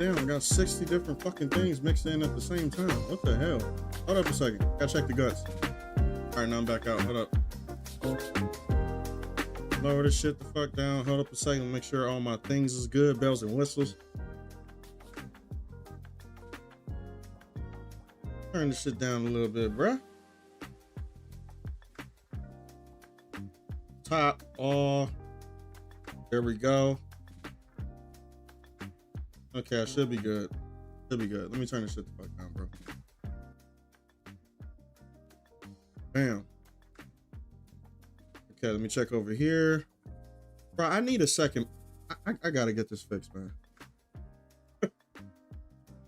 damn, I got 60 different fucking things mixed in at the same time. What the hell? Hold up a second. Gotta check the guts. All right, now I'm back out. Hold up. Lower this shit the fuck down. Hold up a second. Make sure all my things is good. Bells and whistles. Turn this shit down a little bit, bruh. Top off. There we go. Okay, I should be good. Should be good. Let me turn this shit the fuck down, bro. Bam. Okay, let me check over here. Bro, I need a second. I gotta get this fixed, man.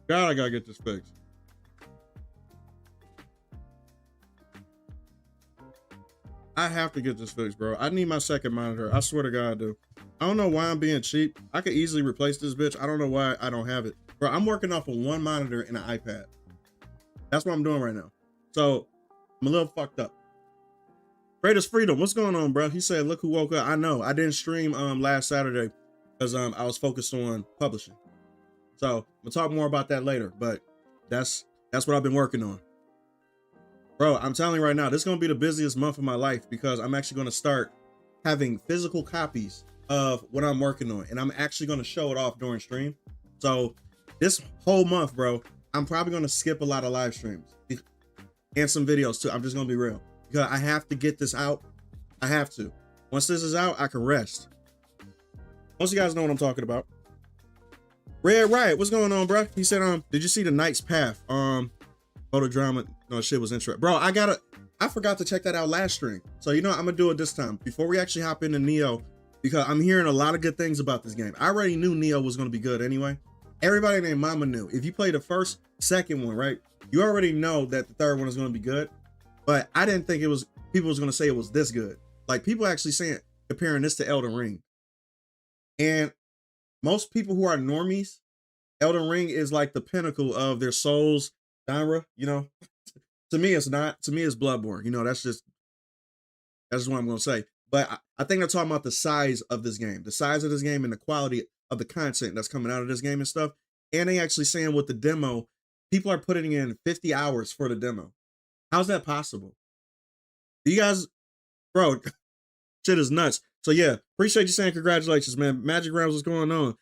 God, I gotta get this fixed. I have to get this fixed, bro. I need my second monitor. I swear to God, dude. I don't know why I'm being cheap. I could easily replace this bitch. I don't know why I don't have it. Bro, I'm working off of one monitor and an iPad. That's what I'm doing right now. So, I'm a little fucked up. Greatest Freedom, what's going on, bro? He said, look who woke up. I know. I didn't stream last Saturday because I was focused on publishing. So, we'll talk more about that later. But that's what I've been working on. Bro, I'm telling you right now, this is going to be the busiest month of my life because I'm actually going to start having physical copies of what I'm working on. And I'm actually going to show it off during stream. So this whole month, bro, I'm probably going to skip a lot of live streams and some videos too. I'm just going to be real because I have to get this out. I have to. Once this is out, I can rest. Most of you guys know what I'm talking about. Red Riot, what's going on, bro? He said, did you see the Knight's Path? Photodrama, no shit was interesting. Bro, I forgot to check that out last stream. So, you know, I'm gonna do it this time before we actually hop into Nioh because I'm hearing a lot of good things about this game. I already knew Nioh was gonna be good anyway. Everybody named Mama knew. If you play the first, second one, right? You already know that the third one is gonna be good. But I didn't think people was gonna say it was this good. Like people actually saying, comparing this to Elden Ring. And most people who are normies, Elden Ring is like the pinnacle of their Souls genre, you know. To me, it's not. To me, it's Bloodborne. You know, that's just what I'm gonna say. But I think they're talking about the size of this game, the size of this game, and the quality of the content that's coming out of this game and stuff. And they actually saying with the demo, people are putting in 50 hours for the demo. How's that possible? You guys, bro, shit is nuts. So yeah, appreciate you saying congratulations, man. Magic Realms, what's going on?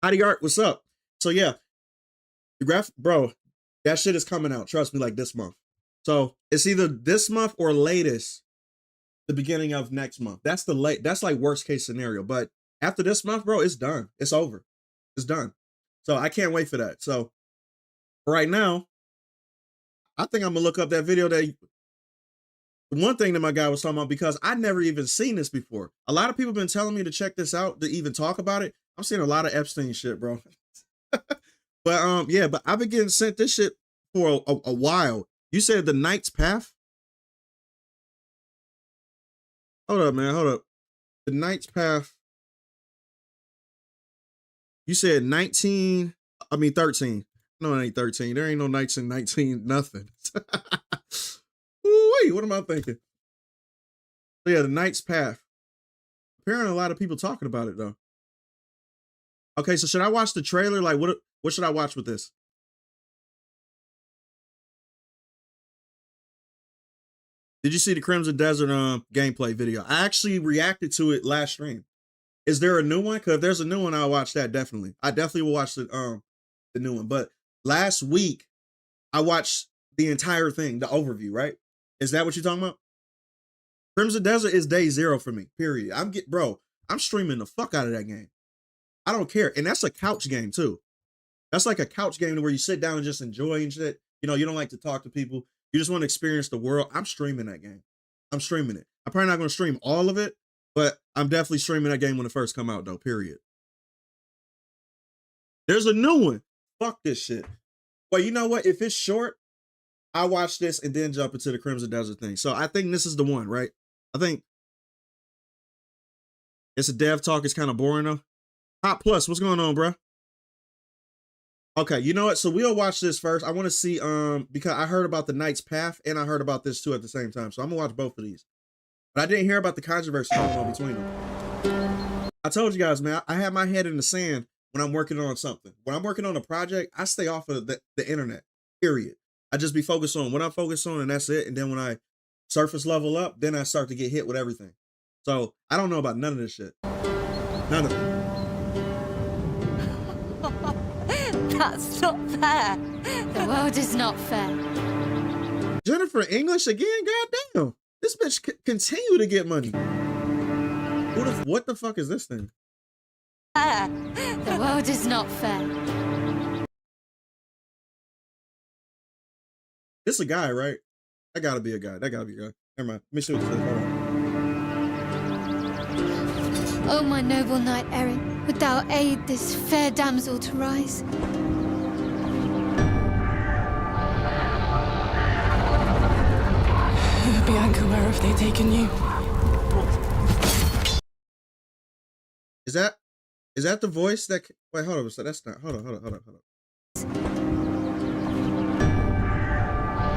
Hottie Art, what's up? So yeah, the graph, bro. That shit is coming out, trust me, like this month. So it's either this month or latest, the beginning of next month. That's like worst case scenario. But after this month, bro, it's done. It's over. It's done. So I can't wait for that. So right now, I think I'm gonna look up that video one thing that my guy was talking about because I'd never even seen this before. A lot of people have been telling me to check this out, to even talk about it. I'm seeing a lot of Epstein shit, bro. But yeah, but I've been getting sent this shit for a while. You said the Knight's Path? Hold up, man. Hold up. The Knight's Path. You said 13. No, it ain't 13. There ain't no knights in 19, nothing. Wait, what am I thinking? So yeah, the Knight's Path. Apparently a lot of people talking about it though. Okay, so should I watch the trailer? Like what should I watch with this? Did you see the Crimson Desert gameplay video? I actually reacted to it last stream. Is there a new one? Because if there's a new one, I'll watch that definitely. I definitely will watch the new one. But last week, I watched the entire thing, the overview, right? Is that what you're talking about? Crimson Desert is day 0 for me, period. I'm streaming the fuck out of that game. I don't care. And that's a couch game too. That's like a couch game where you sit down and just enjoy and shit. You know, you don't like to talk to people. You just want to experience the world. I'm streaming that game. I'm streaming it. I'm probably not going to stream all of it, but I'm definitely streaming that game when it first come out though, period. There's a new one. Fuck this shit. But you know what? If it's short, I'll watch this and then jump into the Crimson Desert thing. So I think this is the one, right? I think it's a dev talk. It's kind of boring though. Hot Plus, what's going on, bro? Okay, you know what? So we'll watch this first. I want to see, because I heard about the Knight's Path and I heard about this too at the same time. So I'm gonna watch both of these. But I didn't hear about the controversy going on between them. I told you guys, man, I had my head in the sand when I'm working on something. When I'm working on a project, I stay off of the internet, period. I just be focused on what I'm focused on, and that's it. And then when I surface level up, then I start to get hit with everything. So I don't know about none of this shit. None of it. That's not fair. The world is not fair. Jennifer English again? Goddamn. This bitch continue to get money. What the fuck is this thing? The world is not fair. This a guy, right? That gotta be a guy. That gotta be a guy. Never mind. Let me see what this is. Hold on. O my noble knight erring, would thou aid this fair damsel to rise? Bianca, where have they taken you? Is that the voice that? Wait, hold on. So that's not. Hold on.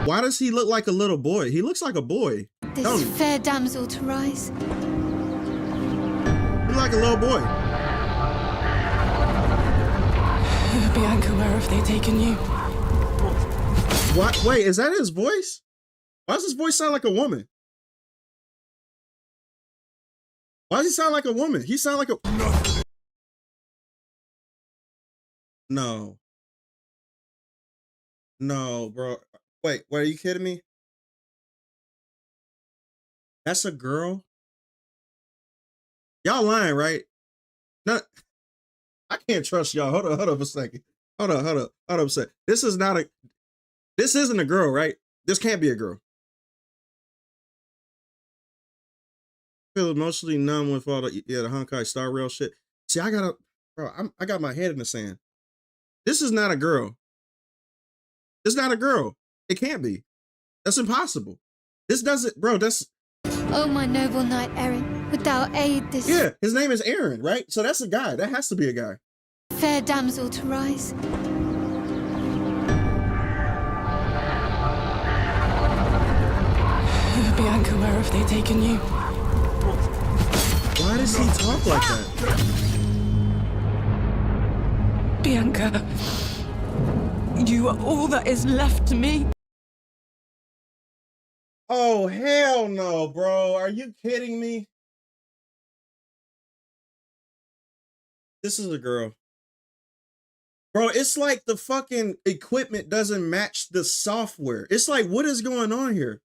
Why does he look like a little boy? He looks like a boy. This fair damsel to rise. He's like a little boy. Bianca, where have they taken you? What? Wait, is that his voice? Why does his voice sound like a woman? Why does he sound like a woman? He sound like a... No. No, bro. Wait, are you kidding me? That's a girl? Y'all lying, right? No, I can't trust y'all. Hold up a second. Hold up a second. This isn't a girl, right? This can't be a girl. I feel emotionally numb with all the Honkai Star Rail shit. See, I got my head in the sand. This is not a girl. It's not a girl. It can't be. That's impossible. This doesn't, bro, that's... Oh, my noble knight erring, would thou aid this... Yeah, his name is Aaron, right? So that's a guy. That has to be a guy. Fair damsel to rise. Bianca, where have they taken you? Why does he talk like that? Bianca, you are all that is left to me. Oh, hell no, bro. Are you kidding me? This is a girl. Bro, it's like the fucking equipment doesn't match the software. It's like, what is going on here?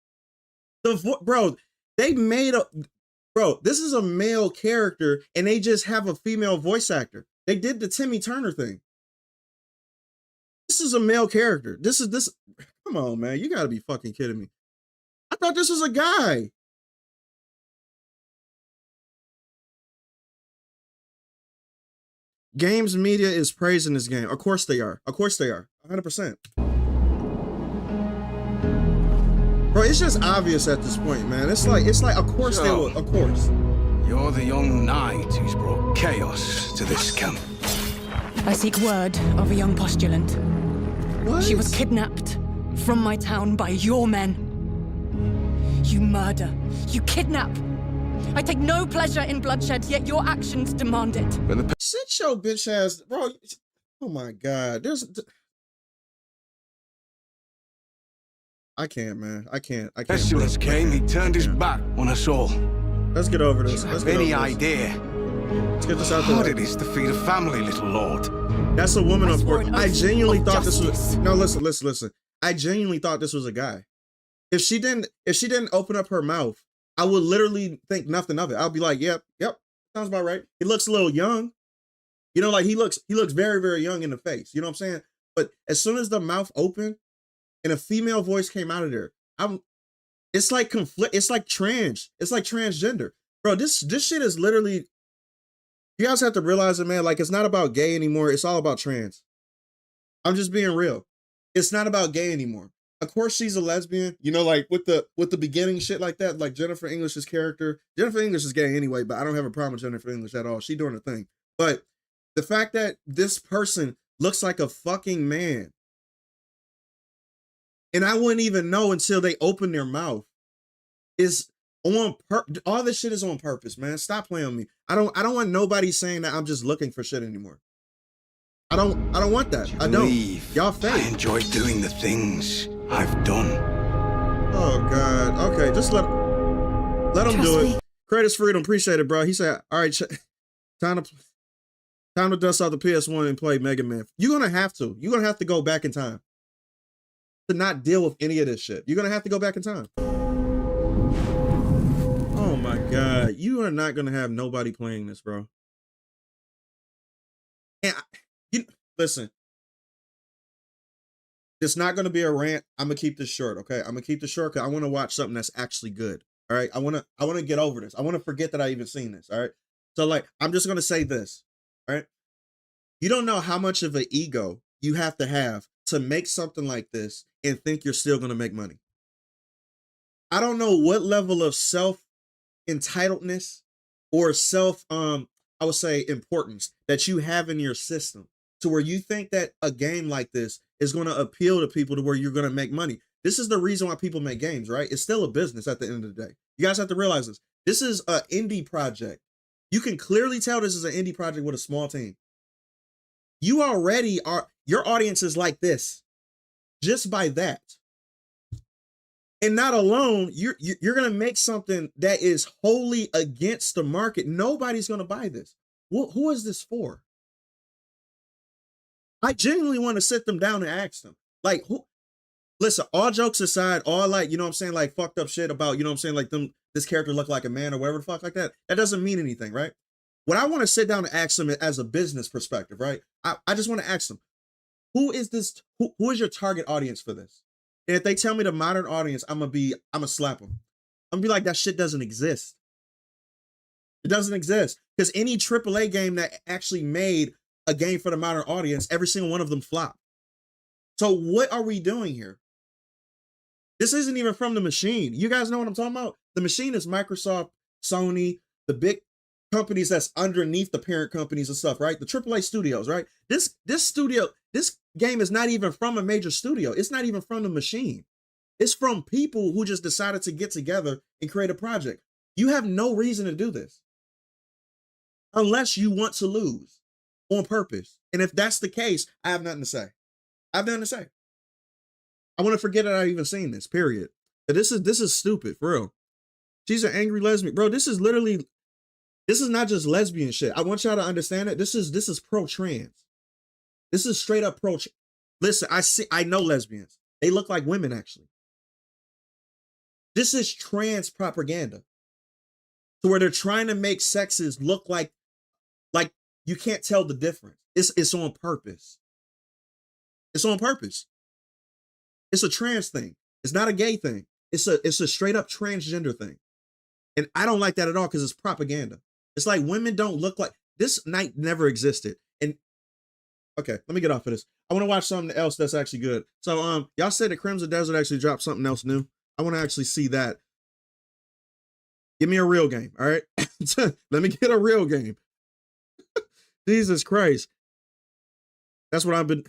Bro, they made a... Bro, this is a male character, and they just have a female voice actor. They did the Timmy Turner thing. This is a male character. This. Come on, man. You gotta be fucking kidding me. I thought this was a guy. Games media is praising this game. Of course they are. Of course they are. 100%. Bro, it's just obvious at this point, man. It's like, of course they will. Of course. You're the young knight who's brought chaos to this camp. I seek word of a young postulant. What? She was kidnapped from my town by your men. You murder. You kidnap. I take no pleasure in bloodshed, yet your actions demand it. Sit your bitch ass, bro. Oh my God. I can't, man. I can't. Pestilence came, he turned his back on us all. Let's get over this. Let's get Any over this. idea Let's get this out how hard there. it is to feed a family, little lord? That's a woman, of course. I genuinely thought this was... justice. No, listen. I genuinely thought this was a guy. If she didn't open up her mouth, I would literally think nothing of it. I'll be like, yep, sounds about right. He looks a little young. You know, like he looks very, very young in the face. You know what I'm saying? But as soon as the mouth opened and a female voice came out of there, it's like conflict. It's like transgender. Bro, this shit is literally, you guys have to realize it, man. Like, it's not about gay anymore. It's all about trans. I'm just being real. It's not about gay anymore. Of course she's a lesbian, you know, like with the beginning shit like that, like Jennifer English's character. Jennifer English is gay anyway, but I don't have a problem with Jennifer English at all. She doing her thing. But the fact that this person looks like a fucking man, and I wouldn't even know until they open their mouth, is on all this shit is on purpose, man. Stop playing with me. I don't want nobody saying that I'm just looking for shit anymore. I don't want that. I don't. Believe Y'all I fake. enjoy doing the things I've done. Oh God. Okay, just let him do it. Creators Freedom, appreciate it, bro. He said, "All right, time to dust off the PS1 and play Mega Man." You're gonna have to. You're gonna have to go back in time to not deal with any of this shit. You're gonna have to go back in time. Oh my God, you are not gonna have nobody playing this, bro. And listen, it's not gonna be a rant. I'm gonna keep this short, okay? I'm gonna keep this short because I want to watch something that's actually good. All right, I want to get over this. I want to forget that I even seen this. All right, so like I'm just gonna say this. All right, you don't know how much of an ego you have to make something like this and think you're still gonna make money. I don't know what level of self entitledness or self I would say importance that you have in your system to where you think that a game like this is going to appeal to people to where you're going to make money. This is the reason why people make games, right? It's still a business at the end of the day. You guys have to realize this. This is an indie project. You can clearly tell this is an indie project with a small team. You already are, your audience is like this just by that. And not alone, you're going to make something that is wholly against the market. Nobody's going to buy this. Who is this for? I genuinely want to sit them down and ask them. Like, who? Listen, all jokes aside, all like, you know what I'm saying, like fucked up shit about, you know what I'm saying, like this character look like a man or whatever the fuck like that. That doesn't mean anything, right? What I want to sit down and ask them as a business perspective, right? I just want to ask them, who is this? Who is your target audience for this? And if they tell me the modern audience, I'm gonna slap them. I'm gonna be like, that shit doesn't exist. It doesn't exist. Because any AAA game that actually made a game for the modern audience, every single one of them flopped. So what are we doing here? This isn't even from the machine. You guys know what I'm talking about? The machine is Microsoft, Sony, the big companies that's underneath the parent companies and stuff, right? The AAA studios, right? This game is not even from a major studio. It's not even from the machine. It's from people who just decided to get together and create a project. You have no reason to do this unless you want to lose on purpose. And if that's the case, I have nothing to say. I have nothing to say. I want to forget that I even seen this, period. This is stupid, for real. She's an angry lesbian. Bro, this is not just lesbian shit. I want y'all to understand it. This is pro-trans. This is straight up pro. Listen, I know lesbians. They look like women, actually. This is trans propaganda. To where they're trying to make sexes look like you can't tell the difference. It's on purpose. It's on purpose. It's a trans thing. It's not a gay thing. It's a straight up transgender thing. And I don't like that at all because it's propaganda. It's like women don't look like this night never existed. And okay, let me get off of this. I want to watch something else that's actually good. So y'all said that Crimson Desert actually dropped something else new. I want to actually see that. Give me a real game, all right? Let me get a real game. Jesus Christ. That's what I've been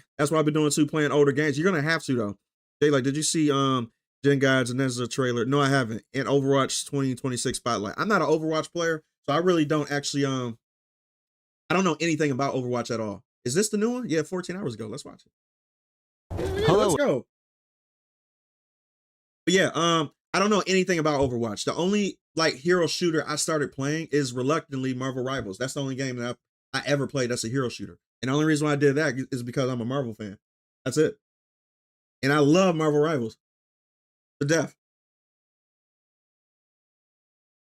doing too, playing older games. You're gonna have to though. They like, did you see Gen Guides and there's a trailer? No, I haven't. And Overwatch 2026 Spotlight. I'm not an Overwatch player, so I really don't actually I don't know anything about Overwatch at all. Is this the new one? Yeah, 14 hours ago. Let's watch it. Yeah, Hello. let's go. But yeah, I don't know anything about Overwatch. The only like hero shooter I started playing is reluctantly Marvel Rivals. That's the only game that I ever played that's a hero shooter. And the only reason why I did that is because I'm a Marvel fan. That's it. And I love Marvel Rivals to death.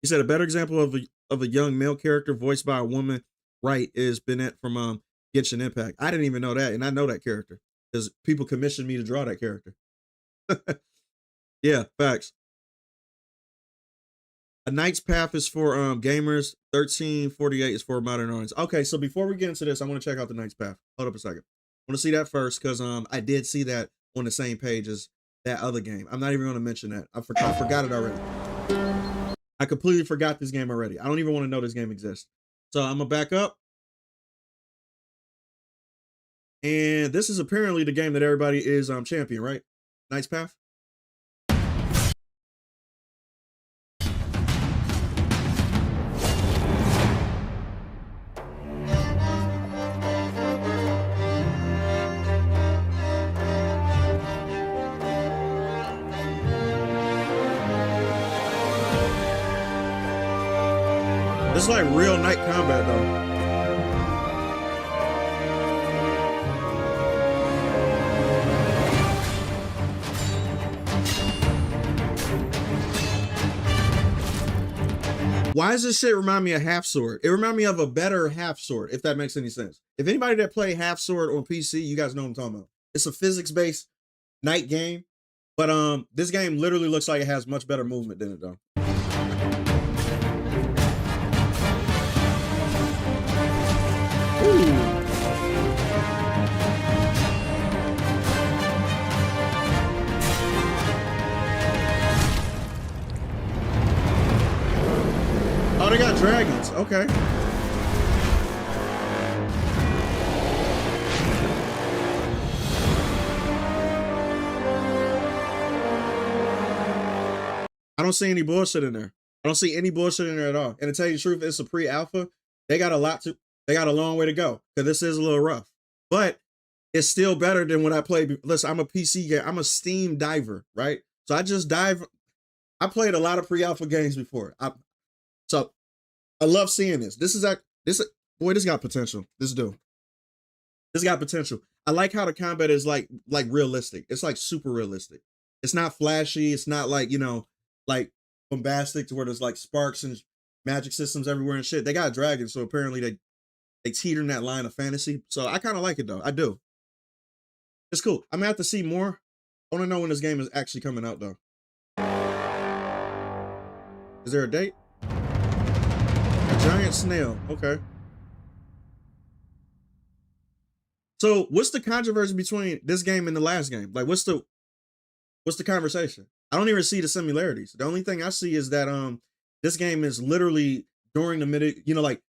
He said a better example of a young male character voiced by a woman, right, is Bennett from Genshin Impact. I didn't even know that, and I know that character because people commissioned me to draw that character. Yeah, facts. A Knight's Path is for gamers. 1348 is for modern audience. Okay, so before we get into this, I want to check out the Knight's Path. Hold up a second. I want to see that first because I did see that on the same page as that other game. I'm not even going to mention that. I forgot it already. I completely forgot this game already. I don't even want to know this game exists. So I'm going to back up. And this is apparently the game that everybody is champion, right? Knight's Path. It's like real night combat though. Why does this shit remind me of Half Sword? It reminds me of a better Half Sword, if that makes any sense. If anybody that play Half Sword on PC, you guys know what I'm talking about. It's a physics-based night game, but this game literally looks like it has much better movement than it though. Ooh. Oh, they got dragons. Okay. I don't see any bullshit in there. I don't see any bullshit in there at all. And to tell you the truth, it's a pre-alpha. They got a long way to go because this is a little rough, but it's still better than when I played. Listen, I'm a PC game. I'm a Steam diver, right? So I just dive. I played a lot of pre-alpha games before. So I love seeing this. This got potential. This got potential. I like how the combat is like realistic. It's like super realistic. It's not flashy. It's not like, like bombastic to where there's like sparks and magic systems everywhere and shit. They got dragons, so apparently they teeter in that line of fantasy. So I kind of like it though. I do. It's cool. I'm gonna have to see more. I want to know when this game is actually coming out though. Is there a date? A giant snail. Okay. So what's the controversy between this game and the last game? Like what's the conversation? I don't even see the similarities. The only thing I see is that this game is literally during the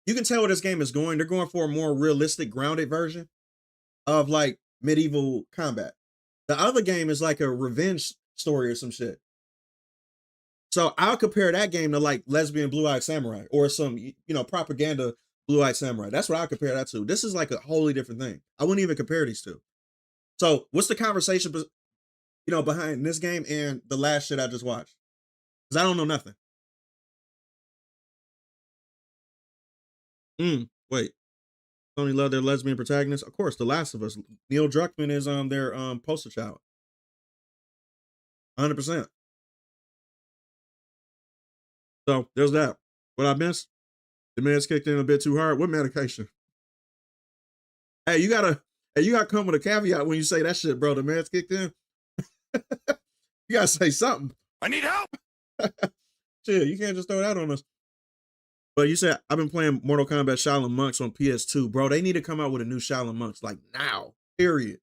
you can tell where this game is going. They're going for a more realistic, grounded version of like medieval combat. The other game is like a revenge story or some shit. So I'll compare that game to like lesbian blue-eyed samurai or some, propaganda blue-eyed samurai. That's what I compare that to. This is like a wholly different thing. I wouldn't even compare these two. So what's the conversation, behind this game and the last shit I just watched? Because I don't know nothing. Wait. Only love their lesbian protagonist? Of course, The Last of Us. Neil Druckmann is their poster child. 100%. So there's that. What I missed? The man's kicked in a bit too hard. What medication? Hey, you gotta come with a caveat when you say that shit, bro. The man's kicked in. You gotta say something. I need help. Chill, you can't just throw that on us. But you said I've been playing Mortal Kombat Shaolin Monks on PS2, bro. They need to come out with a new Shaolin Monks like now. Period.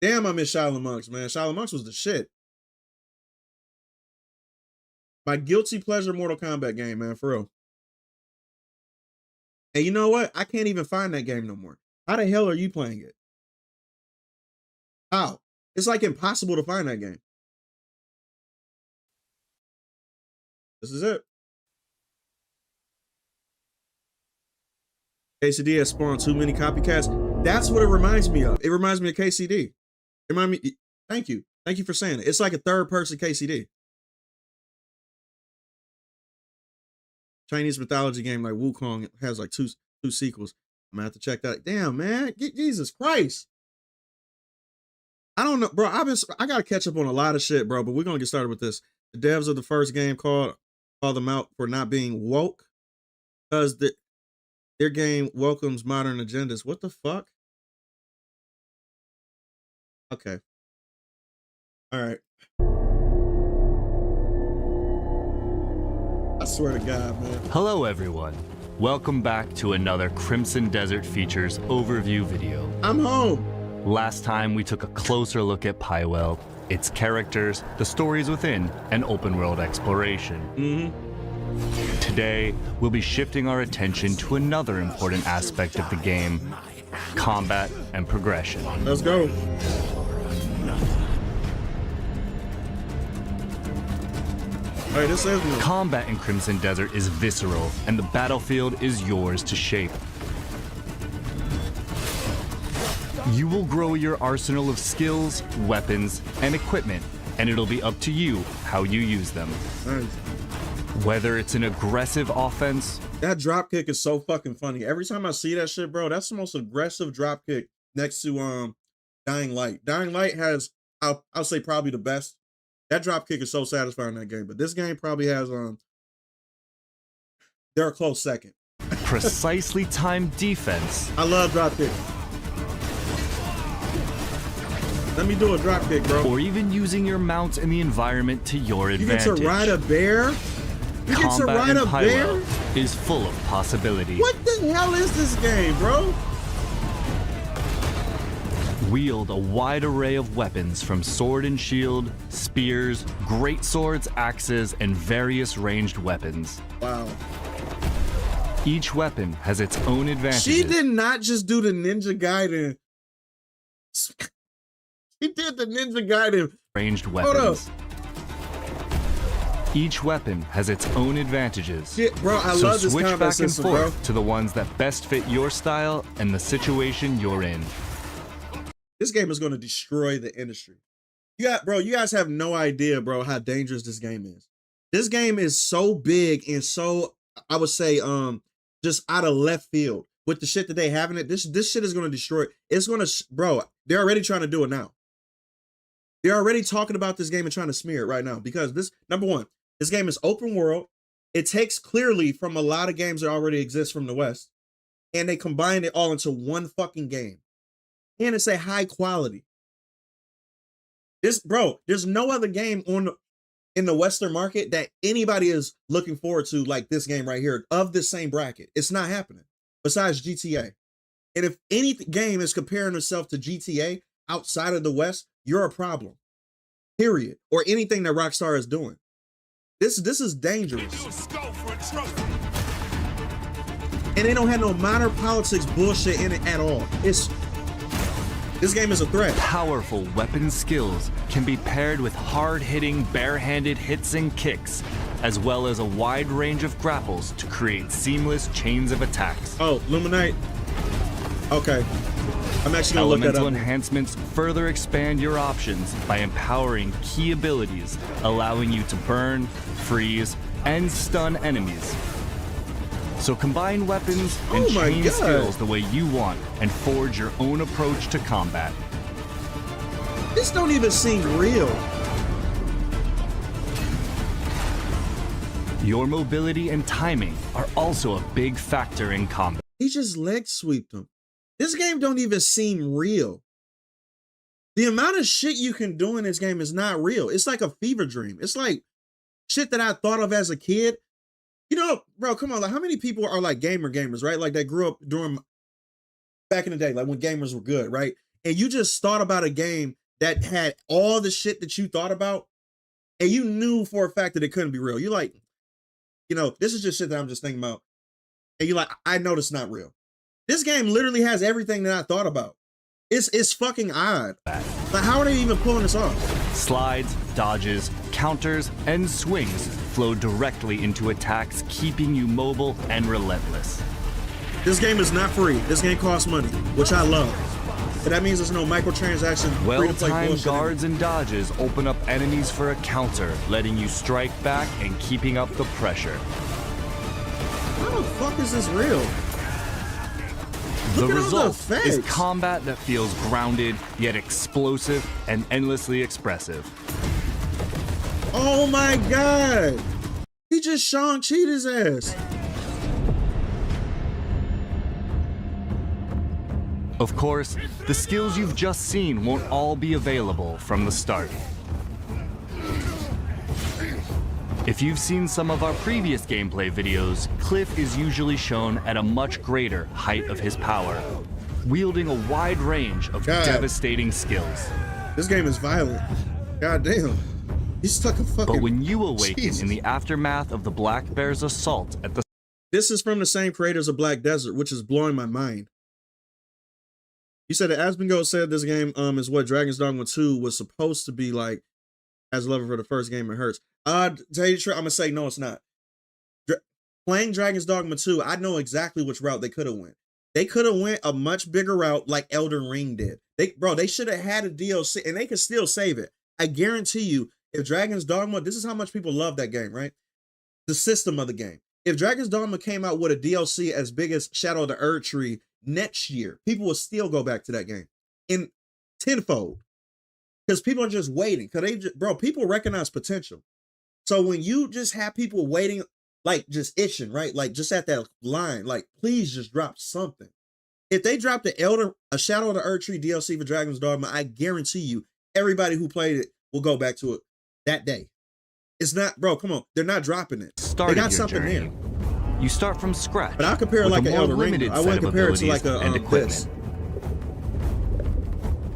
Damn, I miss Shaolin Monks, man. Shaolin Monks was the shit. My guilty pleasure Mortal Kombat game, man, for real. And you know what? I can't even find that game no more. How the hell are you playing it? How? It's like impossible to find that game. This is it. KCD has spawned too many copycats. That's what it reminds me of. It reminds me of KCD. Thank you. Thank you for saying it. It's like a third person KCD. Chinese mythology game like Wukong has like two sequels. I'm gonna have to check that. Damn, man. Jesus Christ. I don't know, bro. I gotta catch up on a lot of shit, bro, but we're gonna get started with this. The devs of the first game called them out for not being woke because their game welcomes modern agendas. What the fuck? Okay. All right. I swear to God, man. Hello everyone. Welcome back to another Crimson Desert Features overview video. I'm home. Last time we took a closer look at Pywell, its characters, the stories within, and open world exploration. Today, we'll be shifting our attention to another important aspect of the game, combat and progression. Let's go. All right, this is me. Combat in Crimson Desert is visceral, and the battlefield is yours to shape. You will grow your arsenal of skills, weapons, and equipment, and it'll be up to you how you use them. Nice. Whether it's an aggressive offense, That drop kick is so fucking funny. Every time I see that shit, bro, that's the most aggressive drop kick next to Dying Light. Dying Light has, I'll say probably the best. That drop kick is so satisfying in that game, but this game probably has they're a close second. precisely timed defense, I love drop kicks. Let me do a drop kick, bro. or even using your mount and the environment to your You advantage. get to ride a bear? You get to Combat ride in a bear? Pywell is full of possibility. What the hell is this game, bro? Wield a wide array of weapons from sword and shield, spears, great swords, axes, and various ranged weapons. Wow. Each weapon has its own advantages. She did not just do the Ninja Gaiden. She did the Ninja Gaiden. Ranged Hold up. weapons. Each weapon has its own advantages. Shit, bro, I So love this switch combat back and system, forth bro. to the ones that best fit your style and the situation you're in. This game is going to destroy the industry. Bro, you guys have no idea, bro, how dangerous this game is. This game is so big and so, I would say, just out of left field with the shit that they have in it. This shit is going to destroy it. It's going to, bro, they're already trying to do it now. They're already talking about this game and trying to smear it right now because this, number one, this game is open world. It takes clearly from a lot of games that already exist from the West, and they combine it all into one fucking game. And it's a high quality. This, bro, there's no other game in the Western market that anybody is looking forward to like this game right here of the same bracket. It's not happening besides GTA. And if any game is comparing itself to GTA outside of the West, you're a problem. Period. Or anything that Rockstar is doing. This is dangerous. And they don't have no minor politics bullshit in it at all. This game is a threat. Powerful weapon skills can be paired with hard-hitting, bare-handed hits and kicks, as well as a wide range of grapples to create seamless chains of attacks. Oh, Luminite. Okay. I'm actually gonna look that Elemental up. enhancements further expand your options by empowering key abilities, allowing you to burn, freeze, and stun enemies. So combine weapons and Oh my chain God. skills the way you want and forge your own approach to combat. This don't even seem real. Your mobility and timing are also a big factor in combat. He just leg sweeped him. This game don't even seem real. The amount of shit you can do in this game is not real. It's like a fever dream. It's like shit that I thought of as a kid. You know, bro, come on. Like, how many people are like gamers, right? Like, that grew up during back in the day, like when gamers were good, right? And you just thought about a game that had all the shit that you thought about, and you knew for a fact that it couldn't be real. You're like, you know, this is just shit that I'm just thinking about. And you're like, I know it's not real. This game literally has everything that I thought about. It's fucking odd. Like, how are they even pulling this off? Slides, dodges, counters, and swings flow directly into attacks, keeping you mobile and relentless. This game is not free. This game costs money, which I love. But that means there's no microtransaction. free-to-play Well-timed bullshit. guards and dodges open up enemies for a counter, letting you strike back and keeping up the pressure. How the fuck is this real? The Look at all the result is effects. combat that feels grounded, yet explosive and endlessly expressive. Oh my god! He just Shang-Chi'd his ass. Of course, the skills you've just seen won't all be available from the start. If you've seen some of our previous gameplay videos, Cliff is usually shown at a much greater height of his power, wielding a wide range of God. devastating skills. This game is violent. God damn. He's stuck a fucking... But when you awaken Jesus. in the aftermath of the Black Bear's assault at the This is from the same creators of Black Desert, which is blowing my mind. You said that Asmongold said this game is what Dragon's Dogma 2 was supposed to be like as a lover for the first game. It hurts. To tell you the truth, I'm gonna say no, it's not. Playing Dragon's Dogma 2, I know exactly which route they could have went. They could have went a much bigger route like Elden Ring did. They should have had a DLC, and they could still save it. I guarantee you, if Dragon's Dogma, this is how much people love that game, right? the system of the game. If Dragon's Dogma came out with a DLC as big as Shadow of the Erd Tree next year, people will still go back to that game in tenfold. Because people are just waiting. Bro, people recognize potential. So when you just have people waiting, like just itching, right? Like just at that line, like please just drop something. If they dropped a Shadow of the Erd Tree DLC for Dragon's Dogma, I guarantee you everybody who played it will go back to it that day. It's not, bro, come on. They're not dropping it. They got something there. You start from scratch. But I compare it like an Elden Ring. I wouldn't compare it to like a this.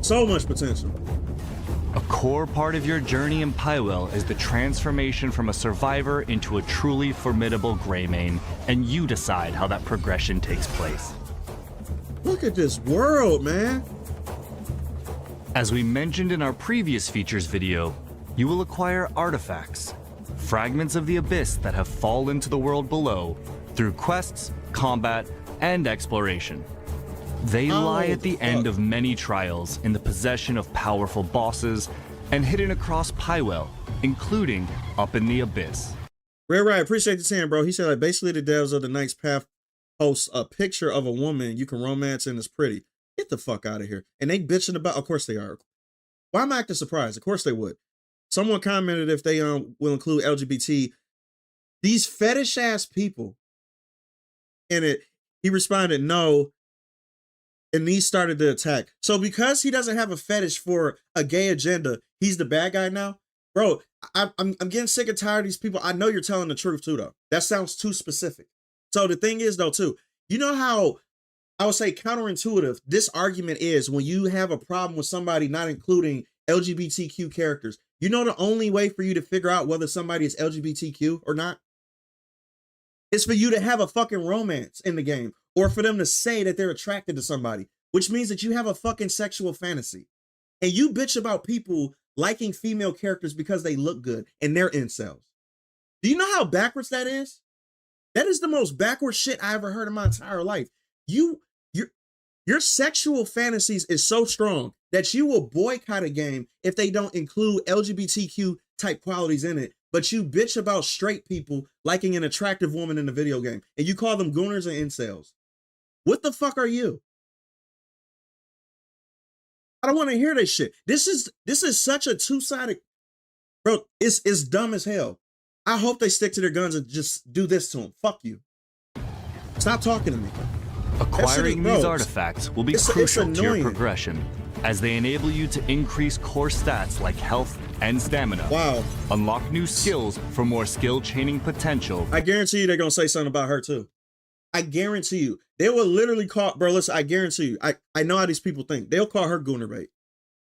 So much potential. A core part of your journey in Pywell is the transformation from a survivor into a truly formidable Greymane, and you decide how that progression takes place. Look at this world, man. As we mentioned in our previous features video, you will acquire artifacts, fragments of the abyss that have fallen to the world below through quests, combat, and exploration. They lie at the end of many trials in the possession of powerful bosses and hidden across Pywell, including up in the abyss. Right. Appreciate the saying, bro. He said like basically the devs of the Knight's Path posts a picture of a woman you can romance and is pretty. Get the fuck out of here. And they bitching about, of course they are. Why am I acting surprised? Of course they would. Someone commented if they will include LGBT. These fetish ass people in it. He responded no. And he started the attack. So because he doesn't have a fetish for a gay agenda, he's the bad guy now? Bro, I'm getting sick and tired of these people. I know you're telling the truth too, though. That sounds too specific. So the thing is, though, too, you know how I would say counterintuitive this argument is when you have a problem with somebody not including LGBTQ characters. You know the only way for you to figure out whether somebody is LGBTQ or not? It's for you to have a fucking romance in the game. Or for them to say that they're attracted to somebody, which means that you have a fucking sexual fantasy. And you bitch about people liking female characters because they look good and they're incels. Do you know how backwards that is? That is the most backwards shit I ever heard in my entire life. Your sexual fantasies is so strong that you will boycott a game if they don't include LGBTQ type qualities in it. But you bitch about straight people liking an attractive woman in a video game. And you call them gooners and incels. What the fuck are you? I don't want to hear this shit. This is such a two-sided, bro. It's dumb as hell. I hope they stick to their guns and just do this to them. Fuck you. Stop talking to me. Acquiring these artifacts will be crucial to your progression, as they enable you to increase core stats like health and stamina. Wow. Unlock new skills for more skill chaining potential. I guarantee you they're gonna say something about her too. I guarantee you. They will literally call, bro, listen, I guarantee you. I know how these people think. They'll call her gooner bait.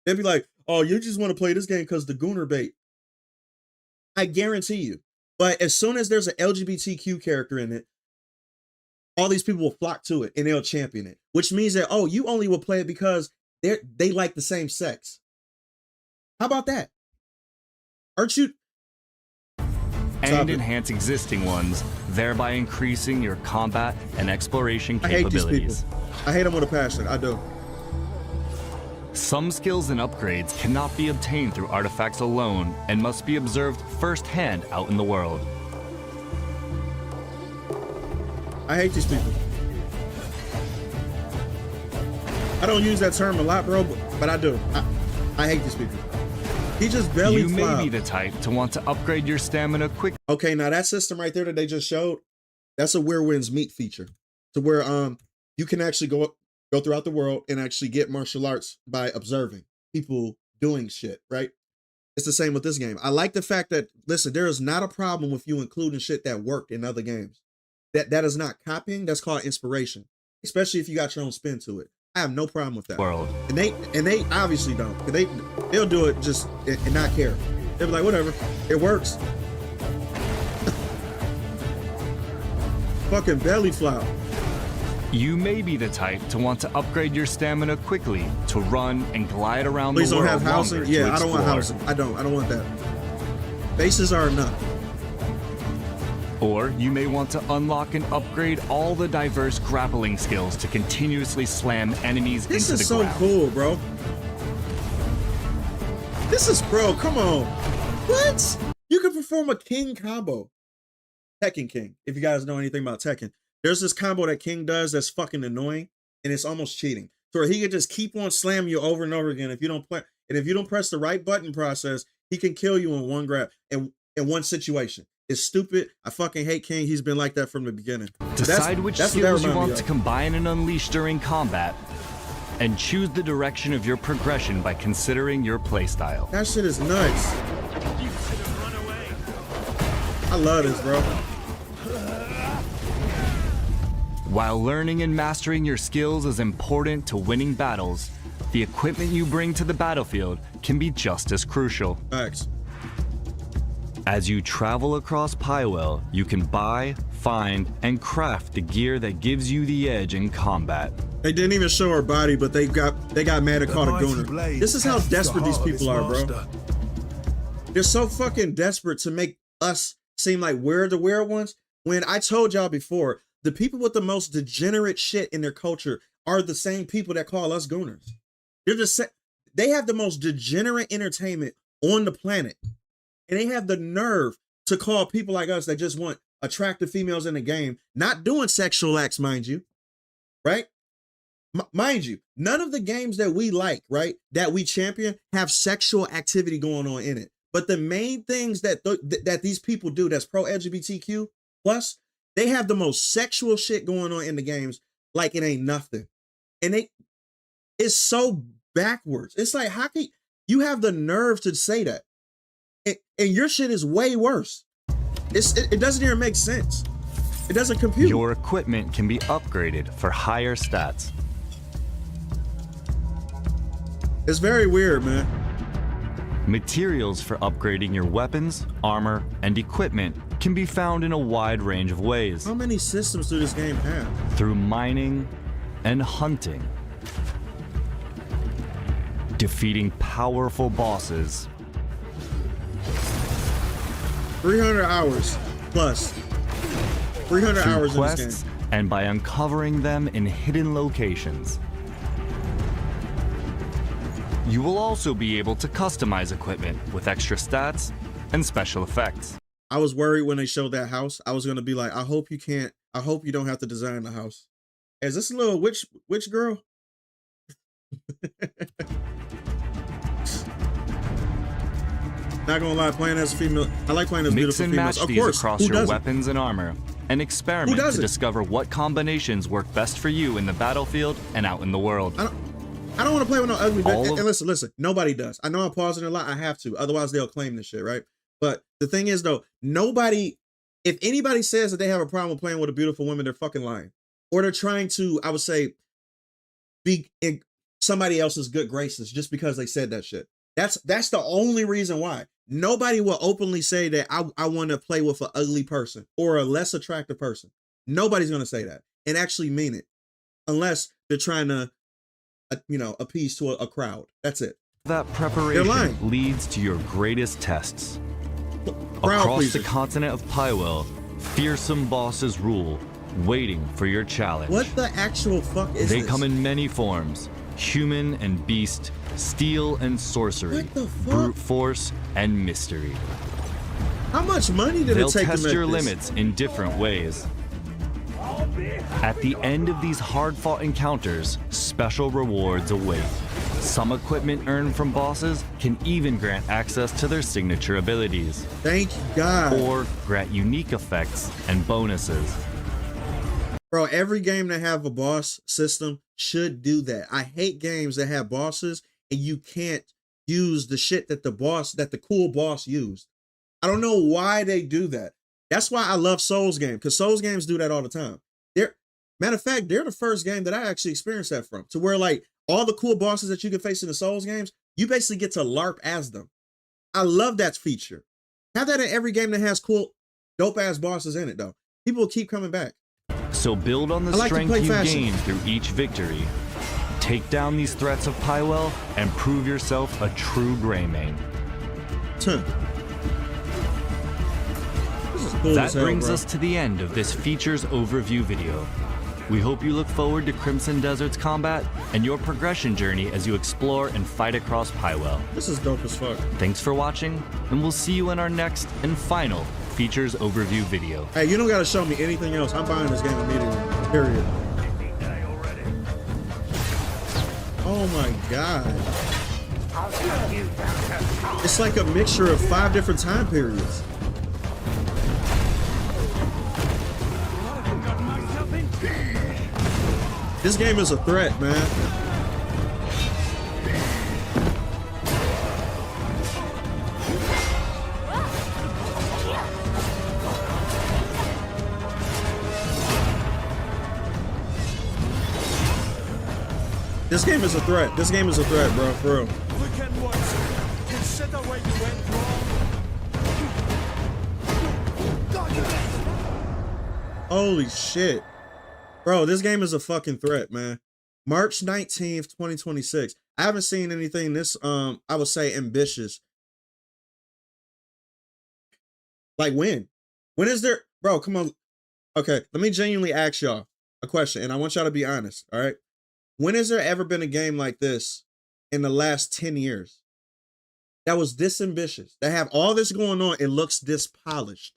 They'll be like, oh, you just want to play this game because the gooner bait. I guarantee you. But as soon as there's an LGBTQ character in it, all these people will flock to it and they'll champion it. Which means that, oh, you only will play it because they like the same sex. How about that? Aren't you? And enhance existing ones, thereby increasing your combat and exploration capabilities. I hate these people. I hate them with a passion. I do. Some skills and upgrades cannot be obtained through artifacts alone and must be observed firsthand out in the world. I hate these people. I don't use that term a lot, bro, but I do. I hate these people. He just belly You flopped. may be the type to want to upgrade your stamina quickly. Okay, now that system right there that they just showed, that's a Where Winds Meet feature. To where you can actually go throughout the world and actually get martial arts by observing people doing shit, right? It's the same with this game. I like the fact that, listen, there is not a problem with you including shit that worked in other games. That is not copying, that's called inspiration. Especially if you got your own spin to it. I have no problem with that. World. And they obviously don't. They'll do it just and not care. They'll be like, whatever, it works. Fucking belly flop. You may be the type to want to upgrade your stamina quickly to run and glide around Please the world. don't have housing. Yeah, I don't want housing. I don't want that. Bases are enough. Or you may want to unlock and upgrade all the diverse grappling skills to continuously slam enemies into the ground. This is so cool, bro. This is, bro, come on. What? You can perform a king combo. Tekken King. If you guys know anything about Tekken, there's this combo that King does that's fucking annoying, and it's almost cheating. So he can just keep on slamming you over and over again if you don't play, and if you don't press the right button process, he can kill you in one grab in one situation. It's stupid. I fucking hate King. He's been like that from the beginning. Decide which skills you want to combine and unleash during combat, and choose the direction of your progression by considering your playstyle. That shit is nuts. I love this, bro. While learning and mastering your skills is important to winning battles, the equipment you bring to the battlefield can be just as crucial. Thanks. As you travel across Pywell, you can buy, find, and craft the gear that gives you the edge in combat. They didn't even show her body, but they got mad and called a gooner. This is how desperate these people are, bro. They're so fucking desperate to make us seem like we're the weird ones. When I told y'all before, the people with the most degenerate shit in their culture are the same people that call us gooners. They have the most degenerate entertainment on the planet. And they have the nerve to call people like us that just want attractive females in the game, not doing sexual acts, mind you, right? Mind you, none of the games that we like, right, that we champion have sexual activity going on in it. But the main things that these people do that's pro-LGBTQ plus, they have the most sexual shit going on in the games like it ain't nothing. And it's so backwards. It's like, how can you have the nerve to say that? And your shit is way worse. It doesn't even make sense. It doesn't compute. Your equipment can be upgraded for higher stats. It's very weird, man. Materials for upgrading your weapons, armor, and equipment can be found in a wide range of ways. How many systems do this game have? Through mining and hunting. Defeating powerful bosses. 300 hours plus. 300 through hours quests, in this game. And by uncovering them in hidden locations. You will also be able to customize equipment with extra stats and special effects. I was worried when they showed that house. I was gonna be like, I hope you don't have to design the house. Is this a little witch girl? Not gonna lie, playing as a female, I like playing as Mix beautiful and females. match Of these course, across who your doesn't? weapons and armor, and experiment to discover what combinations work best for you in the battlefield and out in the world. I don't want to play with no ugly bitch. And listen, nobody does. I know I'm pausing a lot. I have to, otherwise they'll claim this shit, right? But the thing is, though, if anybody says that they have a problem with playing with a beautiful woman, they're fucking lying, or they're trying to, I would say, be in somebody else's good graces just because they said that shit. That's the only reason why. Nobody will openly say that I want to play with an ugly person or a less attractive person. Nobody's going to say that and actually mean it, unless they're trying to, appease to a crowd. That's it. That preparation leads to your greatest tests. Across the continent of Pywell, fearsome bosses rule, waiting for your challenge. What the actual fuck is this? They come in many forms: human and beast, steel and sorcery, what the fuck? brute force and mystery. How much money did it take to make this? They'll test your limits in different ways. At the end of these hard-fought encounters, special rewards await. Some equipment earned from bosses can even grant access to their signature abilities. Thank God. Or grant unique effects and bonuses. Bro, every game that have a boss system should do that. I hate games that have bosses and you can't use the shit that the cool boss used. I don't know why they do that. That's why I love Souls games, because Souls games do that all the time. Matter of fact, they're the first game that I actually experienced that from, to where like all the cool bosses that you can face in the Souls games, you basically get to LARP as them. I love that feature. Have that in every game that has cool, dope ass bosses in it though. People will keep coming back. So build on the strength you gain through each victory. Take down these threats of Pywell and prove yourself a true Greymane. That brings us to the end of this features overview video. We hope you look forward to Crimson Desert's combat and your progression journey as you explore and fight across Pywell. This is dope as fuck. Thanks for watching, and we'll see you in our next and final features overview video. Hey, you don't gotta show me anything else. I'm buying this game immediately. Period. Oh my god. It's like a mixture of 5 different time periods. This game is a threat, man. This game is a threat. This game is a threat, bro, for real. Consider where you went wrong. Holy shit. Bro, this game is a fucking threat, man. March 19th, 2026. I haven't seen anything this, I would say, ambitious. Like when? When is there? Bro, come on. Okay, let me genuinely ask y'all a question, and I want y'all to be honest, all right? When has there ever been a game like this in the last 10 years that was this ambitious, that have all this going on, it looks this polished?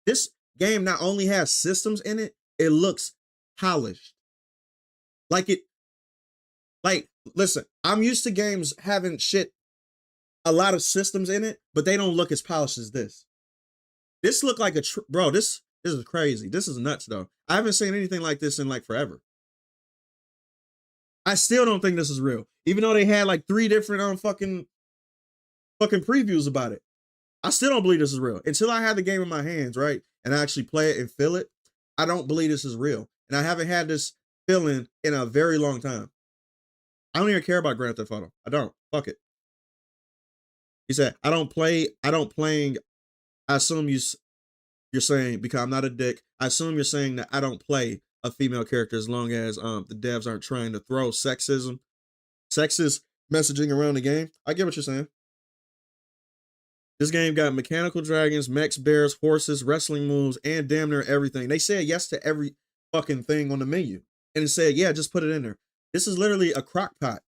This game not only has systems in it, it looks polished. Listen, I'm used to games having a lot of systems in it, but they don't look as polished as this. This look like bro, this is crazy. This is nuts though. I haven't seen anything like this in like forever. I still don't think this is real. Even though they had like 3 different fucking previews about it. I still don't believe this is real. Until I have the game in my hands, right? And I actually play it and feel it, I don't believe this is real. And I haven't had this feeling in a very long time. I don't even care about Grand Theft Auto. I don't. Fuck it. He said, I assume you're saying, because I'm not a dick, I assume you're saying that I don't play a female character as long as the devs aren't trying to throw sexist messaging around the game. I get what you're saying. This game got mechanical dragons, mechs, bears, horses, wrestling moves, and damn near everything. They said yes to every fucking thing on the menu. And it said, yeah, just put it in there. This is literally a crock pot.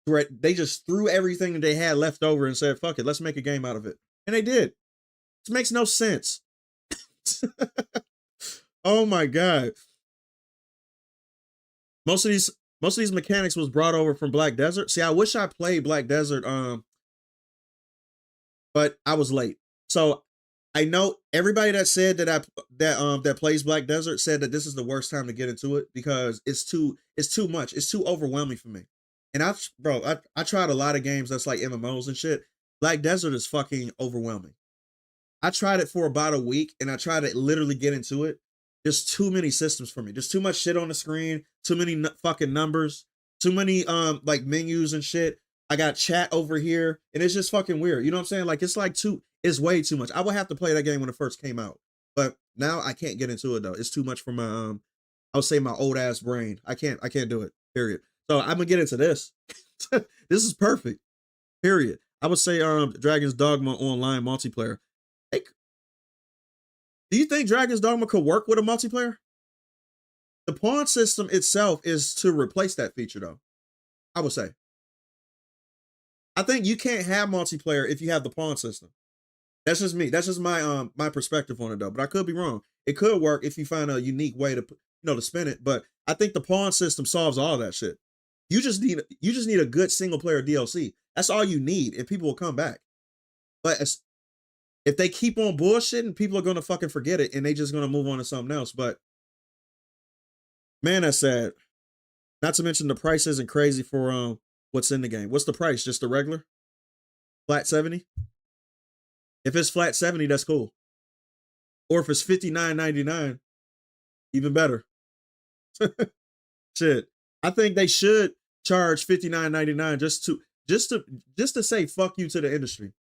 Right? They just threw everything that they had left over and said, fuck it, let's make a game out of it. And they did. This makes no sense. Oh my god. Most of these mechanics was brought over from Black Desert. See, I wish I played Black Desert, but I was late. So I know everybody that said that plays Black Desert said that this is the worst time to get into it because it's too much. It's too overwhelming for me. And I tried a lot of games that's like MMOs and shit. Black Desert is fucking overwhelming. I tried it for about a week and I tried to literally get into it. There's too many systems for me. There's too much shit on the screen, too many fucking numbers, too many like menus and shit. I got chat over here and it's just fucking weird. You know what I'm saying? Like it's way too much. I would have to play that game when it first came out. But now I can't get into it though. It's too much for my I would say my old ass brain. I can't do it. Period. So I'm gonna get into this. This is perfect. Period. I would say Dragon's Dogma online multiplayer. Hey, do you think Dragon's Dogma could work with a multiplayer? The pawn system itself is to replace that feature though. I would say. I think you can't have multiplayer if you have the pawn system. That's just me. That's just my my perspective on it though. But I could be wrong. It could work if you find a unique way to to spin it. But I think the pawn system solves all that shit. You just need a good single player DLC. That's all you need, and people will come back. But if they keep on bullshitting, people are gonna fucking forget it, and they just gonna move on to something else. But man, that's sad. Not to mention the price isn't crazy for what's in the game. What's the price? Just the regular? Flat 70? If it's flat 70, that's cool. Or if it's $59.99, even better. Shit. I think they should charge $59.99 just to say fuck you to the industry.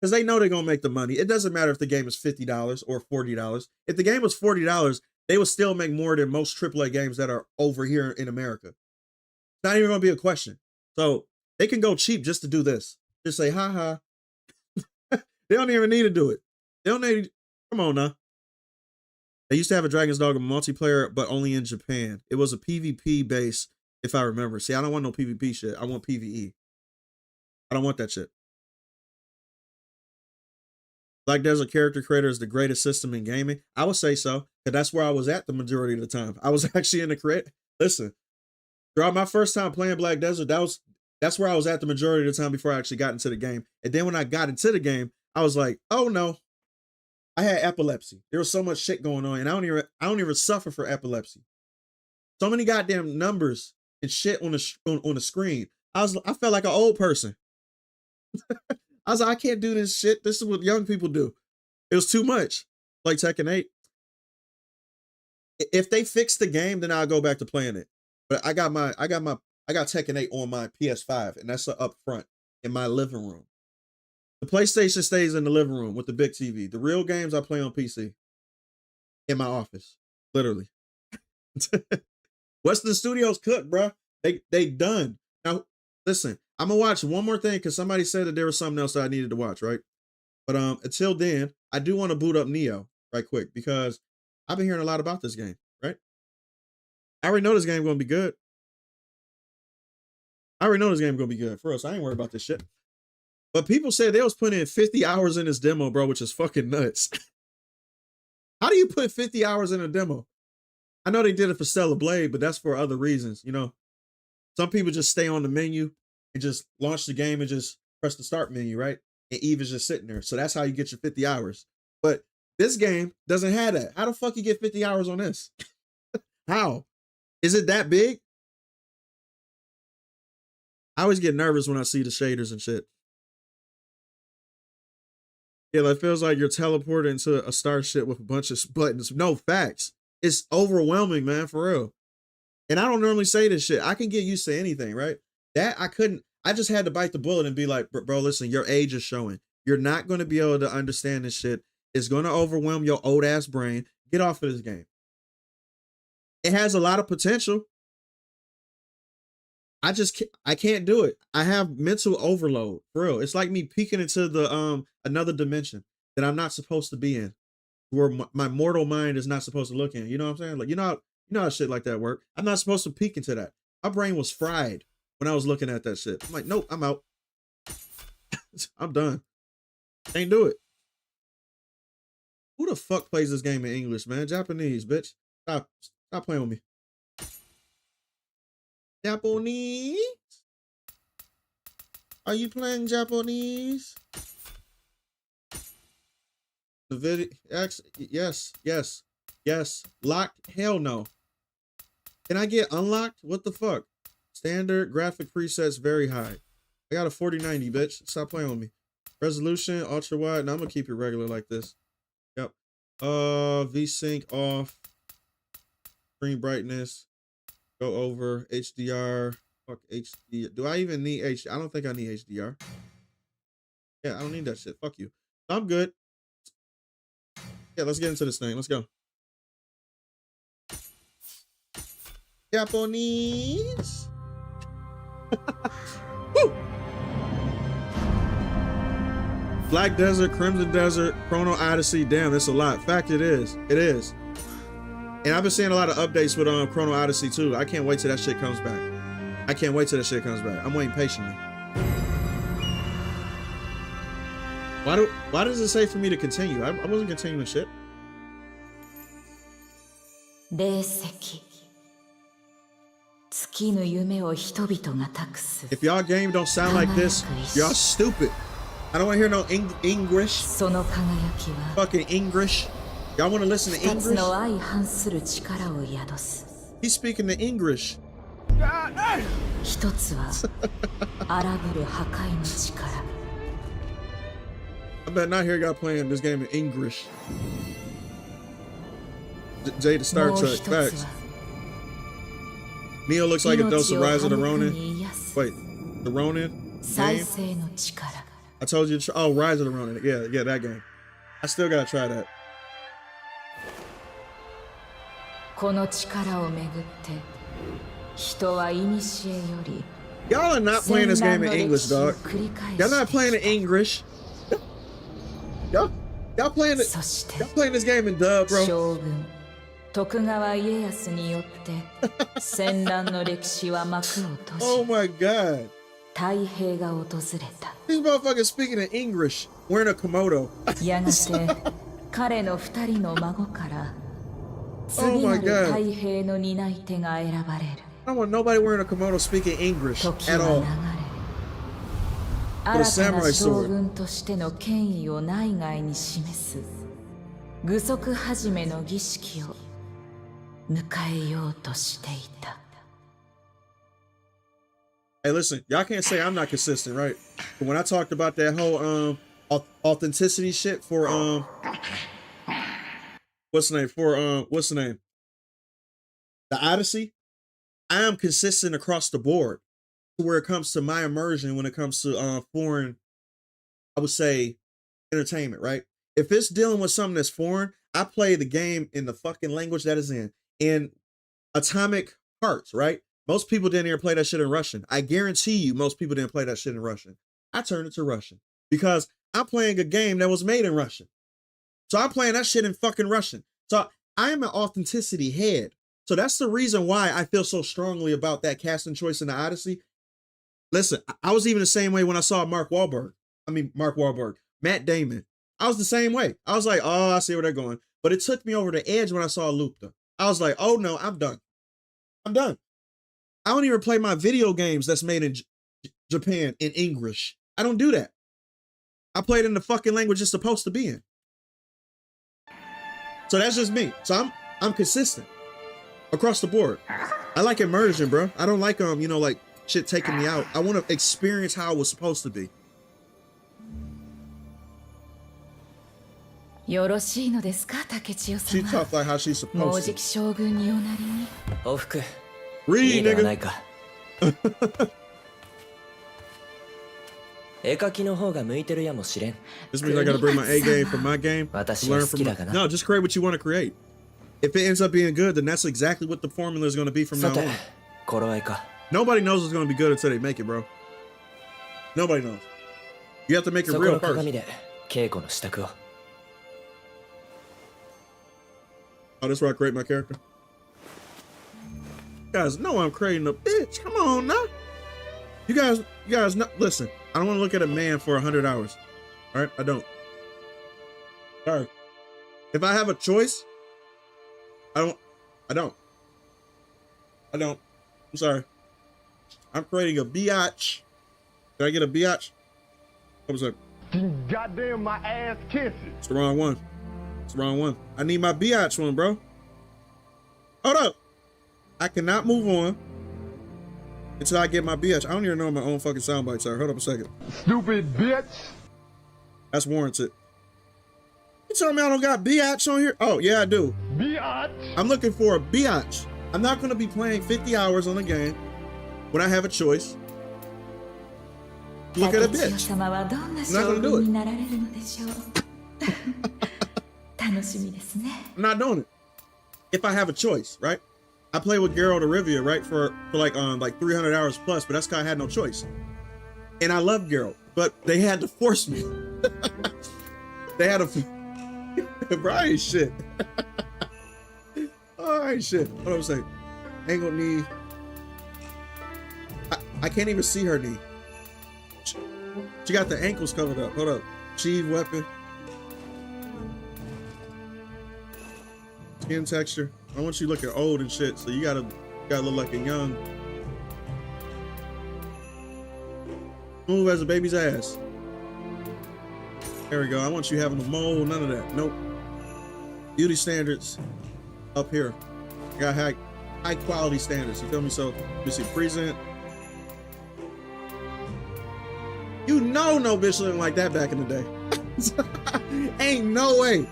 Because they know they're gonna make the money. It doesn't matter if the game is $50 or $40. If the game was $40, they would still make more than most AAA games that are over here in America. It's not even gonna be a question. So they can go cheap just to do this. Just say, ha. They don't even need to do it. They don't need, come on now. They used to have a Dragon's Dogma multiplayer, but only in Japan. It was a PvP base, if I remember. See, I don't want no PvP shit. I want PvE. I don't want that shit. Black Desert Character Creator is the greatest system in gaming? I would say so, because that's where I was at the majority of the time. I was actually in the create. Listen, throughout my first time playing Black Desert, that's where I was at the majority of the time before I actually got into the game. And then when I got into the game, I was like, oh no, I had epilepsy. There was so much shit going on, and I don't even suffer for epilepsy. So many goddamn numbers and shit on the screen. I felt like an old person. I was like, I can't do this shit. This is what young people do. It was too much. Like Tekken 8. If they fix the game, then I'll go back to playing it. But I got Tekken 8 on my PS5, and that's up front in my living room. The PlayStation stays in the living room with the big TV. The real games I play on PC in my office, literally. Western Studios cook, bro. They done. Now, listen, I'm gonna watch one more thing because somebody said that there was something else that I needed to watch, right? But until then, I do want to boot up Nioh right quick because I've been hearing a lot about this game, right? I already know this game gonna be good. For us. I ain't worried about this shit. But people said they was putting in 50 hours in this demo, bro, which is fucking nuts. How do you put 50 hours in a demo? I know they did it for Stellar Blade, but that's for other reasons, you know. Some people just stay on the menu and just launch the game and just press the start menu, right? And Eve is just sitting there. So that's how you get your 50 hours. But this game doesn't have that. How the fuck you get 50 hours on this? How? Is it that big? I always get nervous when I see the shaders and shit. Yeah, it feels like you're teleported into a starship with a bunch of buttons. No, facts. It's overwhelming, man, for real. And I don't normally say this shit. I can get used to anything, right? That I couldn't. I just had to bite the bullet and be like, bro, listen, your age is showing. You're not going to be able to understand this shit. It's going to overwhelm your old ass brain. Get off of this game. It has a lot of potential. I can't do it. I have mental overload, for real. It's like me peeking into the another dimension that I'm not supposed to be in, where my mortal mind is not supposed to look in. You know what I'm saying? Like, you know how shit like that work. I'm not supposed to peek into that. My brain was fried when I was looking at that shit. I'm like, nope, I'm out. I'm done. Can't do it. Who the fuck plays this game in English, man? Japanese, bitch. Stop playing with me. Japanese? Are you playing Japanese? The video, yes. Locked? Hell no. Can I get unlocked? What the fuck? Standard graphic presets very high. I got a 4090, bitch. Stop playing with me. Resolution, ultra wide. Now I'm gonna keep it regular like this. Yep. VSync off. Screen brightness. Go over HDR. Fuck HDR. Do I even need HDR? I don't think I need HDR. Yeah, I don't need that shit. Fuck you. I'm good. Yeah, let's get into this thing. Let's go. Japanese. Woo! Black Desert, Crimson Desert, Chrono Odyssey. Damn, that's a lot. Fact, it is. It is. And I've been seeing a lot of updates with Chrono Odyssey too. I can't wait till that shit comes back. I'm waiting patiently. Why does it say for me to continue? I wasn't continuing shit. If y'all game don't sound like this, y'all stupid. I don't want to hear no English. Fucking English. Y'all want to listen to English? He's speaking the English. I bet not hear y'all playing this game in English. Jay the Star Trek. Facts. Nioh looks like a dose of Rise of the Ronin. Wait, the Ronin game? I told you. Oh, Rise of the Ronin. Yeah, that game. I still gotta try that. Y'all are not playing this game in English, dog. Y'all not playing in English. Y'all playing this game in dub, bro. Oh my god. 太平が訪れた。 These motherfuckers speaking in English, wearing a komodo. やがて彼の2人の孫から次 Oh な my る God. 太平の担い手が選ばれる。 I don't want nobody wearing a komodo speaking English 時 at は all. 流れ、 With a 新たな samurai 将 sword. 軍としての権威を内外に示す具足始めの儀式を迎えようとしていた。 Hey, listen, y'all can't say I'm not consistent, right? But when I talked about that whole authenticity shit for what's the name? For what's the name? The Odyssey, I am consistent across the board where it comes to my immersion when it comes to foreign, I would say, entertainment, right? If it's dealing with something that's foreign, I play the game in the fucking language that is in Atomic Hearts, right? Most people didn't even play that shit in Russian. I guarantee you most people didn't play that shit in Russian. I turned it to Russian because I'm playing a game that was made in Russian. So I'm playing that shit in fucking Russian. So I am an authenticity head. So that's the reason why I feel so strongly about that casting choice in the Odyssey. Listen, I was even the same way when I saw Matt Damon. I was the same way. I was like, oh, I see where they're going. But it took me over the edge when I saw Lupta. I was like, oh no, I'm done. I'm done. I don't even play my video games that's made in Japan in English. I don't do that. I play it in the fucking language it's supposed to be in. So that's just me. So I'm consistent across the board. I like immersion, bro. I don't like like shit taking me out. I want to experience how it was supposed to be. よろしいのですか、竹千代 She 様。 talked like how she's もう supposed じ to. き将軍におなりに。往復 Read, いいではな nigga. いか。絵描きの方が向いてるやもしれん。 This means I gotta bring my A game from my game to 私は learn 好 from き my... だがな。 No, just create what you want to create. If it ends up being good, then that's exactly what the formula is going to be from さ now て on. 頃合いか。 Nobody knows it's going to be good until they make it, bro. Nobody knows. You have to make it そこ real の first. 鏡で稽古の支度を。 Oh, that's where I create my character. You guys know I'm creating a bitch. Come on now. You guys know. Listen, I don't want to look at a man for 100 hours. All right, I don't. Sorry. If I have a choice, I don't. I'm sorry. I'm creating a biatch. Did I get a biatch? What was that? Goddamn, my ass kisses. It's the wrong one. It's the wrong one. I need my biatch one, bro. Hold up. I cannot move on until I get my biatch. I don't even know what my own fucking sound bites are. Hold up a second. Stupid bitch. That's warranted. You telling me I don't got biatch on here? Oh, yeah, I do. Biatch. I'm looking for a biatch. I'm not going to be playing 50 hours on the game when I have a choice. Look at a 竹千代 bitch. 様はどんな I'm not 将 gonna do 軍 it. になられるのでしょう。楽しみですね。 I'm not doing it. If I have a choice, right? I play with Geralt of Rivia, right, for like 300 hours plus, but that's because I had no choice. And I love Geralt, but they had to force me. They had to. Bro, I ain't shit. Oh, I ain't shit. What I'm saying? Ain't gonna need. I can't even see her knee. She got the ankles covered up. Hold up. Sheath weapon. Skin texture. I want you looking old and shit, so you gotta look like a young. Move as a baby's ass. There we go. I want you having a mole, none of that. Nope. Beauty standards up here. I got high quality standards. You feel me? So let me see. Present. You know no bitch looking like that back in the day. Ain't no way.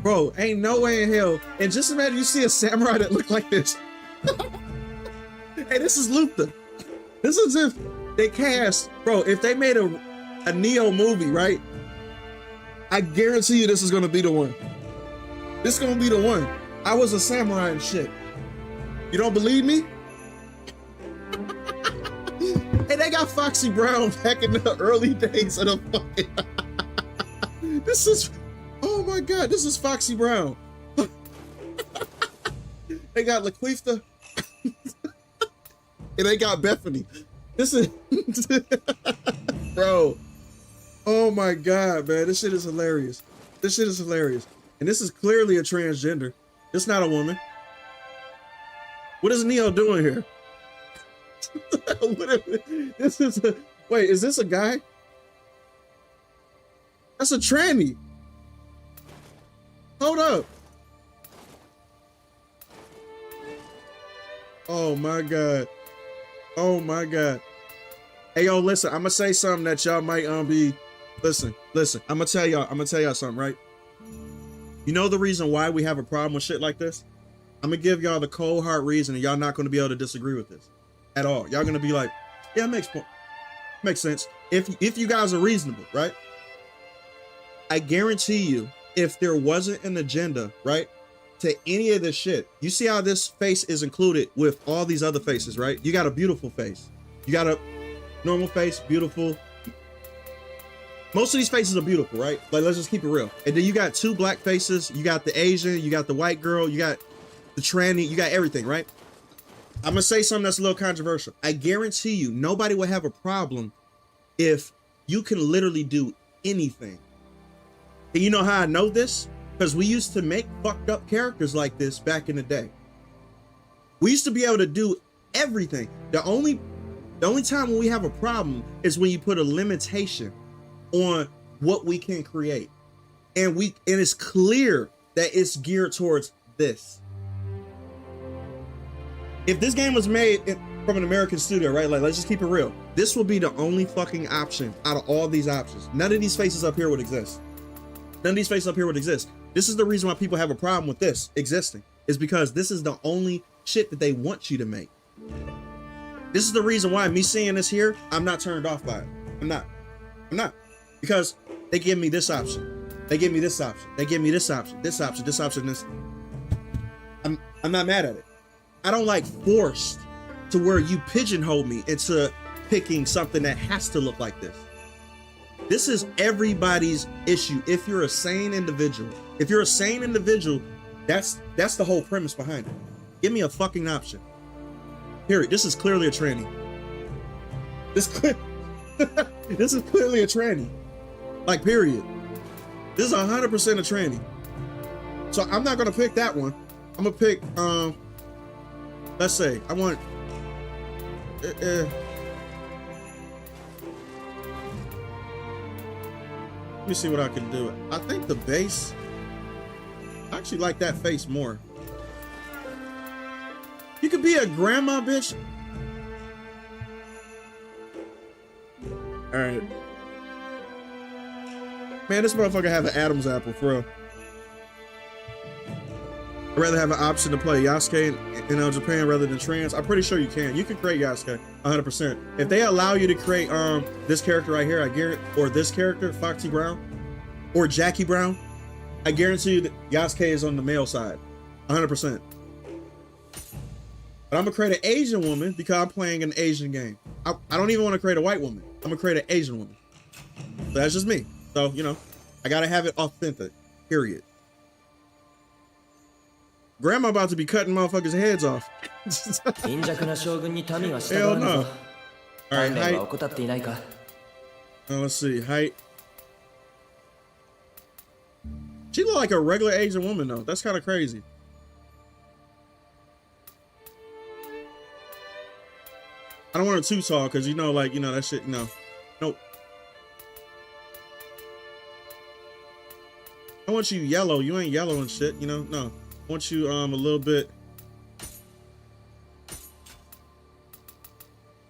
Bro, ain't no way in hell. And just imagine you see a samurai that look like this. Hey, this is Luther. This is if they cast, bro, if they made a Nioh movie, right? I guarantee you this is gonna be the one. This is gonna be the one. I was a samurai and shit. You don't believe me? Hey, they got Foxy Brown back in the early days of the fucking. This is, oh my God, this is Foxy Brown. They got Laquita. And they got Bethany. This is bro. Oh my god, man. This shit is hilarious. This shit is hilarious. And this is clearly a transgender. It's not a woman. What is Nioh doing here? This is a, wait, is this a guy? That's a tranny. Hold up. Oh my god. Oh my god. Hey yo, listen, I'm gonna say something that y'all might be listen, I'm gonna tell y'all something, right? You know the reason why we have a problem with shit like this? I'm gonna give y'all the cold hard reason, and y'all not gonna be able to disagree with this at all. Y'all gonna be like, yeah, it makes sense. If you guys are reasonable, right? I guarantee you, if there wasn't an agenda, right, to any of this shit, you see how this face is included with all these other faces, right? You got a beautiful face. You got a normal face, beautiful. Most of these faces are beautiful, right? Like, let's just keep it real. And then you got two black faces. You got the Asian, you got the white girl, you got the tranny, you got everything, right? I'm gonna say something that's a little controversial. I guarantee you, nobody would have a problem if you can literally do anything. And you know how I know this? Because we used to make fucked up characters like this back in the day. We used to be able to do everything. The only time when we have a problem is when you put a limitation on what we can create. And it's clear that it's geared towards this. If this game was made from an American studio, right? Like, let's just keep it real. This would be the only fucking option out of all these options. None of these faces up here would exist. None of these faces up here would exist. This is the reason why people have a problem with this existing, is because this is the only shit that they want you to make. This is the reason why me seeing this here, I'm not turned off by it. I'm not. Because they give me this option. They give me this option. They give me this option, this option, this option, this. I'm not mad at it. I don't like forced to where you pigeonhole me into picking something that has to look like this. This is everybody's issue. If you're a sane individual, that's the whole premise behind it. Give me a fucking option. Period. This is clearly a tranny. This is clearly a tranny. Like, period. This is 100% a tranny. So I'm not gonna pick that one. I'm gonna pick let's say I want let me see what I can do. I think the base, I actually like that face more. You could be a grandma, bitch. All right. Man, this motherfucker have an Adam's apple, for real. I'd rather have an option to play Yasuke in Japan rather than trans. I'm pretty sure you can. You can create Yasuke 100%. If they allow you to create this character right here, I guarantee, or this character, Foxy Brown, or Jackie Brown, I guarantee you that Yasuke is on the male side, 100%. But I'm gonna create an Asian woman because I'm playing an Asian game. I don't even want to create a white woman. I'm gonna create an Asian woman. So that's just me. So, you know, I gotta have it authentic, period. Grandma about to be cutting motherfuckers' heads off. Hell no. Alright, height. Let's see, height. She look like a regular Asian woman though. That's kind of crazy. I don't want her too tall because that shit, Nope. I want you yellow. You ain't yellow and shit, No. I want you a little bit.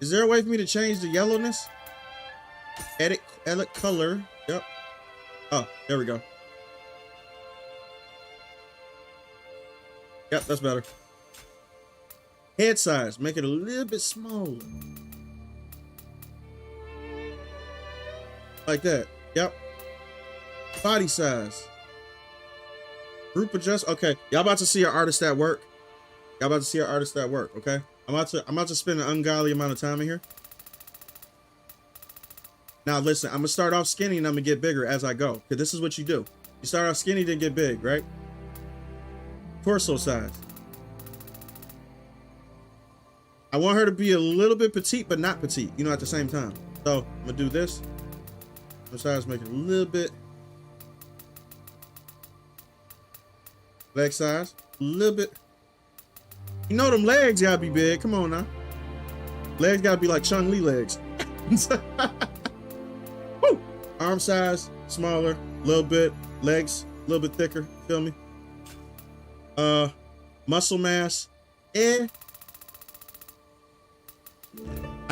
Is there a way for me to change the yellowness? Edit color. Yep. Oh, there we go. Yep, that's better. Head size, make it a little bit smaller. Like that. Yep. Body size. Group adjust. Okay, y'all about to see an artist at work. Okay, I'm about to spend an ungodly amount of time in here. Now listen, I'm gonna start off skinny and I'm gonna get bigger as I go. Because this is what you do. You start off skinny, then get big, right? Torso size. I want her to be a little bit petite, but not petite, you know, at the same time. So I'm gonna do this. Besides, make it a little bit. Leg size, a little bit. You know them legs gotta be big. Come on now. Legs gotta be like Chung-Li legs. Woo! Arm size, smaller, a little bit. Legs, a little bit thicker. Feel me? Muscle mass, I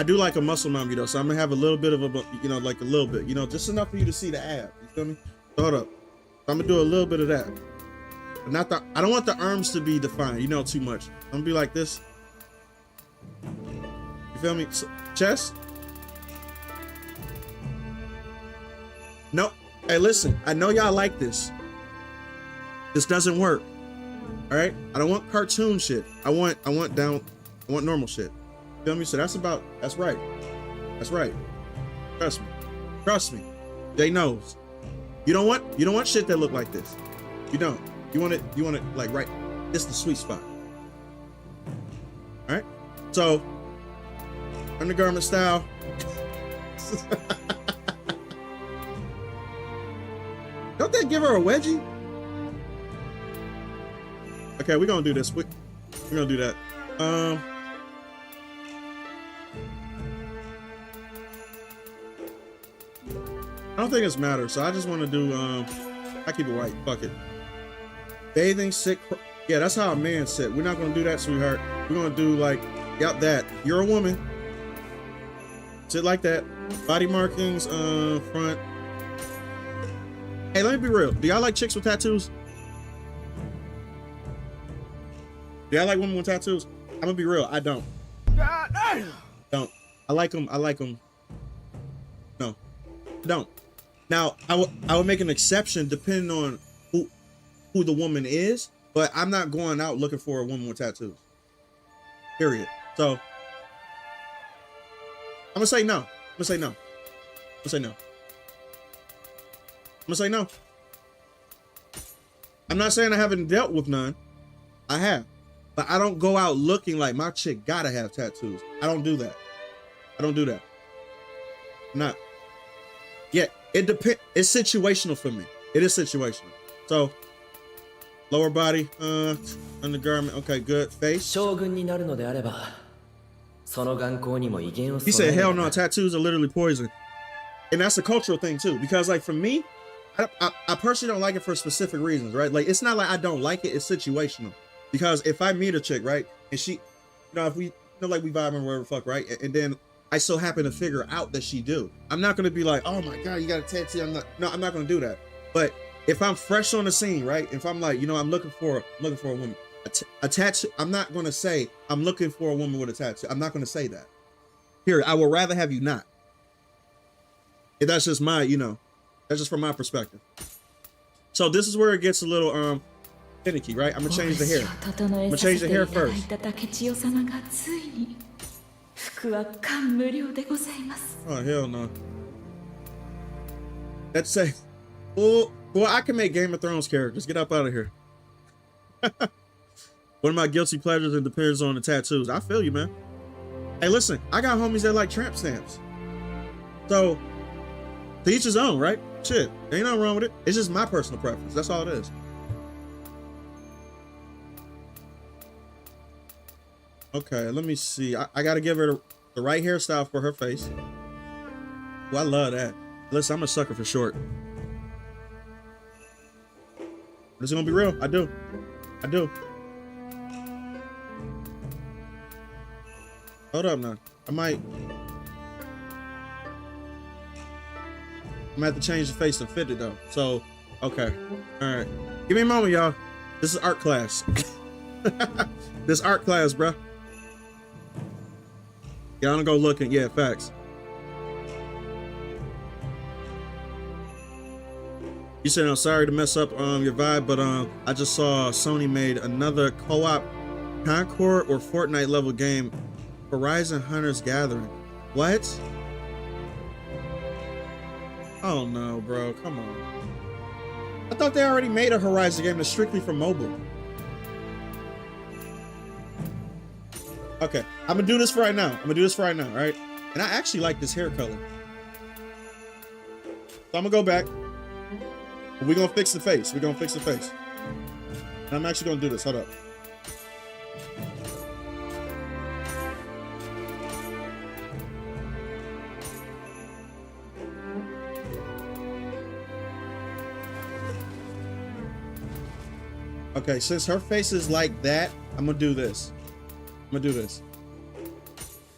do like a muscle mommy though, so I'm gonna have a little bit of a, you know, like a little bit, you know, just enough for you to see the ab. You feel me? So hold up. So I'm gonna do a little bit of that. But not the, I don't want the arms to be defined, you know, too much. I'm gonna be like this. You feel me? So, chest. Nope. Hey, listen, I know y'all like this. This doesn't work. All right? I don't want cartoon shit. I want normal shit. Feel me? So that's right. That's right. Trust me. Trust me. Jay knows. You don't want shit that look like this. You don't. You want it like right. This is the sweet spot. All right? So undergarment style. Don't they give her a wedgie? Okay, we're gonna do this. We're gonna do that. I don't think it's matter, so I just want to do I keep it white. Fuck it. Bathing, sit. Yeah, that's how a man sit. We're not gonna do that, sweetheart. We're gonna do like, yep, that. You're a woman. Sit like that. Body markings, front. Hey, let me be real. Do y'all like chicks with tattoos? Do y'all like women with tattoos? I'm gonna be real. I don't. God damn. Don't. I like them. No, I don't. Now, I would make an exception depending on who the woman is, but I'm not going out looking for a woman with tattoos. Period. So I'm gonna say no. I'm gonna say no. I'm gonna say no. I'm gonna say no. I'm not saying I haven't dealt with none. I have. But I don't go out looking like my chick gotta have tattoos. I don't do that. I don't do that. I'm not. Yeah, it depends. It's situational for me. It is situational. So, lower body, undergarment. Okay, good. Face. He said, hell no, tattoos are literally poison. And that's a cultural thing too. Because like for me, I personally don't like it for specific reasons, right? Like it's not like I don't like it, it's situational. Because if I meet a chick, right, and she, you know, if we, you know, like we vibe and whatever the fuck, right, and then I so happen to figure out that she do, I'm not gonna be like, oh my god, you got a tattoo. I'm not gonna do that. But if I'm fresh on the scene, right, if I'm like, you know, I'm looking for a woman, a tattoo, I'm not gonna say I'm looking for a woman with a tattoo. I'm not gonna say that. Here, I would rather have you not. If that's just my, you know, that's just from my perspective. So this is where it gets a little finicky, right? I'm gonna change the hair. I'm gonna change the hair first. Oh hell no. That's safe. Well, I can make Game of Thrones characters. Get up out of here. One of my guilty pleasures, and depends on the tattoos. I feel you, man. Hey, listen, I got homies that like tramp stamps. So, to each his own, right? Shit, ain't nothing wrong with it. It's just my personal preference. That's all it is. Okay, let me see. I gotta give her the right hairstyle for her face. Well, I love that. Listen, I'm a sucker for short. This is gonna be real. I do. Hold up now. I'm gonna have to change the face to fit it though. So, okay. All right. Give me a moment, y'all. This is art class. This art class, bruh. Y'all don't go looking. Yeah, facts. You said, I'm sorry to mess up your vibe, but I just saw Sony made another co-op Concord or Fortnite level game, Horizon Hunters Gathering. What? Oh no, bro, come on. I thought they already made a Horizon game that's strictly for mobile. Okay, I'm gonna do this for right now. I'm gonna do this for right now, right? And I actually like this hair color. So I'm gonna go back. We're gonna fix the face. We're gonna fix the face. And I'm actually gonna do this. Hold up. Okay, since her face is like that, I'm gonna do this. I'm gonna do this.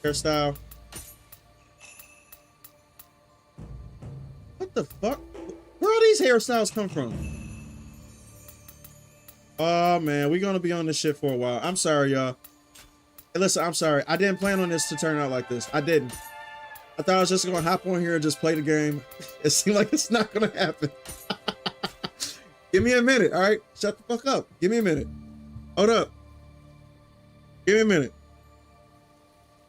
Hairstyle. What the fuck? Where all these hairstyles come from? Oh man, we're gonna be on this shit for a while. I'm sorry, y'all. Hey, listen, I'm sorry. I didn't plan on this to turn out like this. I didn't. I thought I was just gonna hop on here and just play the game. It seemed like it's not gonna happen. Give me a minute, all right? Shut the fuck up. Give me a minute. Hold up. Give me a minute.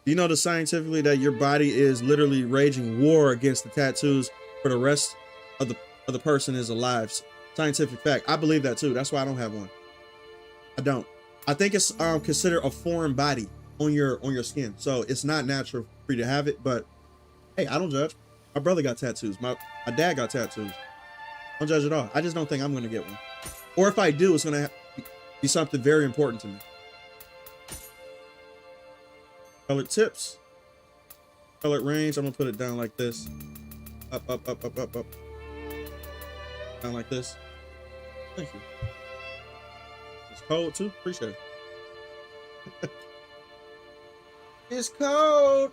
You know scientifically that your body is literally waging war against the tattoos for the rest of the person is alive. Scientific fact. I believe that too. That's why I don't have one. I don't. I think it's considered a foreign body on your skin. So it's not natural for you to have it, but hey, I don't judge. My brother got tattoos. My dad got tattoos. Don't judge at all. I just don't think I'm going to get one. Or if I do, it's going to be something very important to me. Colored tips. Colored range. I'm going to put it down like this. Up, up, up, up, up, up. Down like this. Thank you. It's cold too. Appreciate it. It's cold.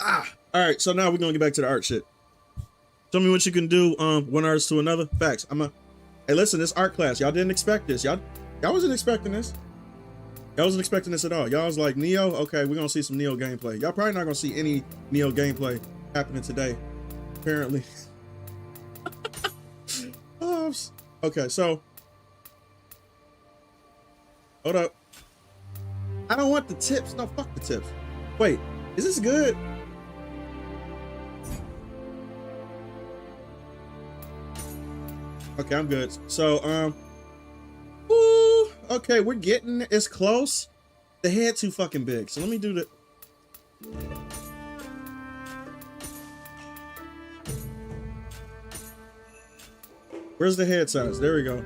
Ah. All right. So now we're going to get back to the art shit. Show me what you can do one artist to another. Facts. Hey, listen, this art class, y'all didn't expect this. Y'all wasn't expecting this. Y'all wasn't expecting this at all. Y'all was like, Nioh? Okay, we're gonna see some Nioh gameplay. Y'all probably not gonna see any Nioh gameplay happening today, apparently. Okay, so hold up. I don't want the tips. No, fuck the tips. Wait, is this good? Okay, I'm good. So, ooh, okay, we're getting it's close. The head too fucking big. So let me do the. Where's the head size? There we go.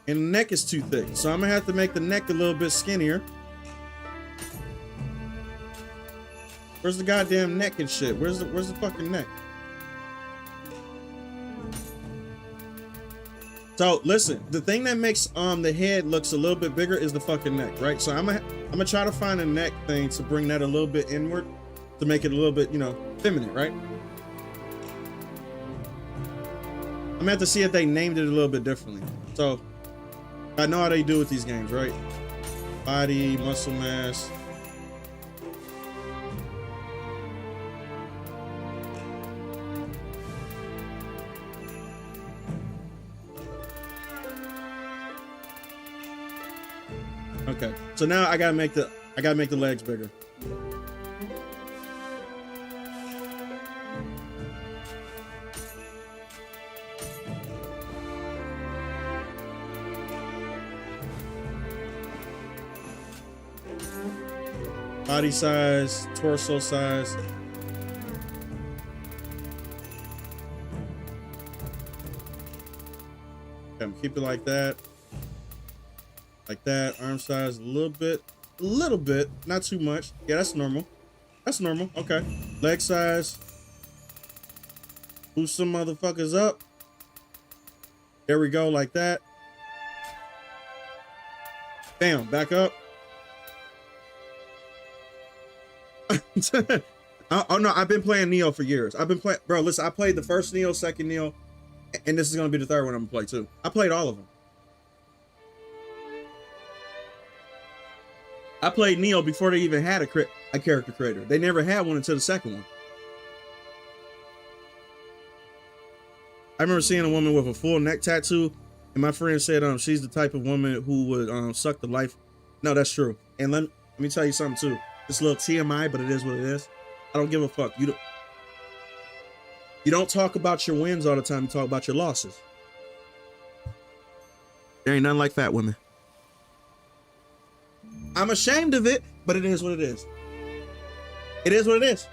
And the neck is too thick, so I'm gonna have to make the neck a little bit skinnier. Where's the goddamn neck and shit? Where's the fucking neck? So listen, the thing that makes the head looks a little bit bigger is the fucking neck, right? So I'm gonna try to find a neck thing to bring that a little bit inward to make it a little bit, you know, feminine, right? I'm gonna have to see if they named it a little bit differently. So I know how they do with these games, right? Body, muscle mass. Okay, so now I gotta make the legs bigger. Body size, torso size. Okay, keep it like that. Like that. Arm size a little bit, not too much. Yeah, that's normal. That's normal. Okay. Leg size. Boost some motherfuckers up. There we go, like that. Bam, back up. Oh no, I've been playing Nioh for years. I've been playing, bro. Listen, I played the first Nioh, second Nioh, and this is gonna be the third one I'm gonna play too. I played all of them. I played Nioh before they even had a character creator. They never had one until the second one. I remember seeing a woman with a full neck tattoo, and my friend said she's the type of woman who would suck the life. No, that's true. And let me tell you something too. It's a little TMI, but it is what it is. I don't give a fuck. You don't talk about your wins all the time. You talk about your losses. There ain't nothing like fat women. I'm ashamed of it, but it is what it is. It is what it is.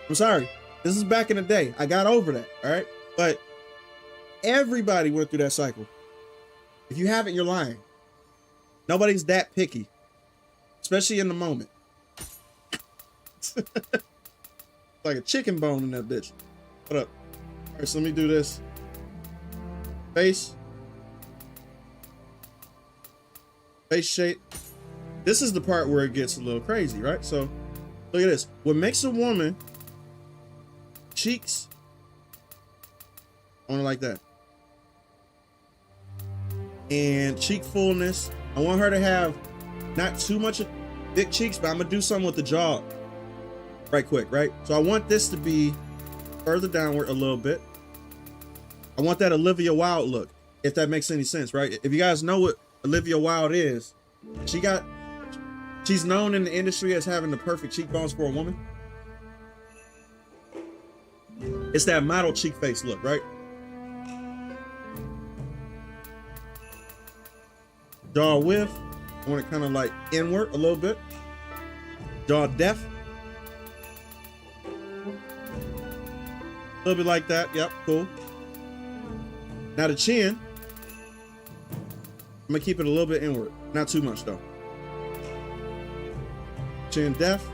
I'm sorry. This is back in the day. I got over that, all right? But everybody went through that cycle. If you haven't, you're lying. Nobody's that picky, especially in the moment. Like a chicken bone in that bitch. What up? All right, so let me do this. Face. Face shape. This is the part where it gets a little crazy, right? So look at this. What makes a woman cheeks, I want it like that. And cheek fullness. I want her to have not too much big cheeks, but I'm gonna do something with the jaw right quick, right? So I want this to be further downward a little bit. I want that Olivia Wilde look, if that makes any sense, right? If you guys know what Olivia Wilde is, she's known in the industry as having the perfect cheekbones for a woman. It's that model cheek face look, right? Jaw width, I want it kind of like inward a little bit. Jaw depth. A little bit like that, yep, cool. Now the chin, I'm gonna keep it a little bit inward, not too much though. Chin depth.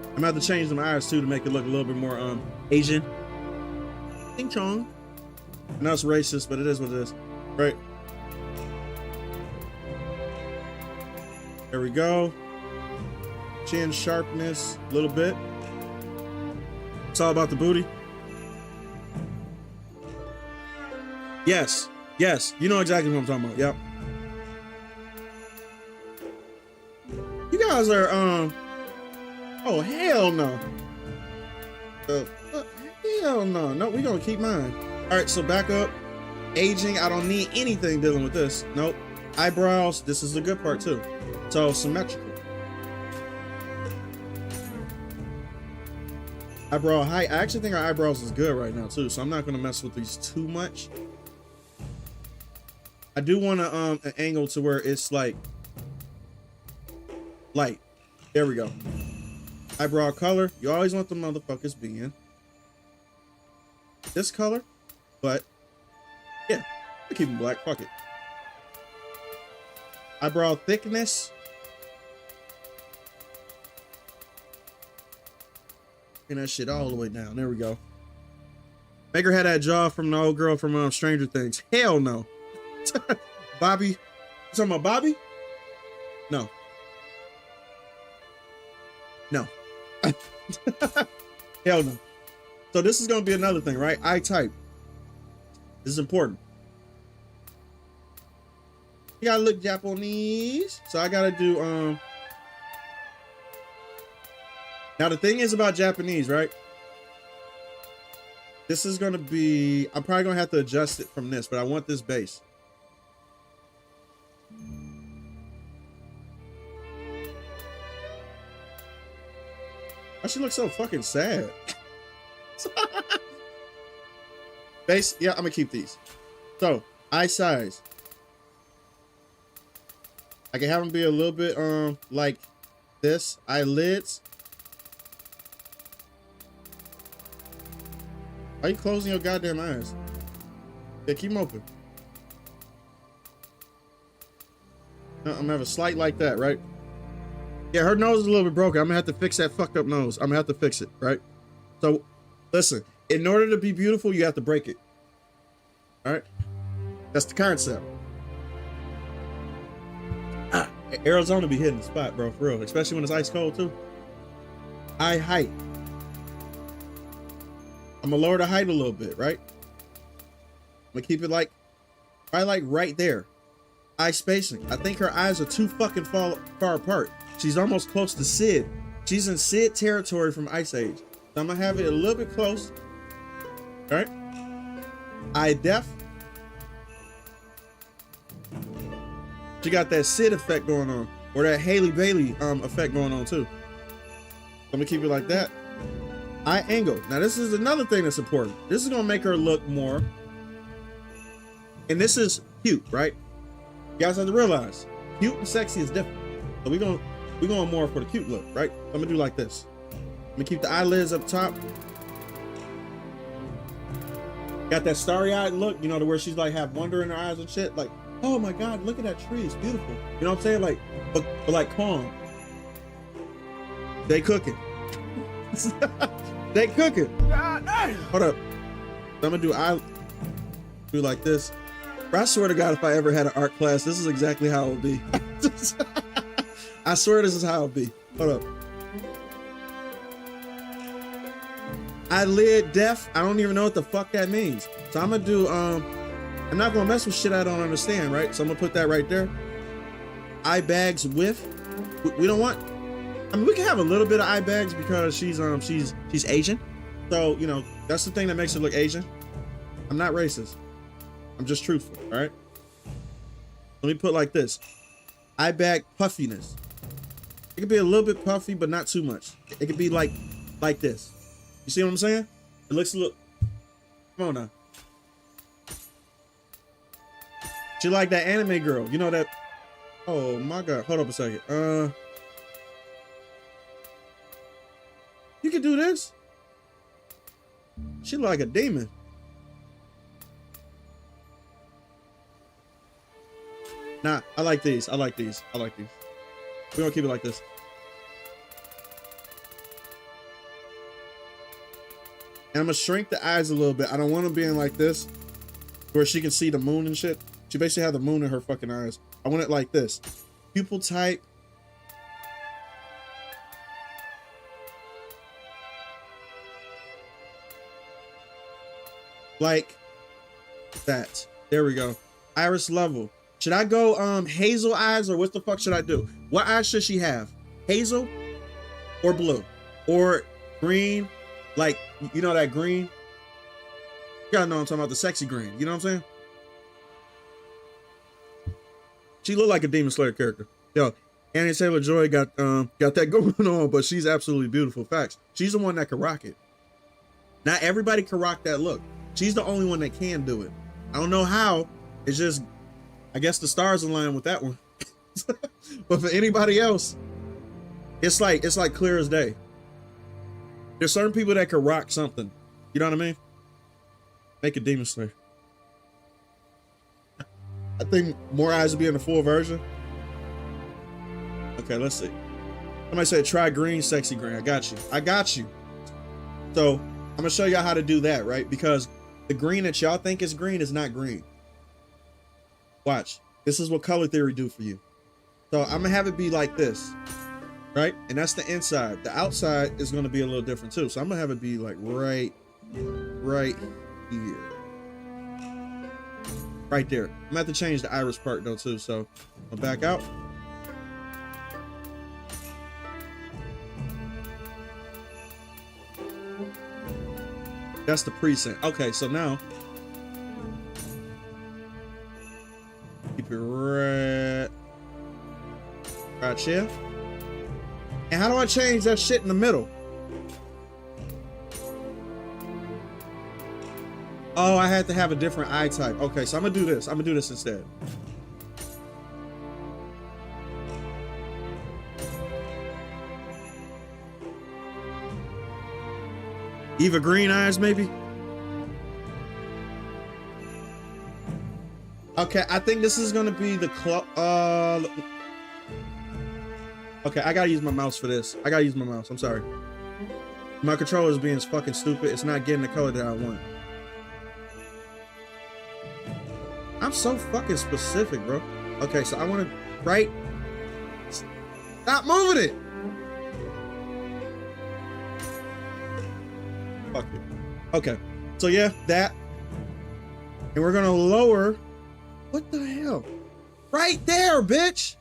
I'm gonna have to change my eyes too to make it look a little bit more Asian. Ding chong. I know it's racist, but it is what it is, right? There we go. Chin sharpness, a little bit. It's all about the booty. Yes, yes, you know exactly what I'm talking about. Yep. You guys are oh hell no. Hell no. No, we gonna keep mine. All right, so back up. Aging, I don't need anything dealing with this. Nope. Eyebrows, this is the good part too. So symmetrical. Eyebrow height. I actually think our eyebrows is good right now too, so I'm not gonna mess with these too much. I do want to an angle to where it's like light. There we go. Eyebrow color. You always want the motherfuckers being this color, but yeah, I keep them black. Fuck it. Eyebrow thickness. And that shit all the way down. There we go. Make her have that jaw from the old girl from Stranger Things. Hell no. Bobby. You talking about Bobby? No. No. Hell no. So this is going to be another thing, right? Eye type. This is important. You gotta look Japanese. So I gotta do now the thing is about Japanese, right? This is gonna be, I'm probably gonna have to adjust it from this, but I want this base. Why she look so fucking sad? Base, yeah, I'm gonna keep these. So, eye size. I can have them be a little bit like this. Eyelids. Why are you closing your goddamn eyes? Yeah, keep them open. No, I'm gonna have a slight like that, right? Yeah, her nose is a little bit broken. I'm gonna have to fix that fucked up nose. I'm gonna have to fix it, right? So, listen, in order to be beautiful, you have to break it. All right? That's the concept. Arizona be hitting the spot, bro, for real. Especially when it's ice cold, too. Eye height. I'm gonna lower the height a little bit, right? I'm gonna keep it like, probably like right there. Eye spacing. I think her eyes are too fucking far apart. She's almost close to Sid. She's in Sid territory from Ice Age. So I'm gonna have it a little bit close. All right? Eye depth. She got that Sid effect going on, or that Haley Bailey effect going on too. I'm gonna keep it like that. Eye angle. Now this is another thing that's important. This is gonna make her look more And this is cute, right? You guys have to realize cute and sexy is different. So we're going more for the cute look, right? I'm gonna do like this. I'm gonna keep the eyelids up top. Got that starry-eyed look, you know, to where she's like have wonder in her eyes and shit. Like, oh my God, look at that tree, it's beautiful. You know what I'm saying? Like, but like calm. They cooking. They cooking. Hold up. So I'm gonna do like this. Bro, I swear to God, if I ever had an art class, this is exactly how it would be. I swear this is how it would be. Hold up. Eyelid def. I don't even know what the fuck that means. So I'm gonna do, I'm not gonna mess with shit I don't understand, right? So I'm gonna put that right there. Eye bags with. We don't want, I mean, we can have a little bit of eye bags because she's Asian. So, you know, that's the thing that makes her look Asian. I'm not racist. I'm just truthful, all right? Let me put like this. Eye bag puffiness. It could be a little bit puffy, but not too much. It could be like this. You see what I'm saying? It looks a little, come on now. She like that anime girl. You know that, oh my God, hold up a second. You can do this. She like a demon. Nah, I like these. I like these. I like these. We're gonna keep it like this. And I'm gonna shrink the eyes a little bit. I don't want them being like this, where she can see the moon and shit. She basically has the moon in her fucking eyes. I want it like this. Pupil type. Like that. There we go. Iris level. Should I go hazel eyes, or what the fuck should I do? What eyes should she have? Hazel or blue or green? Like, you know that green? You gotta know what I'm talking about, the sexy green. You know what I'm saying? She looked like a Demon Slayer character. Yo, Anya Taylor-Joy got that going on, but she's absolutely beautiful. Facts. She's the one that can rock it. Not everybody can rock that look. She's the only one that can do it. I don't know how. It's just, I guess the stars align with that one. But for anybody else, it's like clear as day. There's certain people that can rock something. You know what I mean? Make a Demon Slayer. I think more eyes will be in the full version. Okay, let's see. Somebody said try green, sexy green. I got you. I got you. So I'm gonna show y'all how to do that, right? Because the green that y'all think is green is not green. Watch. This is what color theory do for you. So I'm gonna have it be like this, right? And that's the inside. The outside is gonna be a little different too. So I'm gonna have it be like right here. Right there. I'm gonna have to change the iris part though too. So I'll back out. That's the preset. Okay, so now keep it right here. And how do I change that shit in the middle? Oh, I had to have a different eye type. Okay, so I'm gonna do this. I'm gonna do this instead. Eva green eyes, maybe? Okay, I think this is gonna be the okay, I gotta use my mouse for this. I gotta use my mouse. I'm sorry. My controller is being fucking stupid. It's not getting the color that I want. I'm so fucking specific, bro. Okay, so I want to, right? Stop moving it. Fuck it. Okay, so yeah, that. And we're gonna lower. What the hell? Right there, bitch.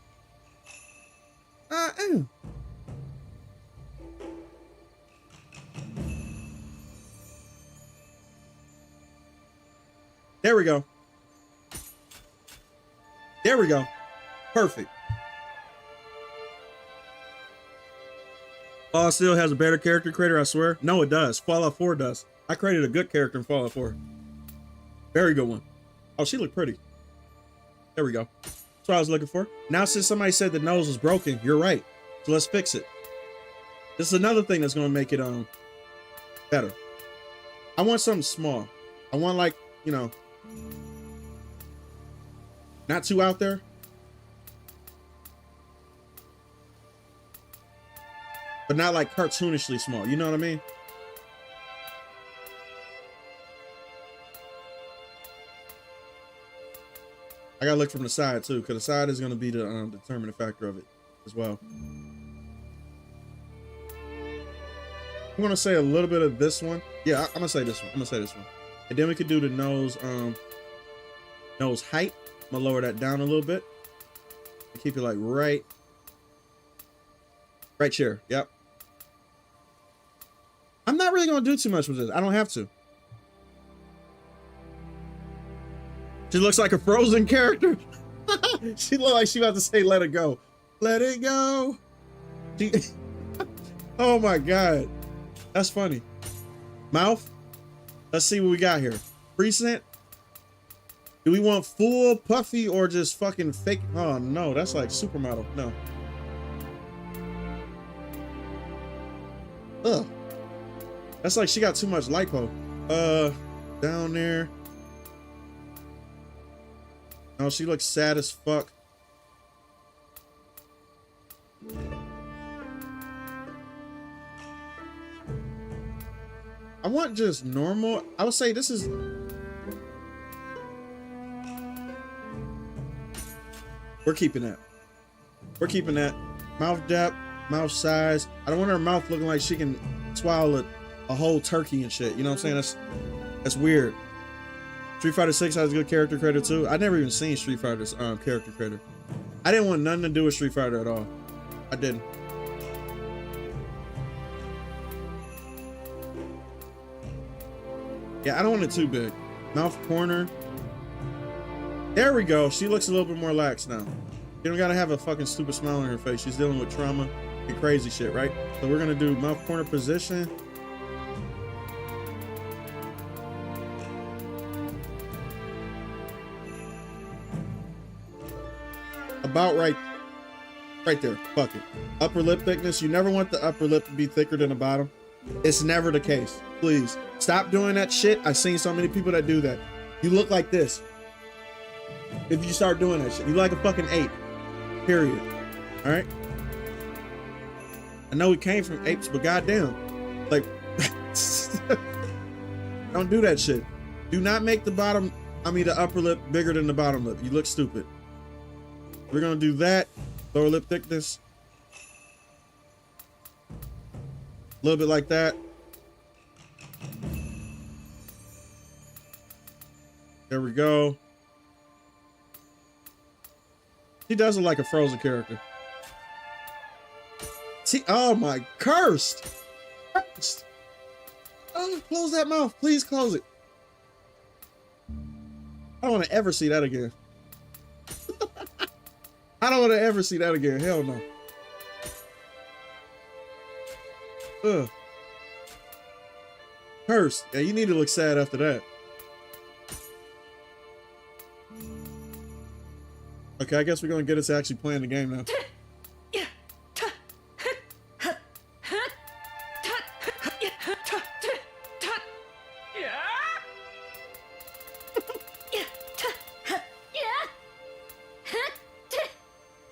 There we go. There we go. Perfect. Fallout still has a better character creator, I swear. No, it does. Fallout 4 does. I created a good character in Fallout 4. Very good one. Oh, she looked pretty. There we go. That's what I was looking for. Now, since somebody said the nose was broken, you're right. So let's fix it. This is another thing that's gonna make it better. I want something small. I want, like, you know, not too out there. But not like cartoonishly small. You know what I mean? I gotta look from the side too, because the side is gonna be the determining factor of it as well. I'm gonna say a little bit of this one. Yeah, I'm gonna say this one. I'm gonna say this one. And then we could do the nose height. I'm gonna lower that down a little bit. And keep it like right here. Yep. I'm not really gonna do too much with this. I don't have to. She looks like a Frozen character. She looked like she about to say, "Let it go, let it go." She, oh my god, that's funny. Mouth. Let's see what we got here. Present. Do we want full puffy or just fucking fake? Oh no, that's like supermodel. No. Ugh. That's like she got too much lipo. Down there. Oh, she looks sad as fuck. I want just normal. I would say this is. We're keeping that. We're keeping that. Mouth depth, mouth size. I don't want her mouth looking like she can swallow a whole turkey and shit. You know what I'm saying? That's weird. Street Fighter 6 has a good character creator too. I never even seen Street Fighter's character creator. I didn't want nothing to do with Street Fighter at all. I didn't. Yeah, I don't want it too big. Mouth corner. There we go. She looks a little bit more lax now. You don't gotta have a fucking stupid smile on her face. She's dealing with trauma and crazy shit, right? So we're gonna do mouth corner position. About right there. Fuck it. Upper lip thickness. You never want the upper lip to be thicker than the bottom. It's never the case. Please stop doing that shit. I've seen so many people that do that. You look like this if you start doing that shit. You like a fucking ape. Period. All right. I know we came from apes, but goddamn, like, don't do that shit. Do not make the upper lip bigger than the bottom lip. You look stupid. We're gonna do that. Lower lip thickness. A little bit like that. There we go. He does look like a Frozen character. See, oh my, cursed. Oh, close that mouth. Please close it. I don't want to ever see that again. I don't want to ever see that again. Hell no. Ugh. Cursed. Yeah, you need to look sad after that. Okay, I guess we're gonna get us actually playing the game now.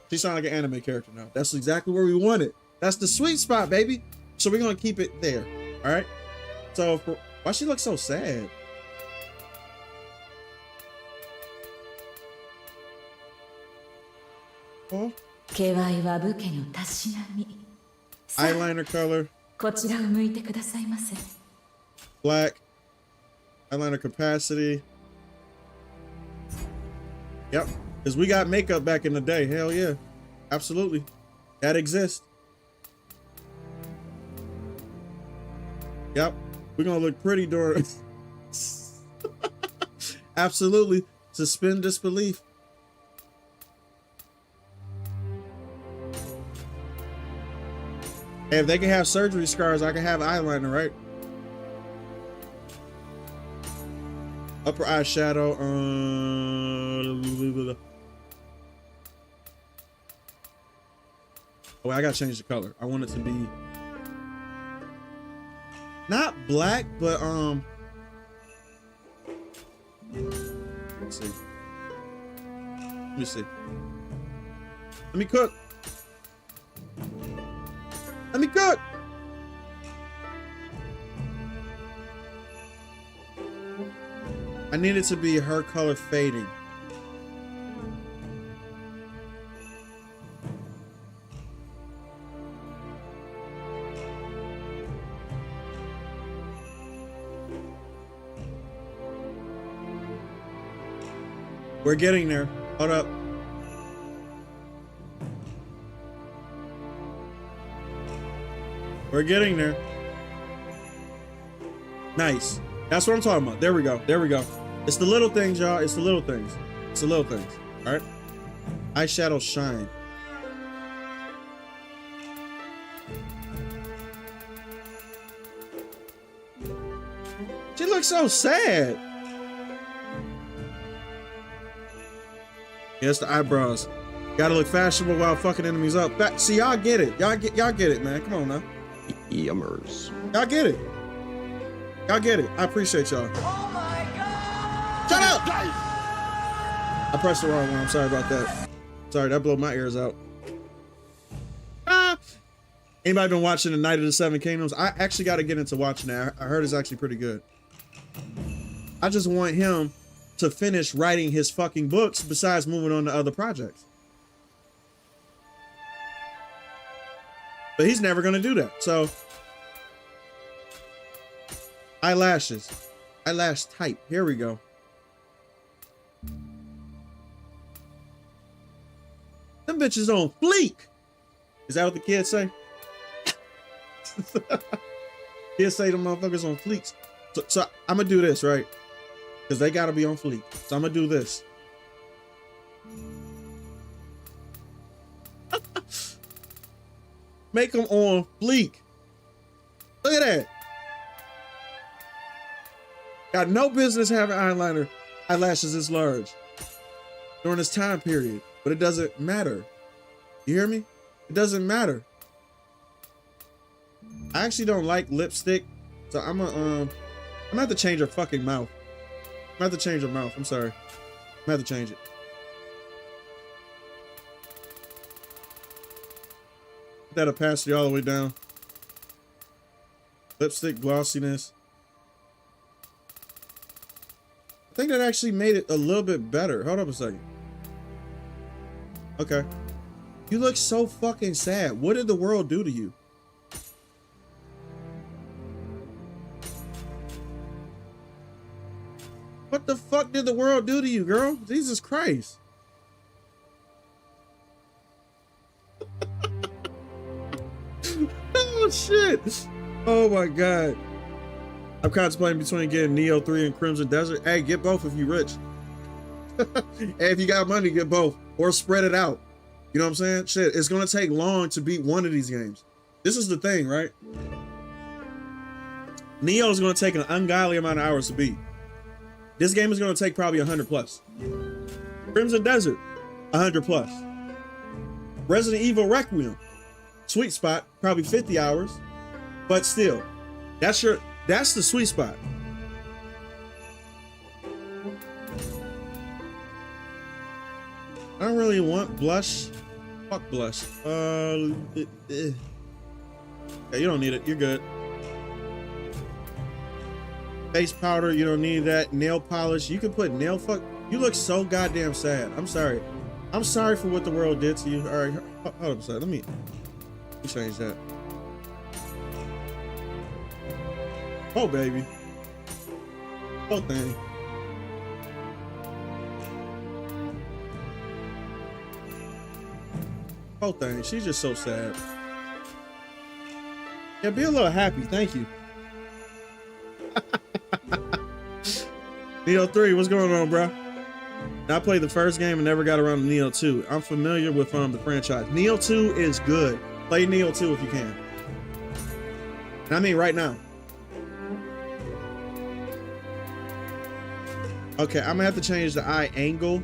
She sounds like an anime character now. That's exactly where we want it. That's the sweet spot, baby. So we're gonna keep it there. All right. So why she look so sad? Oh. Eyeliner color. Black. Eyeliner capacity. Yep. Because we got makeup back in the day. Hell yeah. Absolutely. That exists. Yep. We're going to look pretty during. Absolutely. Suspend disbelief. Hey, if they can have surgery scars, I can have eyeliner, right? Upper eye shadow. Oh, I gotta change the color. I want it to be not black, but let's see. Let me see. Let me cook. Let me cook. I need it to be her color fading. We're getting there. Hold up. We're getting there. Nice. That's what I'm talking about. There we go. There we go. It's the little things, y'all. It's the little things. It's the little things. All right. Eyeshadow shine. She looks so sad. Yes, the eyebrows. Gotta look fashionable while fucking enemies up. See, y'all get it. Y'all get it, man. Come on now. Yummers. Y'all get it. Y'all get it. I appreciate y'all. Oh my god! Shut up! I pressed the wrong one. I'm sorry about that. Sorry, that blew my ears out. Anybody been watching The Night of the Seven Kingdoms? I actually got to get into watching that. I heard it's actually pretty good. I just want him to finish writing his fucking books besides moving on to other projects. But he's never going to do that. So eyelashes. Eyelash type. Here we go. Them bitches on fleek. Is that what the kids say? Kids say them motherfuckers on fleeks. So I'm going to do this, right? Because they got to be on fleek. So I'm going to do this. Make them on fleek. Look at that. Got no business having eyelashes this large during this time period, but it doesn't matter. You hear me? It doesn't matter. I actually don't like lipstick, so I'm gonna have to change her fucking mouth. I'm gonna have to change her mouth. I'm sorry. I'm gonna have to change it. Put that opacity all the way down. Lipstick glossiness. I think that actually made it a little bit better. Hold up a second. Okay. You look so fucking sad. What did the world do to you? What the fuck did the world do to you, girl? Jesus Christ. Oh, shit. Oh, my God. I'm contemplating between getting Nioh 3 and Crimson Desert. Hey, get both if you rich. Hey, if you got money, get both. Or spread it out. You know what I'm saying? Shit, it's going to take long to beat one of these games. This is the thing, right? Nioh is going to take an ungodly amount of hours to beat. This game is going to take probably 100 plus. Crimson Desert, 100 plus. Resident Evil Requiem, sweet spot, probably 50 hours. But still, that's the sweet spot. I don't really want blush. Fuck blush. Yeah, you don't need it. You're good. Face powder, you don't need that. Nail polish, you can put nail fuck. You look so goddamn sad. I'm sorry. I'm sorry for what the world did to you. All right, hold up a second. Let me change that. Oh, baby. Oh, thing. Oh, thing. She's just so sad. Yeah, be a little happy. Thank you. Nioh 3, what's going on, bro? I played the first game and never got around to Nioh 2. I'm familiar with the franchise. Nioh 2 is good. Play Nioh 2 if you can. And I mean right now. Okay, I'm gonna have to change the eye angle.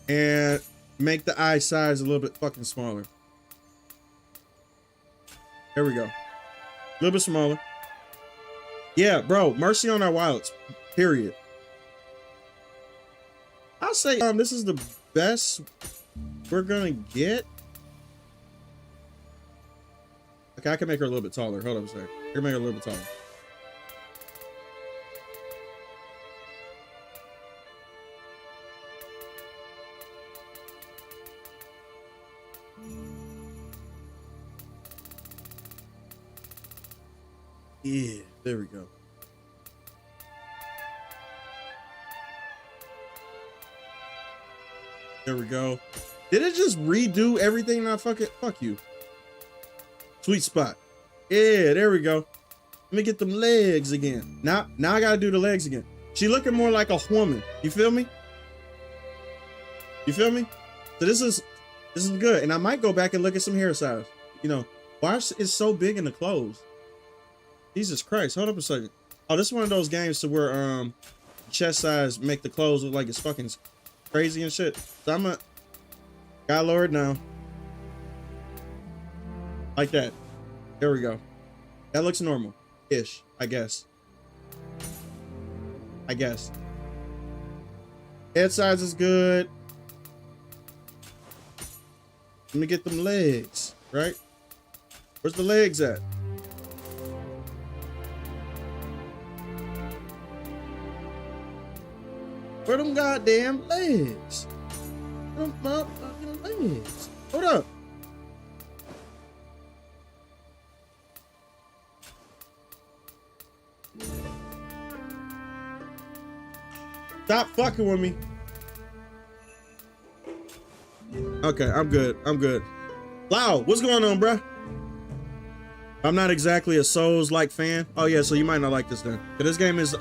And make the eye size a little bit fucking smaller. There we go. A little bit smaller. Yeah, bro, mercy on our wallets, period. I'll say this is the best we're gonna get. Okay, I can make her a little bit taller. Hold on a second. I can make her a little bit taller. Yeah, there we go. There we go. Did it just redo everything? Now fuck you. Sweet spot. Yeah, there we go. Let me get them legs again. Now I gotta do the legs again. She looking more like a woman. You feel me? You feel me? So this is good. And I might go back and look at some hair size. You know, why is so big in the clothes? Jesus Christ, hold up a second. Oh, this is one of those games to where chest size make the clothes look like it's fucking crazy and shit. So I'm gonna gotta lower it down. Like that. There we go. That looks normal-ish, I guess. Head size is good. Let me get them legs, right? Where's the legs at? Where them goddamn legs? Where them motherfucking legs? Hold up. Stop fucking with me. Okay, I'm good. Wow, what's going on, bruh? I'm not exactly a Souls-like fan. Oh yeah, so you might not like this then. But this game is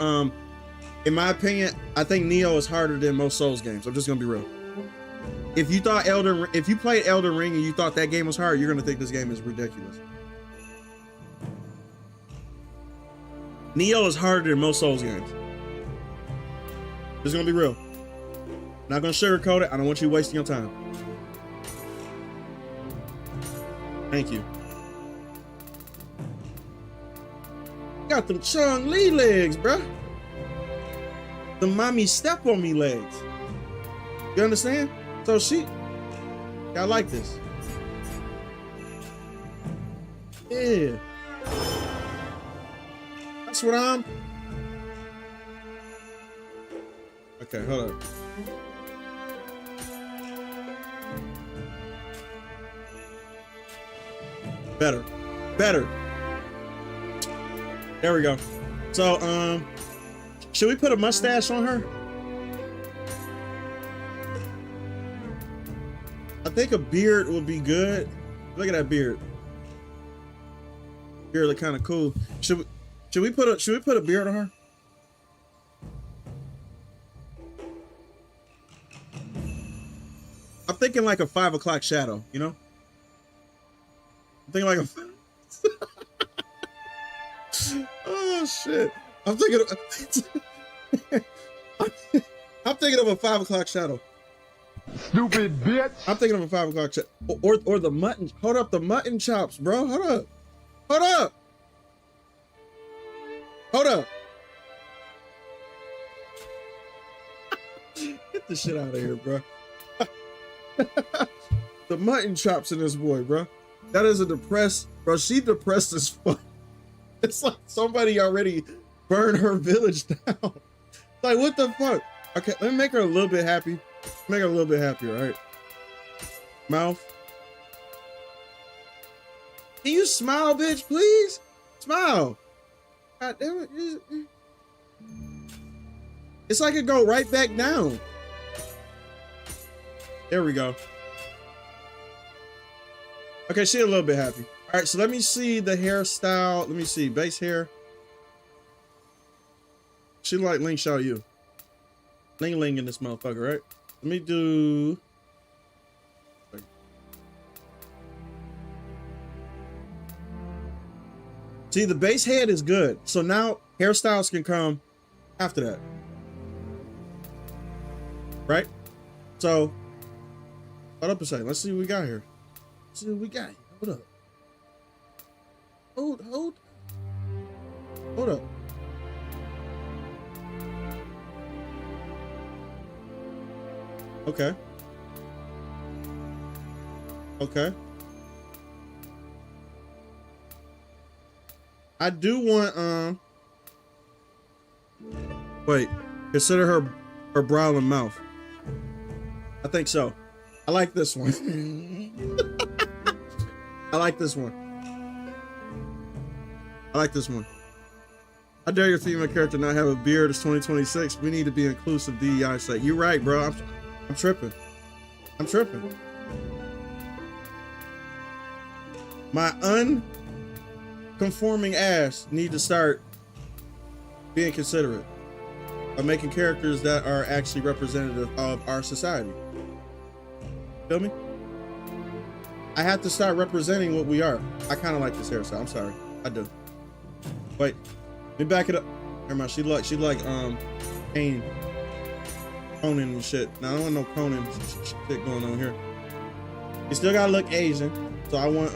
in my opinion, I think Nioh is harder than most Souls games. I'm just gonna be real. If you played Elden Ring and you thought that game was hard, you're gonna think this game is ridiculous. Nioh is harder than most Souls games. Just gonna be real. Not gonna sugarcoat it. I don't want you wasting your time. Thank you. Got them Chung Lee legs, bruh. The mommy step on me legs. You understand? So I like this. Yeah. That's what I'm. Okay, hold up. Better. There we go. So, should we put a mustache on her? I think a beard would be good. Look at that beard. Beard look kind of cool. Should we put a beard on her? I'm thinking like a 5 o'clock shadow, you know? I'm thinking like a oh shit. I'm thinking of a 5 o'clock shadow. Stupid bitch. I'm thinking of a 5 o'clock shadow. Or the mutton. Hold up, the mutton chops, bro. Hold up. Get the shit out of here, bro. The mutton chops in this boy, bro. That is a depressed, bro. She depressed as fuck. It's like somebody already burned her village down. Like, what the fuck? Okay, let me make her a little bit happy. Make her a little bit happier, all right? Mouth. Can you smile, bitch, please? Smile. God damn it. It's like it go right back down. There we go. Okay, she a little bit happy. All right, so let me see the hairstyle. Let me see, base hair. She like Link Xiao Yu. Ling ling in this motherfucker, right? Let me do. See, the base head is good. So now hairstyles can come after that. Right? So, hold up a second. Let's see what we got here. Let's see what we got here. Hold up. Hold up. Okay. Okay. I do want wait, consider her brow and mouth. I think so. I like this one. I like this one. I like this one. How dare your female character not have a beard? It's 2026. We need to be inclusive. DEI site. You're right, bro. I'm tripping. I'm tripping. My unconforming ass need to start being considerate of making characters that are actually representative of our society. Feel me? I have to start representing what we are. I kind of like this hairstyle. I'm sorry. I do. Wait. Let me back it up. Never mind. She like Conan and shit. Now I don't want no Conan shit going on here. You still gotta look Asian. So I want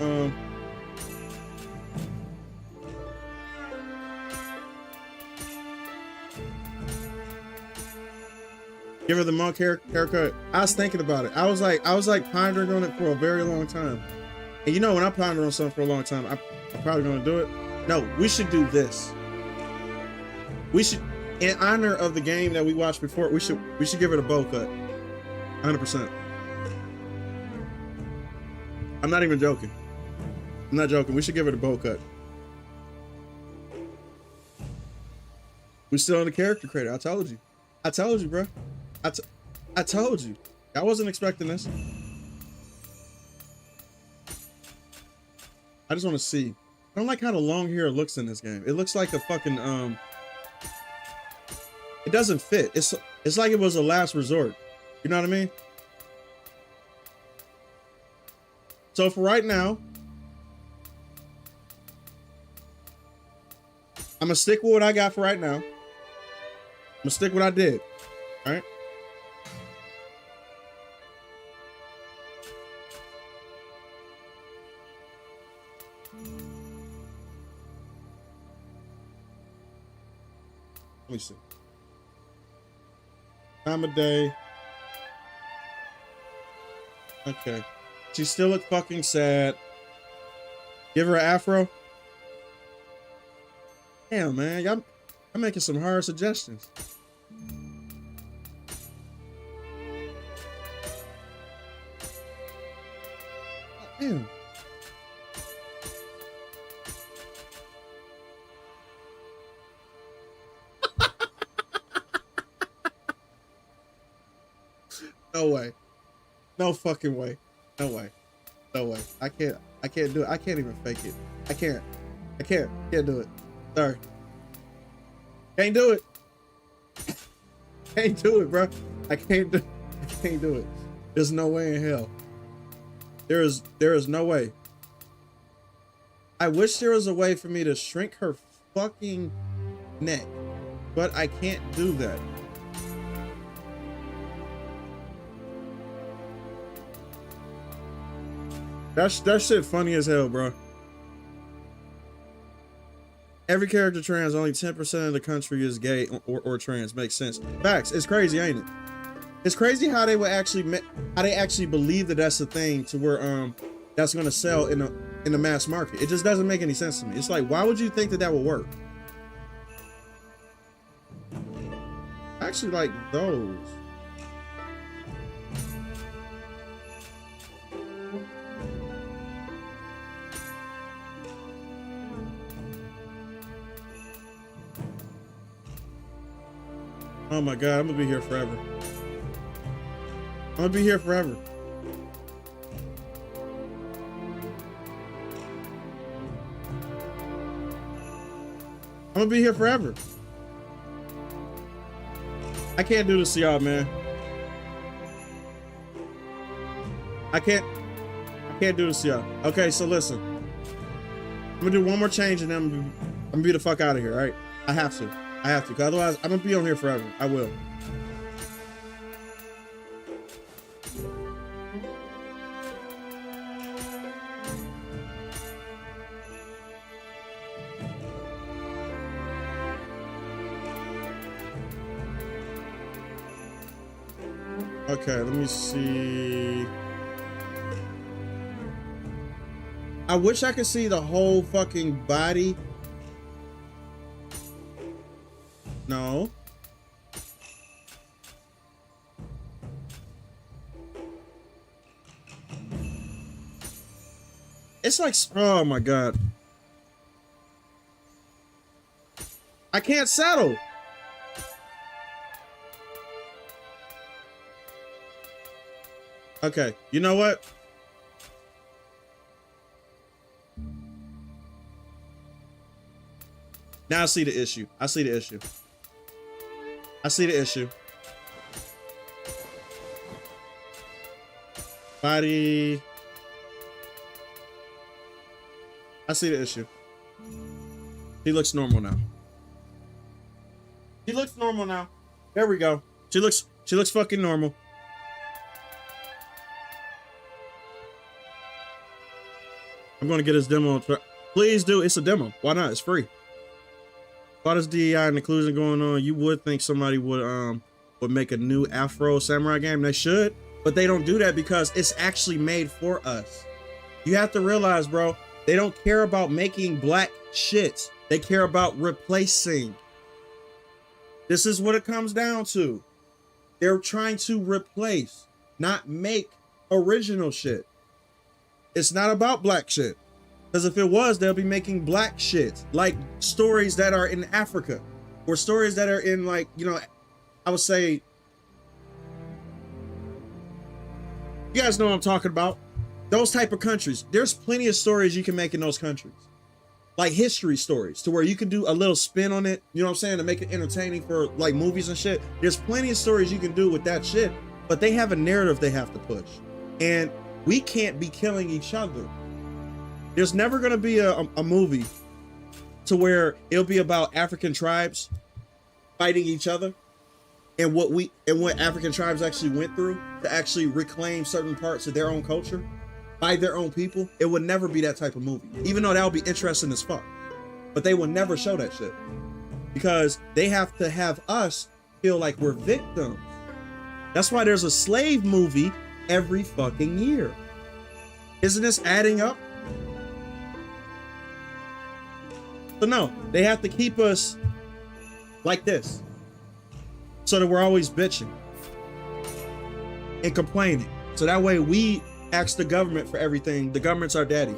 give her the monk haircut. I was thinking about it. I was like pondering on it for a very long time. And you know, when I ponder on something for a long time, I'm probably gonna do it. No, we should do this. We should, in honor of the game that we watched before, we should give it a bow cut. 100%. I'm not even joking. I'm not joking. We should give it a bow cut. We still in the character creator. I told you. I told you, bro. I told you. I wasn't expecting this. I just want to see. I don't like how the long hair looks in this game. It looks like a fucking it doesn't fit. It's like it was a last resort. You know what I mean? So for right now, I'm gonna stick with what I got for right now. I'm gonna stick with what I did. All right. Let me see. Time of day. Okay. She still look fucking sad. Give her an afro. Damn, man. Y'all, I'm making some hard suggestions. Damn. No way. No fucking way. No way. No way. I can't do it. I can't even fake it. I can't do it. Sorry. Can't do it. Can't do it, bro. I can't do it. There's no way in hell. There is no way. I wish there was a way for me to shrink her fucking neck, but I can't do that. That shit funny as hell, bro. Every character trans, only 10% of the country is gay or trans. Makes sense. Facts. It's crazy, ain't it? It's crazy how they would actually believe that that's the thing to where that's gonna sell in the mass market. It just doesn't make any sense to me. It's like, why would you think that would work? I actually like those. Oh my God, I'm gonna be here forever. I'm gonna be here forever. I'm gonna be here forever. I can't do this to y'all, man. I can't do this to y'all. Okay, so listen. I'm gonna do one more change and then I'm gonna be the fuck out of here, all right? I have to, cause otherwise I'm gonna be on here forever. I will. Okay, let me see. I wish I could see the whole fucking body. No. It's like, oh my God. I can't settle. Okay, you know what? Now I see the issue. I see the issue. I see the issue. Body. I see the issue. He looks normal now. He looks normal now. There we go. She looks fucking normal. I'm gonna get his demo. Please do. It's a demo. Why not? It's free. All this DEI and inclusion going on, you would think somebody would make a new Afro samurai game. They should, but they don't do that because it's actually made for us. You have to realize, bro, they don't care about making black shit. They care about replacing. This is what it comes down to. They're trying to replace, not make original shit. It's not about black shit. Because if it was, they'll be making black shit, like stories that are in Africa or stories that are in, like, you know, I would say, you guys know what I'm talking about. Those type of countries. There's plenty of stories you can make in those countries, like history stories, to where you can do a little spin on it, you know what I'm saying, to make it entertaining for like movies and shit. There's plenty of stories you can do with that shit, but they have a narrative they have to push. And we can't be killing each other. There's never going to be a movie to where it'll be about African tribes fighting each other and what African tribes actually went through to actually reclaim certain parts of their own culture by their own people. It would never be that type of movie, even though that would be interesting as fuck. But they will never show that shit because they have to have us feel like we're victims. That's why there's a slave movie every fucking year. Isn't this adding up? So no, they have to keep us like this so that we're always bitching and complaining. So that way we ask the government for everything. The government's our daddy.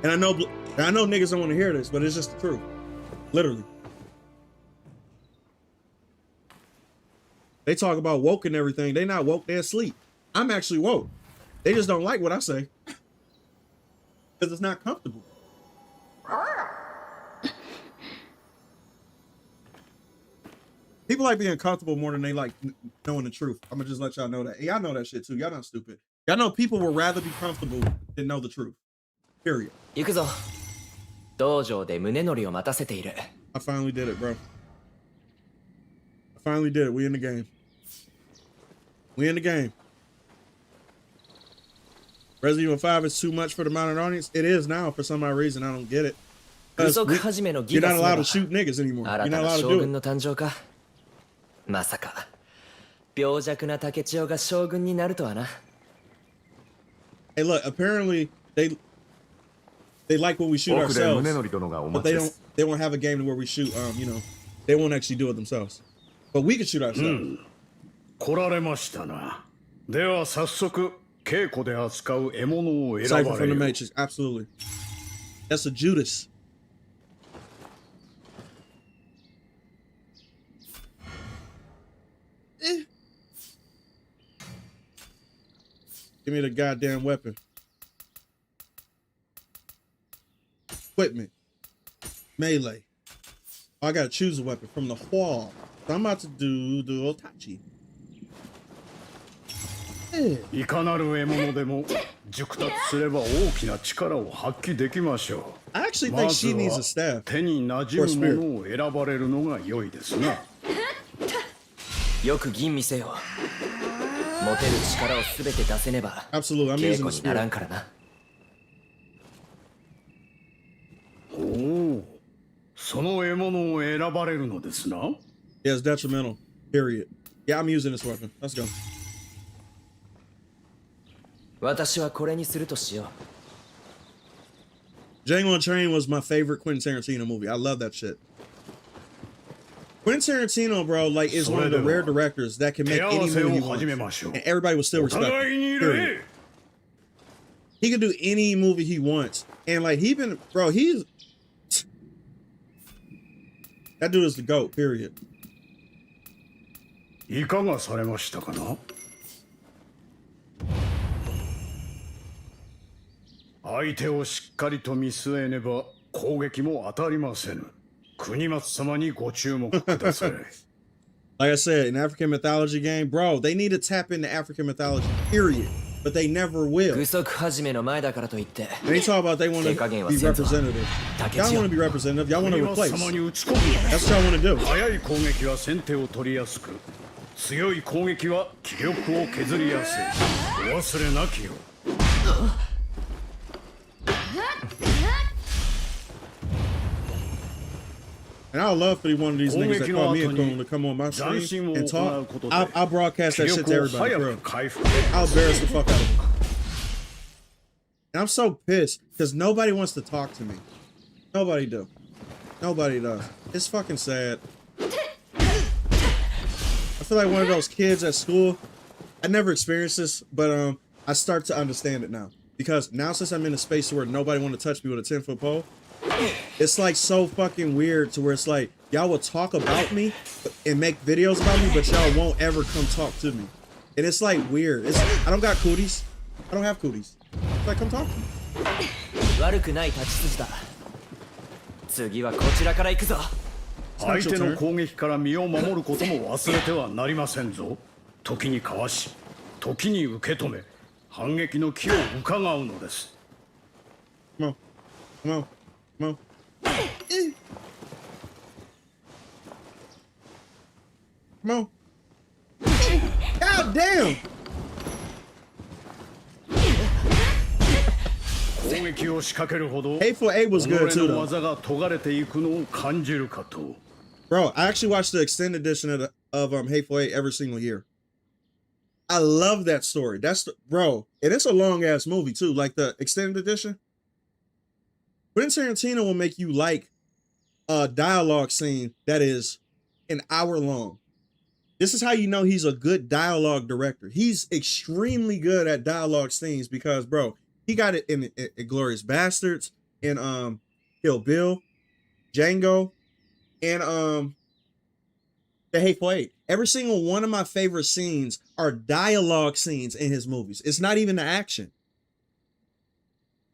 And I know niggas don't want to hear this, but it's just the truth. Literally. They talk about woke and everything. They not woke, they're asleep. I'm actually woke. They just don't like what I say because it's not comfortable. People like being comfortable more than they like knowing the truth. I'm gonna just let y'all know that. And y'all know that shit too. Y'all not stupid. Y'all know people would rather be comfortable than know the truth. Period. 行くぞ。道場で宗則を待たせている。I finally did it, bro. I finally did it. We in the game. We in the game. Resident Evil 5 is too much for the modern audience. It is now for some odd reason. I don't get it. You're not allowed to shoot niggas anymore. You're not allowed to do it. まさか病弱な竹千代が将軍になるとはな。 Hey, look, apparently they like when we shoot ourselves, but they won't have a game where we shoot, you know, they won't actually do it themselves. But we can shoot ourselves. 来られましたな。では早速稽古で扱う獲物を選ば Cypher れ from the よ。 Matrix, absolutely. That's a Judas. Give me the goddamn weapon. Equipment. Melee. Oh, I gotta choose a weapon from the wall. So I'm about to do the Otachi. いかなる獲物でも熟達すれば大きな力を発揮できましょ I う。 actually ま think ず she needs a は staff. 手に馴染むものを選ばれるのが良いですな。よく吟味せよ。持てる力をすべて出せねば Absolutely, I'm 稽 using 古 the になら spear. んからな。おお、その獲物を選ばれるのですな。 Yeah, it's detrimental. Period. Yeah, I'm using this weapon. Let's go. 私はこれにするとしよう。 Django Unchained was my favorite Quentin Tarantino movie. I love that shit. Quentin Tarantino, bro, like is one of the rare directors that can make 手合 any わせ movie を he 始め wants, ましょう。 and everybody will still お respect 互い him. に Period. 礼。 He can do any movie he wants, and like he been, bro, he's that dude is the GOAT. Period. いかがされましたかな。相手をしっかりと見据えねば攻撃も当たりませぬ。国松様にご注目ください。 Like I said, in African mythology game, bro, they need to tap into African mythology. Period. But they never will. 具足始めの前だからといって And they talk about they want to be representative. Y'all want to be representative. Y'all want to 国松 replace. 様に打ち込む。 That's what y'all want to do. 速い攻撃は先手を取りやすく、強い攻撃は気力を削りやすい。お忘れなきよ。 And I would love for one of these niggas that call me a coon to come on my stream and talk. I'll broadcast that shit to everybody, bro. I'll embarrass the fuck out of them. And I'm so pissed because nobody wants to talk to me. Nobody do. Nobody does. It's fucking sad. I feel like one of those kids at school. I never experienced this, but I start to understand it now. Because now since I'm in a space where nobody want to touch me with a 10-foot pole, it's like so fucking weird to where it's like y'all will talk about me and make videos about me, but y'all won't ever come talk to me. And it's like weird. I don't got cooties. I don't have cooties. It's like come talk to me. 悪くない立ち筋だ。次はこちらから行くぞ。相手の攻撃から身を守ることも忘れてはなりませんぞ。時にかわし、時に受け止め、反撃の機を伺うのです。 Come on. Come on. Come on. Come on. God damn. 攻撃を仕掛けるほど Hateful Eight was good 己 too の though. 技が尖れていくのを感じるかと。 Bro, I actually watched the extended edition of Hateful Eight every single year. I love that story. Bro, and it's a long ass movie too. Like the extended edition. Quentin Tarantino will make you like a dialogue scene that is an hour long. This is how you know he's a good dialogue director. He's extremely good at dialogue scenes because, bro, he got it in Glorious Bastards, in Kill Bill, Django, and The Hateful Eight. Every single one of my favorite scenes are dialogue scenes in his movies. It's not even the action.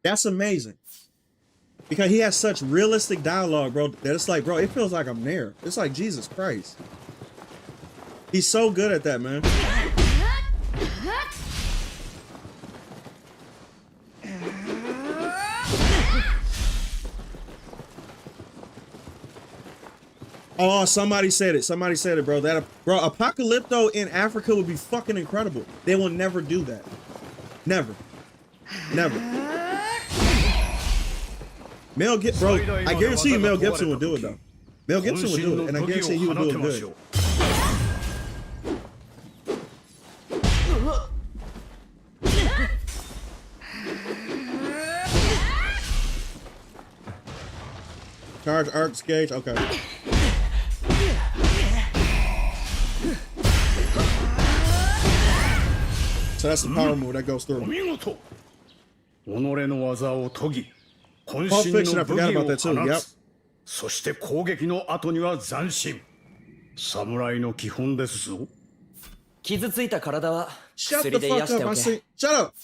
That's amazing. Because he has such realistic dialogue, bro, that it's like, bro, it feels like I'm there. It's like, Jesus Christ. He's so good at that, man. Oh, somebody said it. Somebody said it, bro. Bro, Apocalypto in Africa would be fucking incredible. They will never do that. Never. Never. Bro, I guarantee you Mel Gibson would do it, though. Mel Gibson would do it, and I guarantee he would do it good. Charge arcs gauge, okay. So that's the power move that goes through. お見事。己の技を研ぎ、渾 Pulp 身 Fiction, の I 武 forgot 器を about that too. 放 Yep. つ。そして攻撃の後には斬新。侍の基本ですぞ。傷ついた体は Shut 薬 the で癒 fuck して up. おけ。 Shut up.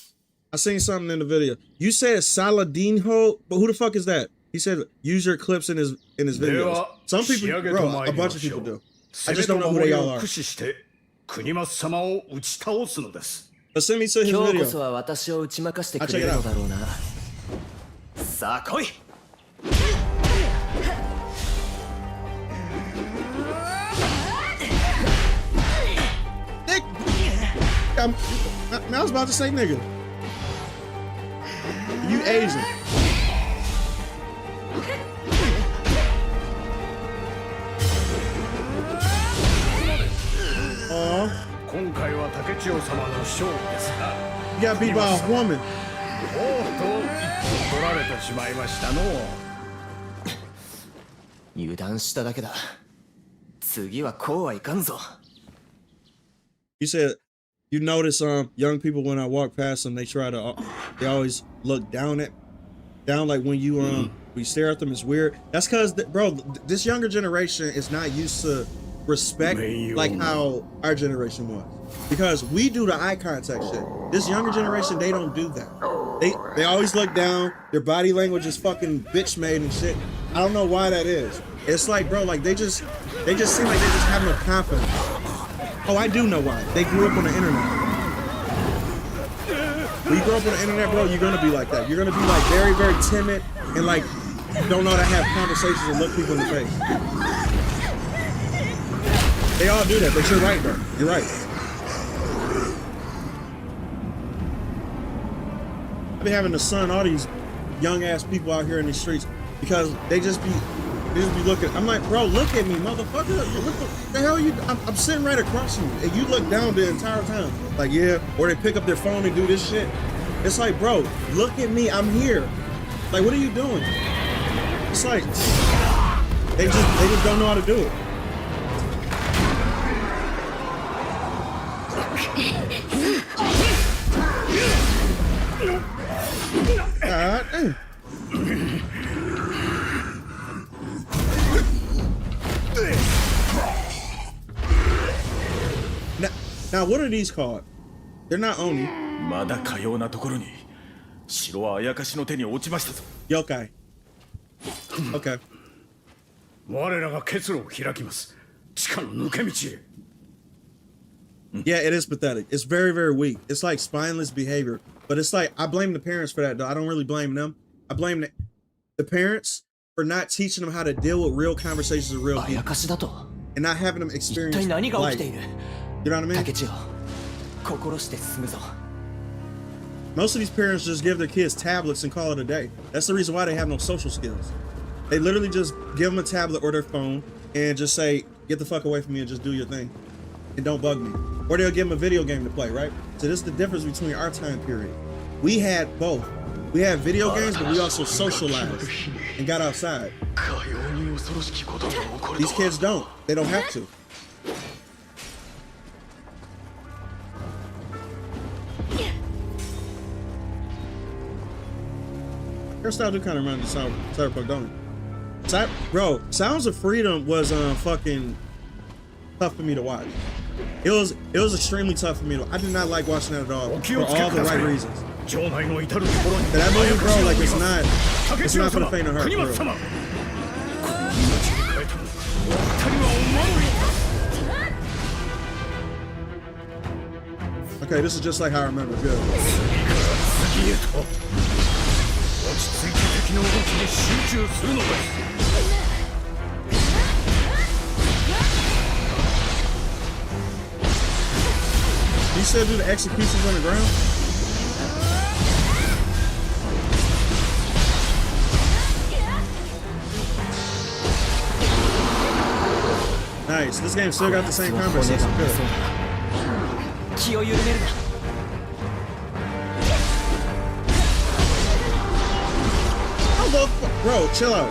I seen something in the video. You said Saladinho, but who the fuck is that? He said use your clips in his videos. Some people, bro, a bunch of people do. I just don't know who they all are. 駆使して国松様を打ち倒すのです。 But send me to his 今日こ video. そは私を打ち負かしてくれるのだろうな。さあ来い。 I was about to say nigga. You Asian. You got beat by a woman. 取られてしまいましたの。油断しただけだ。次はこうはいかんぞ。 You said you notice young people when I walk past them, they try to they always look down like when you stare at them, it's weird. That's because bro, this younger generation is not used to respect like how our generation was, because we do the eye contact shit. This younger generation, they don't do that. They always look down. Their body language is fucking bitch made and shit. I don't know why that is. It's like, bro, like they just seem like they just have no confidence. Oh, I do know why. They grew up on the internet. When you grow up on the internet, bro, you're gonna be like that. You're gonna be like very, very timid and like don't know how to have conversations and look people in the face. They all do that, but you're right, bro. You're right. I've been having to son all these young ass people out here in these streets because they just be looking. I'm like, bro, look at me, motherfucker. What the hell are you? I'm sitting right across from you, and you look down the entire time. Like, yeah, or they pick up their phone and do this shit. It's like, bro, look at me. I'm here. Like, what are you doing? It's like they just don't know how to do it. God damn. Now, what are these called? They're not Oni. まだかようなところに城はあやかしの手に落ちましたぞ。 Yokai. Okay. 我らが結露を開きます。地下の抜け道へ。 Yeah, it is pathetic. It's very, very weak. It's like spineless behavior. But it's like, I blame the parents for that, though. I don't really blame them. I blame the parents for not teaching them how to deal with real conversations with real people. And not having them experience life. You know what I mean? Most of these parents just give their kids tablets and call it a day. That's the reason why they have no social skills. They literally just give them a tablet or their phone and just say, get the fuck away from me and just do your thing. And don't bug me. Or they'll give them a video game to play, right? So this is the difference between our time period. We had both. We had video games, but we also socialized and got outside. These kids don't. They don't have to. Hairstyle do kind of remind me of Cyberpunk, don't it? Bro, Sounds of Freedom was fucking tough for me to watch. It was extremely tough for me to. I did not like watching that at all for all the right reasons. That movie, bro, like it's not for the faint of heart, bro. Okay, this is just like how I remember. Good. You said do the executions on the ground? Nice. This game still got the same combat system. Good. Bro, chill out.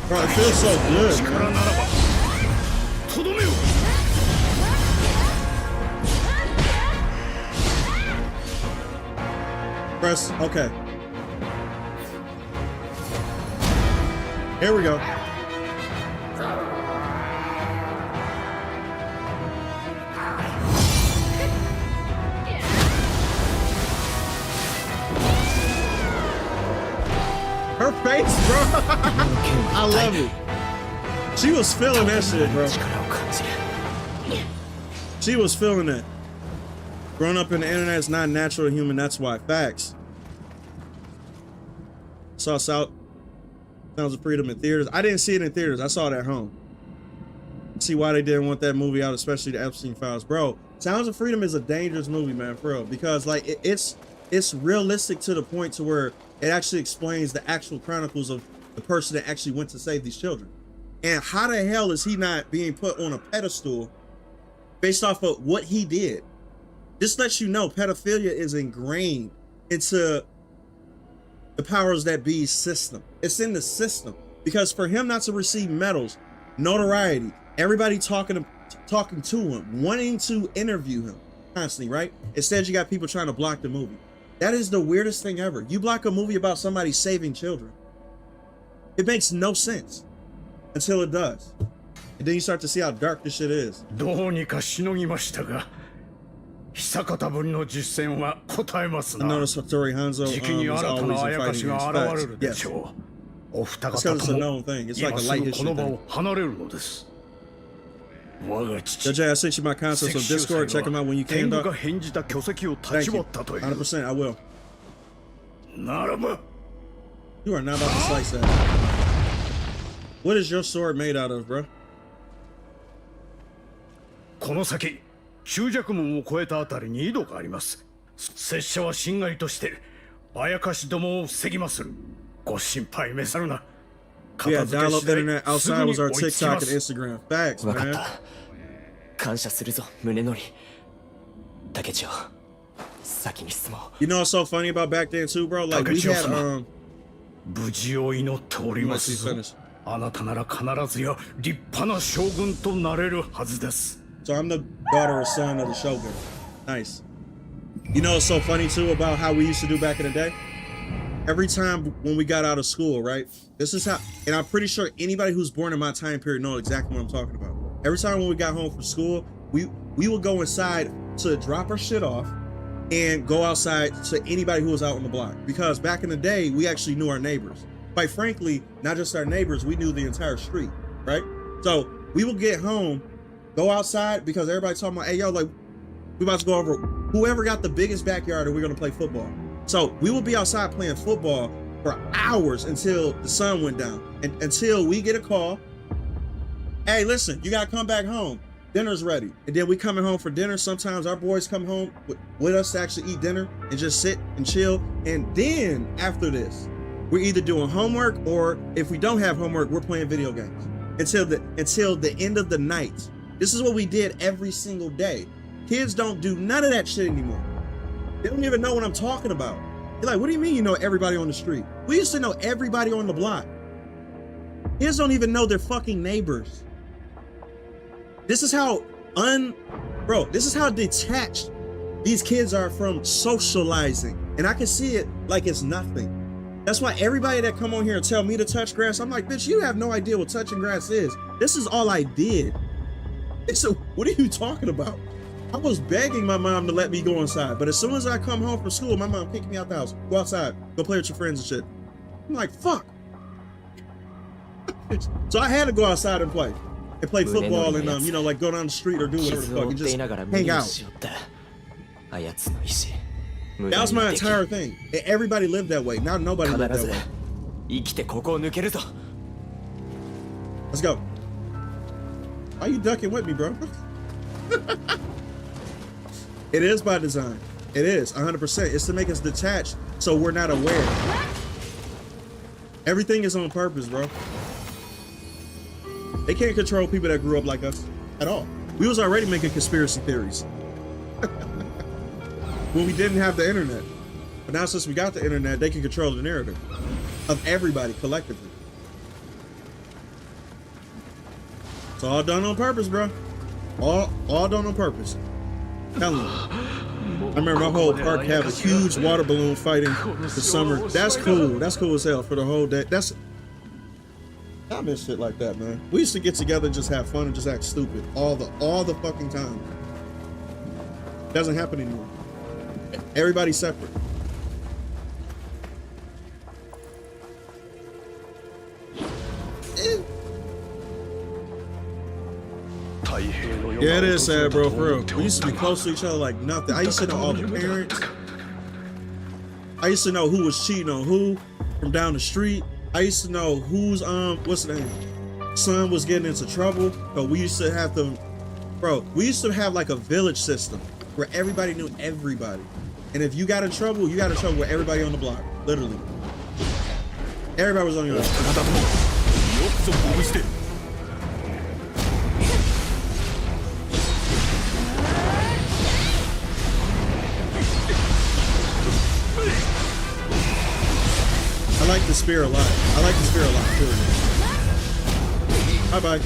Bro, it feels so good, man. Press, okay. Here we go. face, bro. I love it. She was feeling that shit, bro. She was feeling that. Growing up in the internet is not natural to human. That's why. Facts. Saw Sounds of Freedom in theaters. I didn't see it in theaters. I saw it at home. See why they didn't want that movie out, especially the Epstein Files, bro. Sounds of Freedom is a dangerous movie, man, for real, because like it's realistic to the point to where it actually explains the actual chronicles of the person that actually went to save these children. And how the hell is he not being put on a pedestal based off of what he did? This lets you know pedophilia is ingrained into the powers that be system. It's in the system, because for him not to receive medals, notoriety, everybody talking to him, wanting to interview him constantly, right? Instead, you got people trying to block the movie. That is the weirdest thing ever. You block a movie about somebody saving children. It makes no sense until it does. And then you start to see how dark this shit is. どうにかしのぎましたが、久方ぶりの実戦は答えますな。I noticed Hattori Hanzo じきに is 新た always な in あやか fighting しが against 現れ facts. るで Yes. しょう。お二 That's 方 because と it's a も known thing. It's like 今 a す light ぐこ issue の場 thing. を離れるのです。我が父、 JJ, I sent you my concepts on Discord. Check them out when you 天 can, 狗 dog. が返じた巨石を立 Thank ち you. 割ったという。 100%, I will. ならば、 You are not about to slice that. What is your sword made out of, bro? この先、中弱門を越えたあたりに井戸があります。拙者はしんがりとしてあやかしどもを防ぎまする。ご心配召さるな。 Yeah, 片付け dial 次 up 第 internet すぐ outside に was our 追いつき TikTok ま and す。 Instagram. Facts, わかっ man. た。感謝するぞ、宗則。竹千代、先に進もう。 You know what's so funny about back then too, bro? Like we had 無事を祈っておりますぞ。あなたなら必ずや立派な将軍となれるはずです。 So I'm the daughter or son of the shogun. Nice. You know what's so funny too about how we used to do back in the day? Every time when we got out of school, right? This is how, and I'm pretty sure anybody who's born in my time period know exactly what I'm talking about. Every time when we got home from school, we would go inside to drop our shit off and go outside to anybody who was out on the block. Because back in the day, we actually knew our neighbors. Quite frankly, not just our neighbors, we knew the entire street, right? So we would get home, go outside, because everybody talking about, hey, yo, like, we about to go over whoever got the biggest backyard and we're going to play football. So we would be outside playing football for hours until the sun went down, and until we get a call. Hey, listen, you got to come back home. Dinner's ready. And then we coming home for dinner. Sometimes our boys come home with us to actually eat dinner and just sit and chill. And then after this, we're either doing homework, or if we don't have homework, we're playing video games until the end of the night. This is what we did every single day. Kids don't do none of that shit anymore. They don't even know what I'm talking about. You're like, what do you mean you know everybody on the street? We used to know everybody on the block. Kids don't even know their fucking neighbors. This is how this is how detached these kids are from socializing. And I can see it like it's nothing. That's why everybody that come on here and tell me to touch grass, I'm like, bitch, you have no idea what touching grass is. This is all I did. So what are you talking about? I was begging my mom to let me go inside, but as soon as I come home from school, my mom kicked me out the house. Go outside, go play with your friends and shit. I'm like, fuck. So I had to go outside and play football and you know, like go down the street or do whatever the fuck and just hang out. That was my entire thing. And everybody lived that way. Now nobody lived that way. Let's go. Why you ducking with me, bro? It is by design. It is 100%. It's to make us detached so we're not aware. Everything is on purpose, bro. They can't control people that grew up like us at all. We was already making conspiracy theories when we didn't have the internet. But now since we got the internet, they can control the narrative of everybody collectively. It's all done on purpose, bro. All done on purpose. Tell me. I remember my whole park had a huge water balloon fighting this summer. That's cool. That's cool as hell for the whole day. I miss shit like that, man. We used to get together and just have fun and just act stupid all the fucking time. Doesn't happen anymore. Everybody's separate. Yeah, it is sad, bro, for real. We used to be close to each other like nothing. I used to know all the parents. I used to know who was cheating on who from down the street. I used to know whose what's the name? Son was getting into trouble. But we used to have to, bro, we used to have like a village system where everybody knew everybody. And if you got in trouble, you got in trouble with everybody on the block. Literally. Everybody was on your side. I like the spear a lot. I like the spear a lot, too. Bye-bye.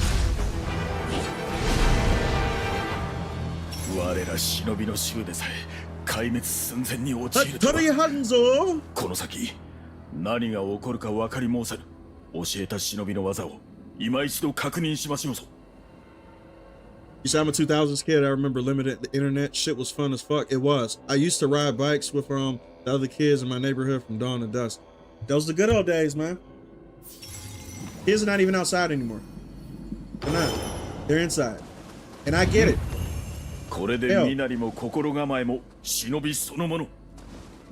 我ら忍びの衆でさえ壊滅寸前に陥るとは。この先何が起こるか分かり申さぬ。教えた忍びの技を今一度確認しましょうぞ。You said I'm a 2000s kid. I remember limited the internet. Shit was fun as fuck. It was. I used to ride bikes with the other kids in my neighborhood from dawn to dusk. Those are the good old days, man. Kids are not even outside anymore. They're not. They're inside. And I get it. これで身なりも心構えも忍びそのもの。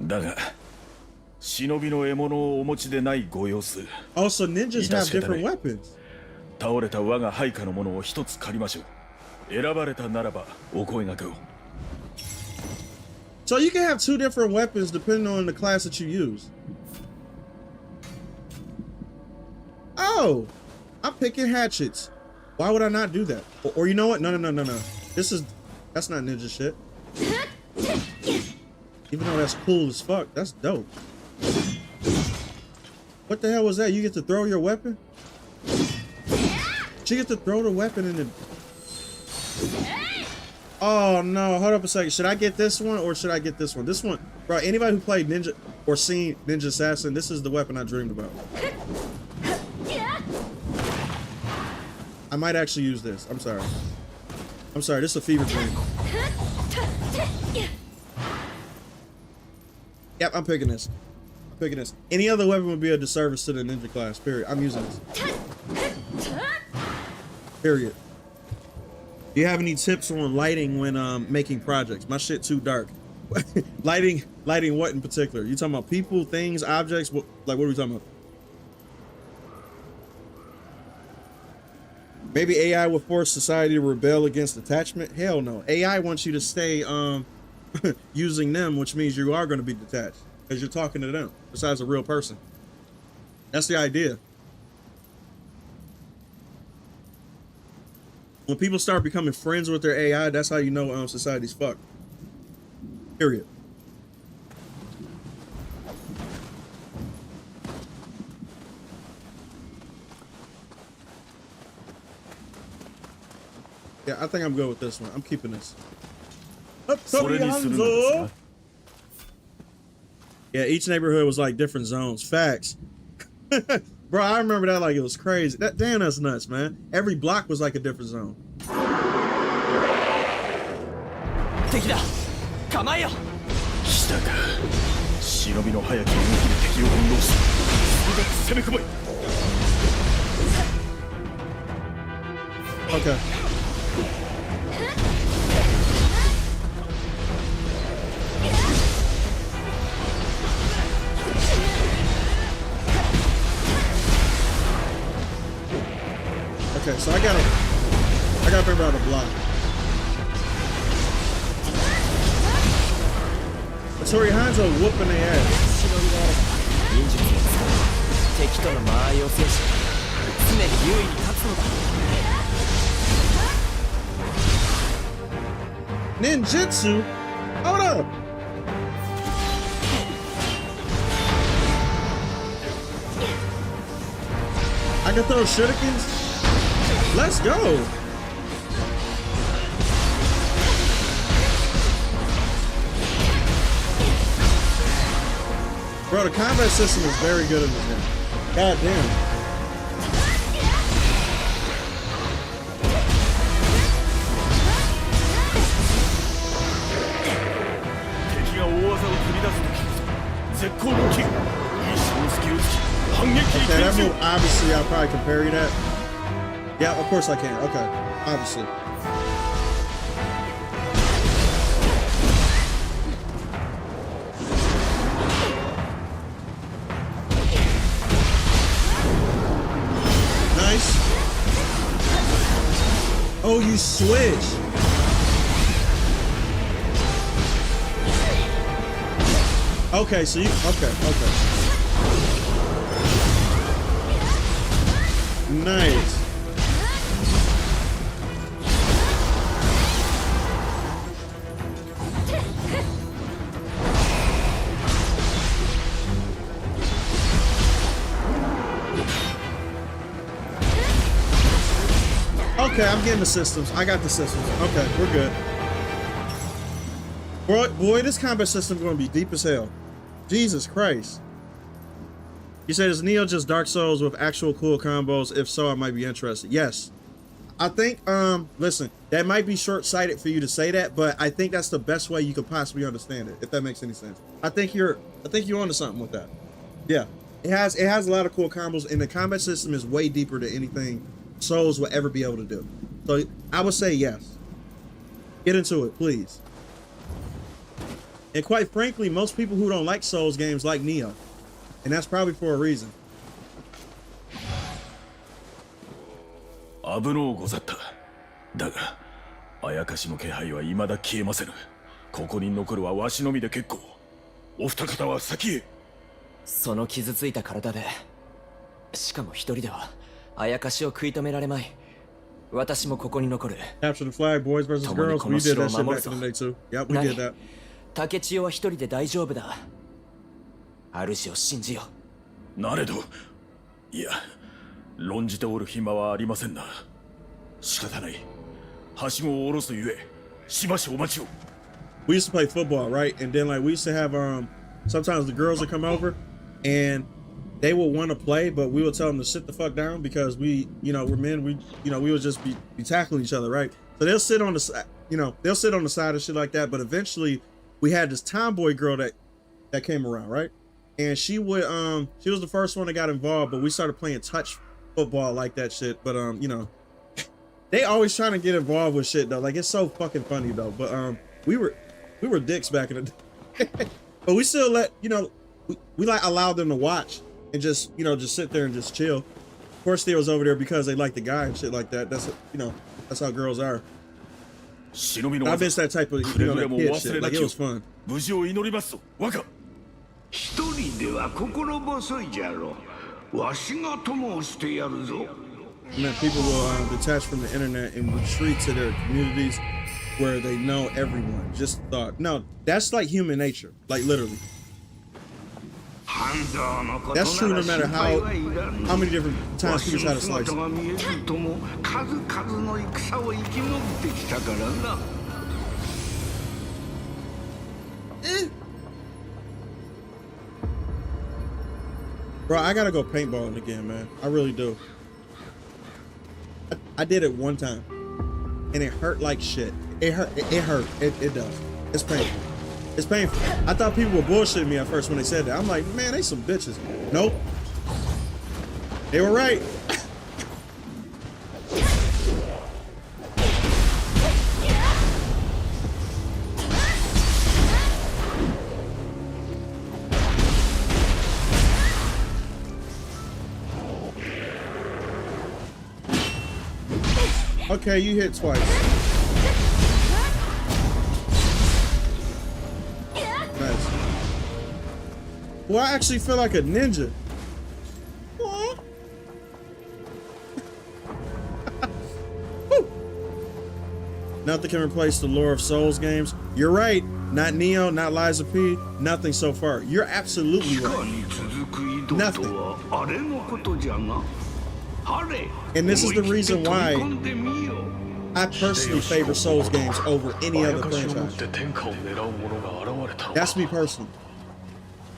だが忍びの獲物をお持ちでないご様子。Also, ninjas have different weapons. 倒れた我が配下のものを一つ借りましょう。選ばれたならばお声掛けを。So you can have two different weapons depending on the class that you use. Oh, I'm picking hatchets. Why would I not do that? Or you know what? No. That's not ninja shit. Even though that's cool as fuck, that's dope. What the hell was that? You get to throw your weapon? Did you get to throw the weapon in the... Oh no, hold up a second. Should I get this one or should I get this one? This one, bro, anybody who played Ninja or seen Ninja Assassin, this is the weapon I dreamed about. I might actually use this. I'm sorry. This is a fever dream. Yep, I'm picking this. Any other weapon would be a disservice to the ninja class, period. I'm using this. Period. Do you have any tips on lighting when making projects? My shit too dark. lighting what in particular? You talking about people, things, objects? What are we talking about? Maybe AI will force society to rebel against attachment? Hell no. AI wants you to stay using them, which means you are going to be detached because you're talking to them besides a real person. That's the idea. When people start becoming friends with their AI, that's how you know society's fucked. Period. Yeah, I think I'm good with this one. I'm keeping this. Yeah, each neighborhood was like different zones. Facts. Bro, I remember that like it was crazy. Damn, that's nuts, man. Every block was like a different zone. Okay. Okay, so I gotta remember how to block. Tori Hanzo whooping their ass. Ninjutsu? Hold up! I can throw shurikens? Let's go! Bro, the combat system is very good in this game. God damn. Okay, that move, obviously, I'll probably can parry that. Yeah, of course I can. Okay, obviously. Oh, you switch. Okay, so you okay. Nice. Okay, I'm getting the systems. I got the systems. Okay, we're good. Boy, this combat system going to be deep as hell. Jesus Christ. You said, is Nioh just Dark Souls with actual cool combos? If so, I might be interested. Yes. I think, listen, that might be short-sighted for you to say that, but I think that's the best way you could possibly understand it, if that makes any sense. I think you're onto something with that. Yeah. It has a lot of cool combos, and the combat system is way deeper than anything Souls will ever be able to do. So I would say yes. Get into it, please. And quite frankly, most people who don't like Souls games like Nioh. And that's probably for a reason. 危のうござった。だが、あやかしの気配は未だ消えませぬ。ここに残るはわしのみで結構。お二方は先へ。その傷ついた体で、しかも一人ではあやかしを食い止められまい。私もここに残る。Capture the flag, boys versus girls. We did that shit back in the day too. Yep, we did that. 竹千代は一人で大丈夫だ。主を信じよう。なれど、いや、論じておる暇はありませんな。仕方ない。はしごを下ろすゆえ、しばしお待ちを。We used to play football, right? And then like we used to have sometimes the girls would come over and they would want to play, but we would tell them to sit the fuck down because we, we're men. We would just be tackling each other, right? So they'll sit on the side, they'll sit on the side and shit like that. But eventually, we had this tomboy girl that came around, right? And she would she was the first one that got involved, but we started playing touch football like that shit. But they always trying to get involved with shit though. Like it's so fucking funny though. But we were dicks back in the day. But we still let we like allowed them to watch and just just sit there and just chill. Of course they was over there because they like the guy and shit like that. That's that's how girls are. I miss that type of that kid shit. Like it was fun. 無事を祈りますぞ、若。一人では心細いじゃろう。わしが友をしてやるぞ。 Man, people will detach from the internet and retreat to their communities where they know everyone. Just thought, no, that's like human nature, like literally. That's true no matter how many different times people try to slice it. Bro, I gotta go paintballing again, man. I really do. I did it one time, and it hurt like shit. It hurt. It hurt. It does. It's painful. It's painful. I thought people were bullshitting me at first when they said that. I'm like, man, they some bitches. Nope. They were right. Okay, you hit twice. Nice. Well, I actually feel like a ninja. Nothing can replace the lore of Souls games. You're right. Not Nioh, not Lies of P, nothing so far. You're absolutely right. Nothing. And this is the reason why I personally favor Souls games over any other franchise. That's me personally.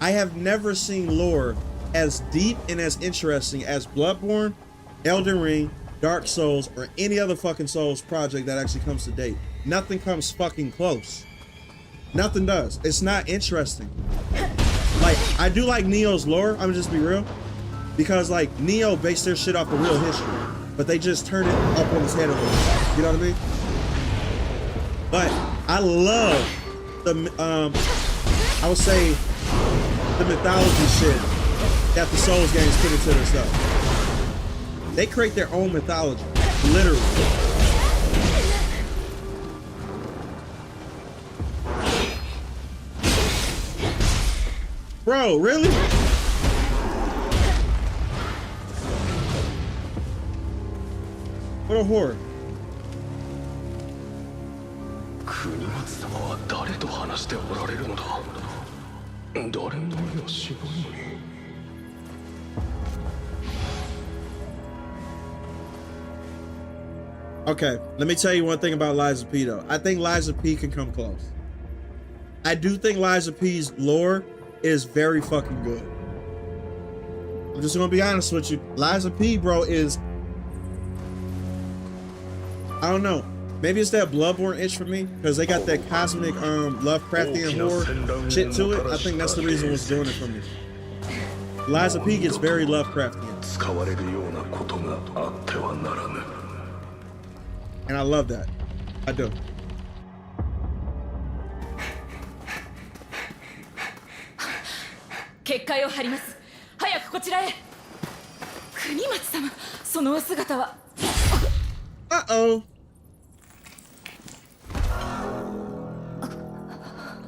I have never seen lore as deep and as interesting as Bloodborne, Elden Ring, Dark Souls, or any other fucking Souls project that actually comes to date. Nothing comes fucking close. Nothing does. It's not interesting. Like, I do like Nioh's lore, I'm gonna just be real. Because like Nioh based their shit off of real history, but they just turned it up on his head a little bit. You know what I mean? But I love the I would say the mythology shit that the Souls games put into their stuff. They create their own mythology, literally. Bro, really? What a whore. 国松様は誰と話しておられるのだ。誰もいやしないのに。Okay, let me tell you one thing about Liza P though. I think Liza P can come close. I do think Liza P's lore is very fucking good. I'm just gonna be honest with you. Liza P, bro, is, I don't know. Maybe it's that Bloodborne itch for me because they got that cosmic Lovecraftian horror shit to it. I think that's the reason what's doing it for me. Liza P gets very Lovecraftian. And I love that. I do. Uh-oh.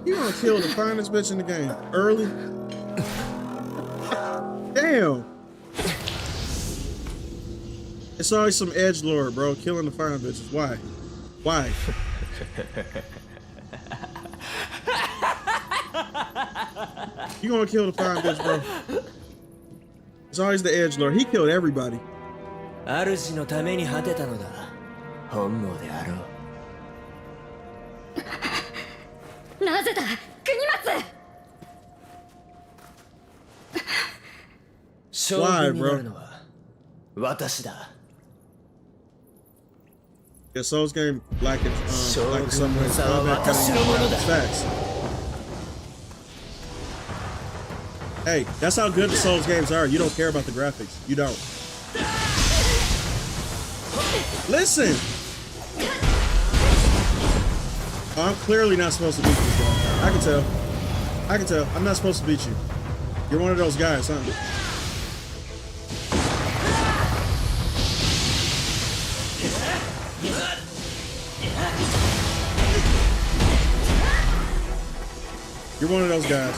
You gonna kill the finest bitch in the game early? Damn. It's always some edgelord, bro. Killing the fine bitches. Why? Why? You gonna kill the fine bitch, bro? It's always the edgelord. He killed everybody. 主のために果てたのだ。本望であろう。なぜだ、国松。将軍になるのは私だ。Yeah, Souls game like it's like some way combat kind of facts. Hey, that's how good the Souls games are. You don't care about the graphics. You don't. Listen. Oh, I'm clearly not supposed to beat this guy. I can tell. I can tell. I'm not supposed to beat you. You're one of those guys, huh? You're one of those guys.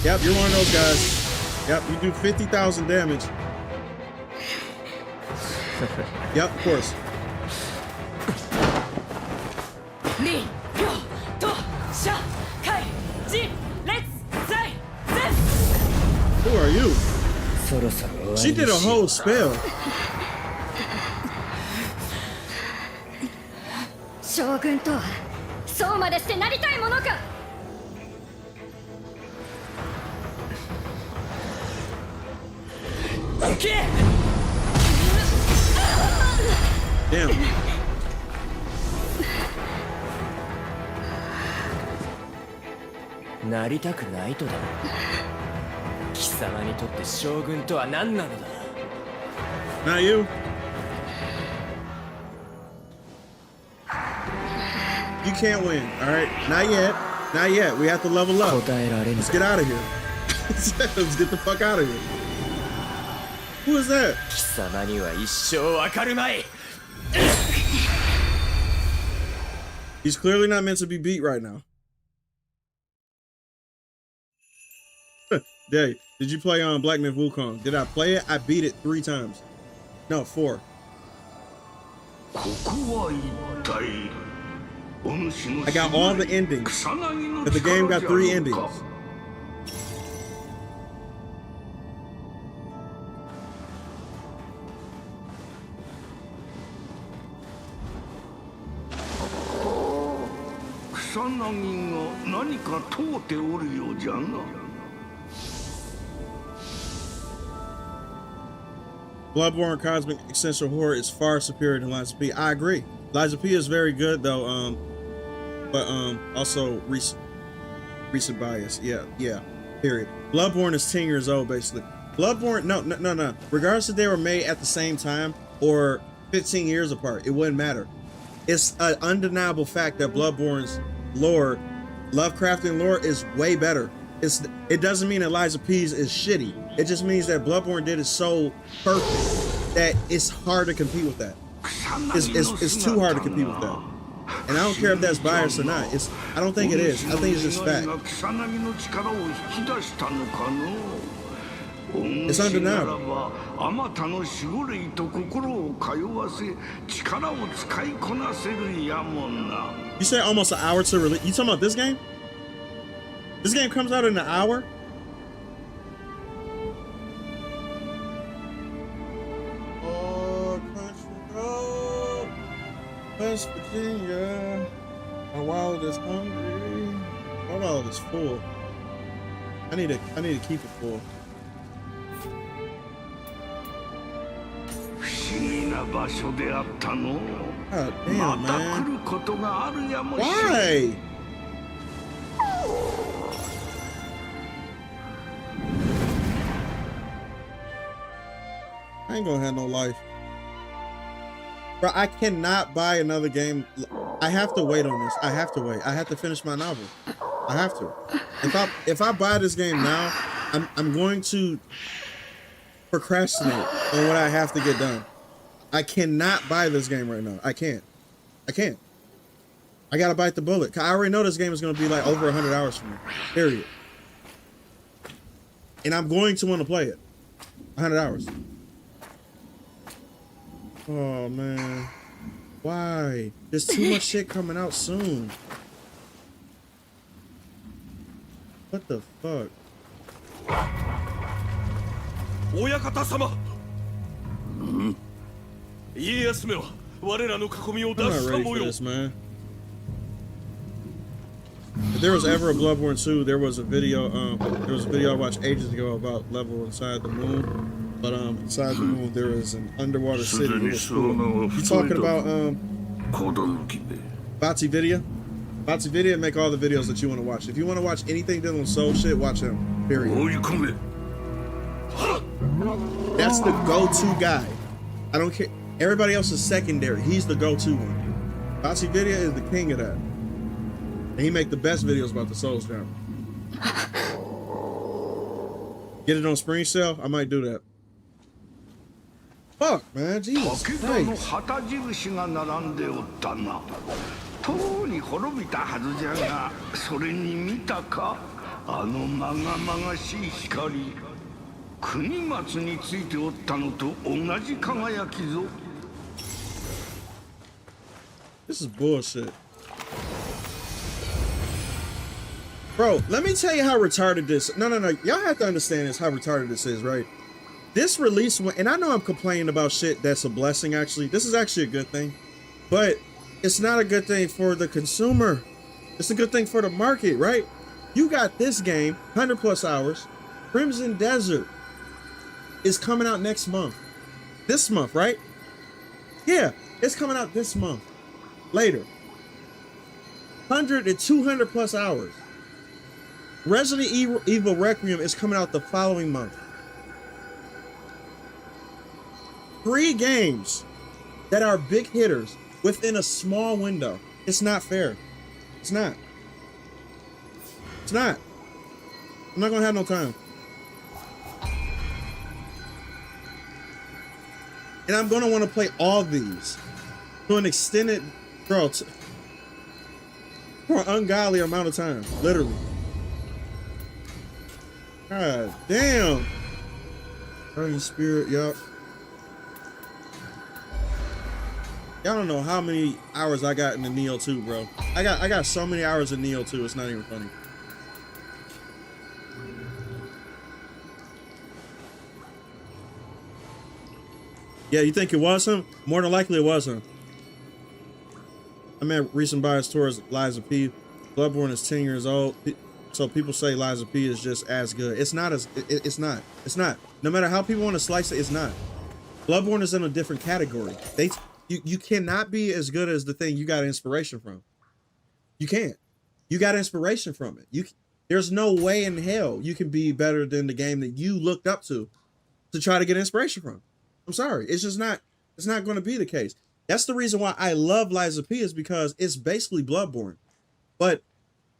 Yep, you're one of those guys. Yep, you do 50,000 damage. Yep, of course. Who are you? She did a whole spell. 将軍とはそうまでしてなりたいものか。Damn. なりたくないとだ。貴様にとって将軍とは何なのだ。Not you. You can't win, all right? Not yet. Not yet. We have to level up. Let's get out of here. Let's get the fuck out of here. Who is that? 貴様には一生わかるまい。He's clearly not meant to be beat right now. Day, did you play on Black Myth Wukong? Did I play it? I beat it 3 times. No, 4. I got all the endings, but the game got 3 endings. Bloodborne Cosmic Essential Horror is far superior to Liza P. I agree. Liza P is very good though, but also recent bias. Yeah. Period. Bloodborne is 10 years old basically. Bloodborne, no. Regardless if they were made at the same time or 15 years apart, it wouldn't matter. It's an undeniable fact that Bloodborne's lore, Lovecraftian lore, is way better. It doesn't mean that Liza P's is shitty. It just means that Bloodborne did it so perfect that it's hard to compete with that. It's too hard to compete with that. And I don't care if that's biased or not. I don't think it is. I think it's just fact. It's undeniable. You say almost an hour to release. You talking about this game? This game comes out in an hour? Oh, country road, West Virginia. My wallet is hungry. My wallet is full. I need to keep it full. God damn, man. Why? I ain't gonna have no life. Bro, I cannot buy another game. I have to wait on this. I have to wait. I have to finish my novel. I have to. If I buy this game now, I'm going to procrastinate on what I have to get done. I cannot buy this game right now. I can't. I gotta bite the bullet. I already know this game is gonna be like over 100 hours from me. Period. And I'm going to want to play it. 100 hours. Oh man. Why? There's too much shit coming out soon. What the fuck? 親方様。家康めは我らの囲みを I'm not ready for this, man. If there was ever a Bloodborne 2, there was a video I watched ages ago about level inside the moon. But inside the moon there is an underwater city. It was cool. You talking about Bati Vidya? Bati Vidya make all the videos that you want to watch. If you want to watch anything dealing with soul shit, watch him. Period. That's the go-to guy. I don't care. Everybody else is secondary. He's the go-to one. Bati Vidya is the king of that. And he make the best videos about the Souls genre. Get it on spring sale? I might do that. Fuck, man, Jesus Christ. This is bullshit. Bro, let me tell you how retarded this. No. Y'all have to understand this, how retarded this is, right? This release, and I know I'm complaining about shit that's a blessing, actually. This is actually a good thing. But it's not a good thing for the consumer. It's a good thing for the market, right? You got this game, 100 plus hours. Crimson Desert is coming out next month. This month, right? Yeah, it's coming out this month. Later. 100 and 200 plus hours. Resident Evil Requiem is coming out the following month. 3 games that are big hitters within a small window. It's not fair. It's not. It's not. I'm not gonna have no time. And I'm gonna want to play all these to an extended, bro, for an ungodly amount of time, literally. God damn. Burning Spirit, yup. Y'all don't know how many hours I got in the Nioh 2, bro. I got so many hours in Nioh 2, it's not even funny. Yeah, you think it was him? More than likely it was him. I mean, recent bias towards Liza P. Bloodborne is 10 years old. So people say Liza P is just as good. It's not as, it's not. No matter how people want to slice it, it's not. Bloodborne is in a different category. You cannot be as good as the thing you got inspiration from. You can't. You got inspiration from it. There's no way in hell you can be better than the game that you looked up to try to get inspiration from. I'm sorry. It's just not, it's not going to be the case. That's the reason why I love Liza P is because it's basically Bloodborne, but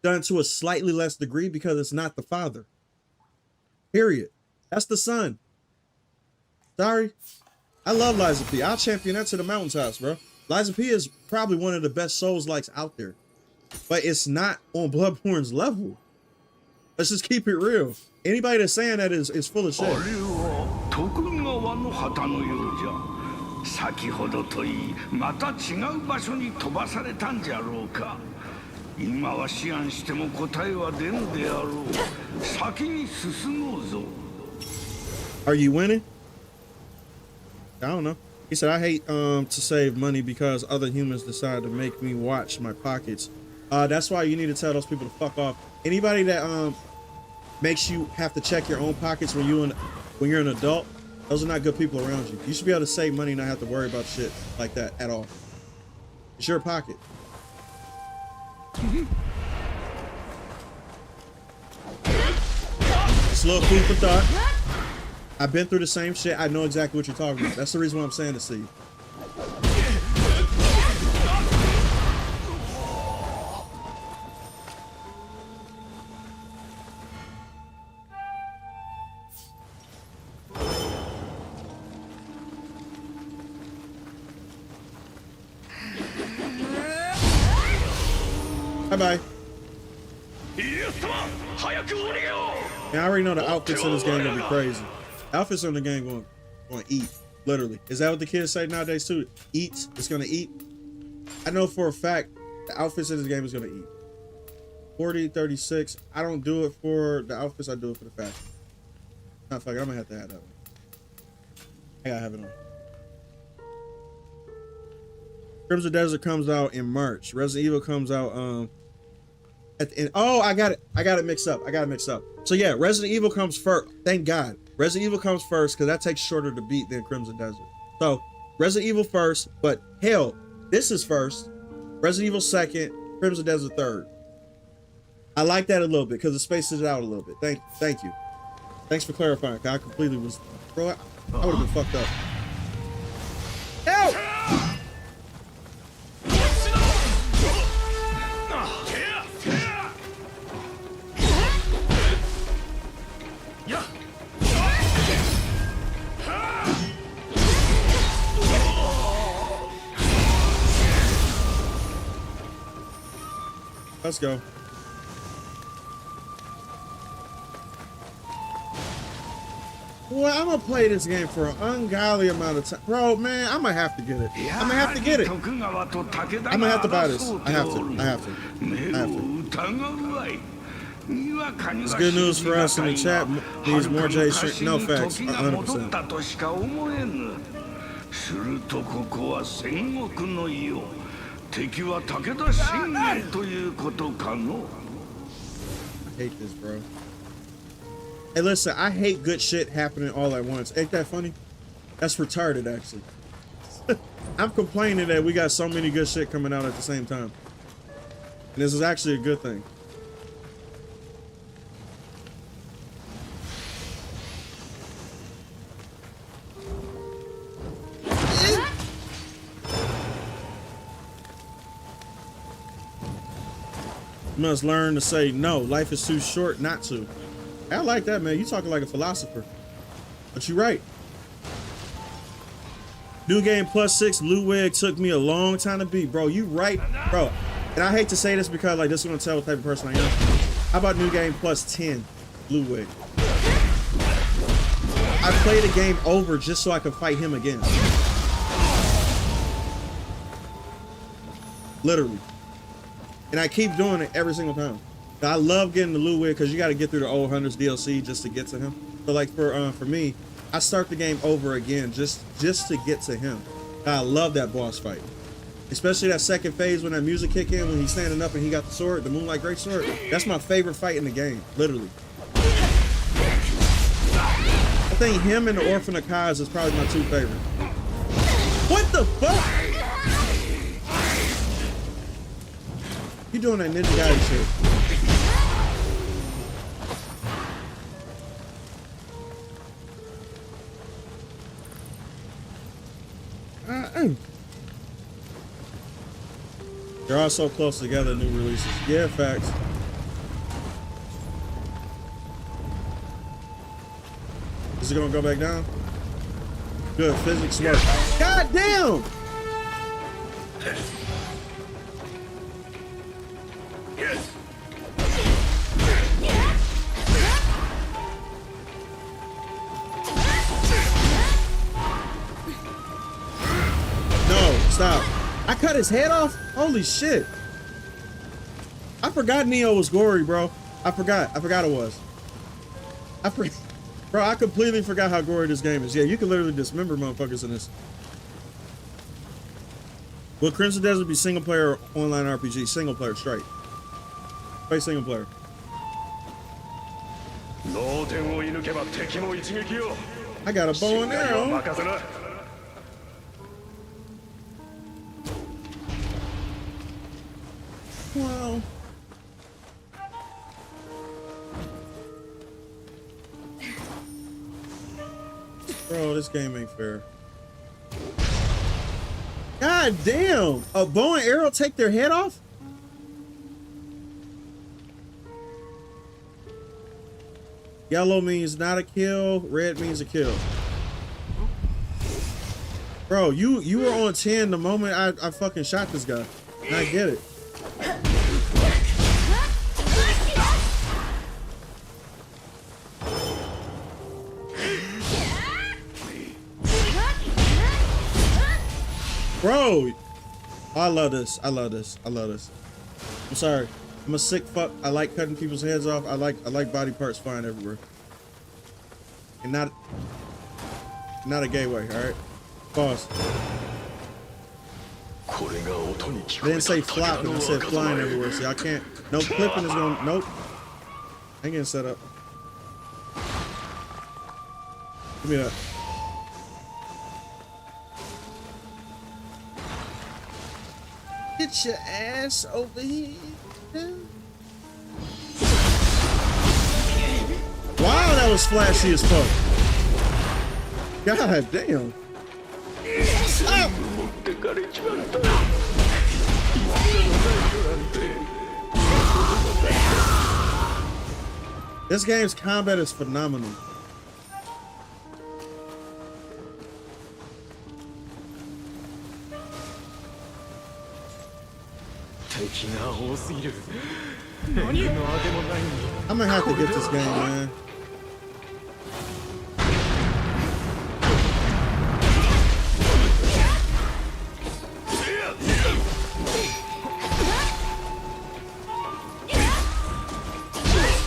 done to a slightly less degree because it's not the father. Period. That's the son. Sorry. I love Liza P. I'll champion that to the mountaintops, bro. Lies of P is probably one of the best Souls-likes out there, but it's not on Bloodborne's level. Let's just keep it real. Anybody that's saying that is full of shit. 先ほどといいまた違う場所に飛ばされたんじゃろうか。今は思案しても答えは出ぬであろう。先に進もうぞ。 Are you winning? I don't know. He said, I hate to save money because other humans decide to make me watch my pockets. That's why you need to tell those people to fuck off. Anybody that makes you have to check your own pockets when you're an adult, those are not good people around you. You should be able to save money and not have to worry about shit like that at all. It's your pocket. It's a little food for thought. I've been through the same shit. I know exactly what you're talking about. That's the reason why I'm saying this to you. Bye-bye. And I already know the outfits in this game gonna be crazy. Outfits in the game gonna eat, literally. Is that what the kids say nowadays too? Eat, it's gonna eat. I know for a fact the outfits in this game is gonna eat. 40, 36. I don't do it for the outfits, I do it for the fashion. Nah, fuck it, I'm gonna have to have that one. I gotta have it on. Crimson Desert comes out in March. Resident Evil comes out at the end. Oh, I got it mixed up. So yeah, Resident Evil comes first. Thank God. Resident Evil comes first because that takes shorter to beat than Crimson Desert. So Resident Evil first, but hell, this is first. Resident Evil second, Crimson Desert third. I like that a little bit because it spaces it out a little bit. Thank you. Thanks for clarifying. I completely was, bro, I would have been fucked up. Help! Let's go. Boy, I'm gonna play this game for an ungodly amount of time. Bro, man, I'm gonna have to get it. I'm gonna have to get it. I'm gonna have to buy this. I have to. It's good news for us in the chat. Needs more J Street. No facts. 100%. 敵は武田信玄ということかの I hate this, bro. Hey, listen, I hate good shit happening all at once. Ain't that funny? That's retarded, actually. I'm complaining that we got so many good shit coming out at the same time. And this is actually a good thing. You must learn to say no. Life is too short not to. I like that, man. You talking like a philosopher. But you're right. New game +6 Ludwig took me a long time to beat, bro. You right, bro. And I hate to say this because like this is gonna tell what type of person I am. How about new game +10 Ludwig? I played a game over just so I could fight him again. Literally. And I keep doing it every single time. I love getting the Ludwig because you got to get through the old Hunters DLC just to get to him. So like for me, I start the game over again just to get to him. I love that boss fight, especially that second phase when that music kick in when he's standing up and he got the sword, the Moonlight Great Sword. That's my favorite fight in the game, literally. I think him and the Orphan of Kaz is probably my two favorite. What the fuck? You doing that ninja guy shit? They're all so close together, new releases. Yeah, facts. Is it gonna go back down? Good, physics work. God damn! No, stop. I cut his head off? Holy shit. I forgot Nioh was gory, bro. I forgot it was. Bro, I completely forgot how gory this game is. Yeah, you can literally dismember motherfuckers in this. Will Crimson Desert be single player or online RPG? Single player, straight. Straight single player. I got a bow and arrow. Wow. Bro, this game ain't fair. God damn! A bow and arrow take their head off? Yellow means not a kill, red means a kill. Bro, you were on 10 the moment I fucking shot this guy. And I get it. Bro, I love this. I love this. I love this. I'm sorry. I'm a sick fuck. I like cutting people's heads off. I like body parts flying everywhere. And not a gay way, all right? Pause. I didn't say flopping, I said flying everywhere. See, I can't. No clipping is gonna. Nope. I ain't getting set up. Give me that. Get your ass over here. Wow, that was flashy as fuck. God damn. Oh. This game's combat is phenomenal. I'm gonna have to get this game, man.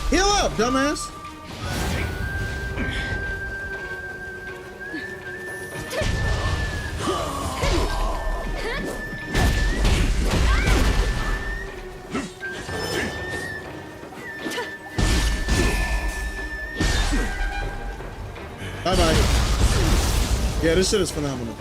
Heal up, dumbass. Bye-bye. Yeah, this shit is phenomenal.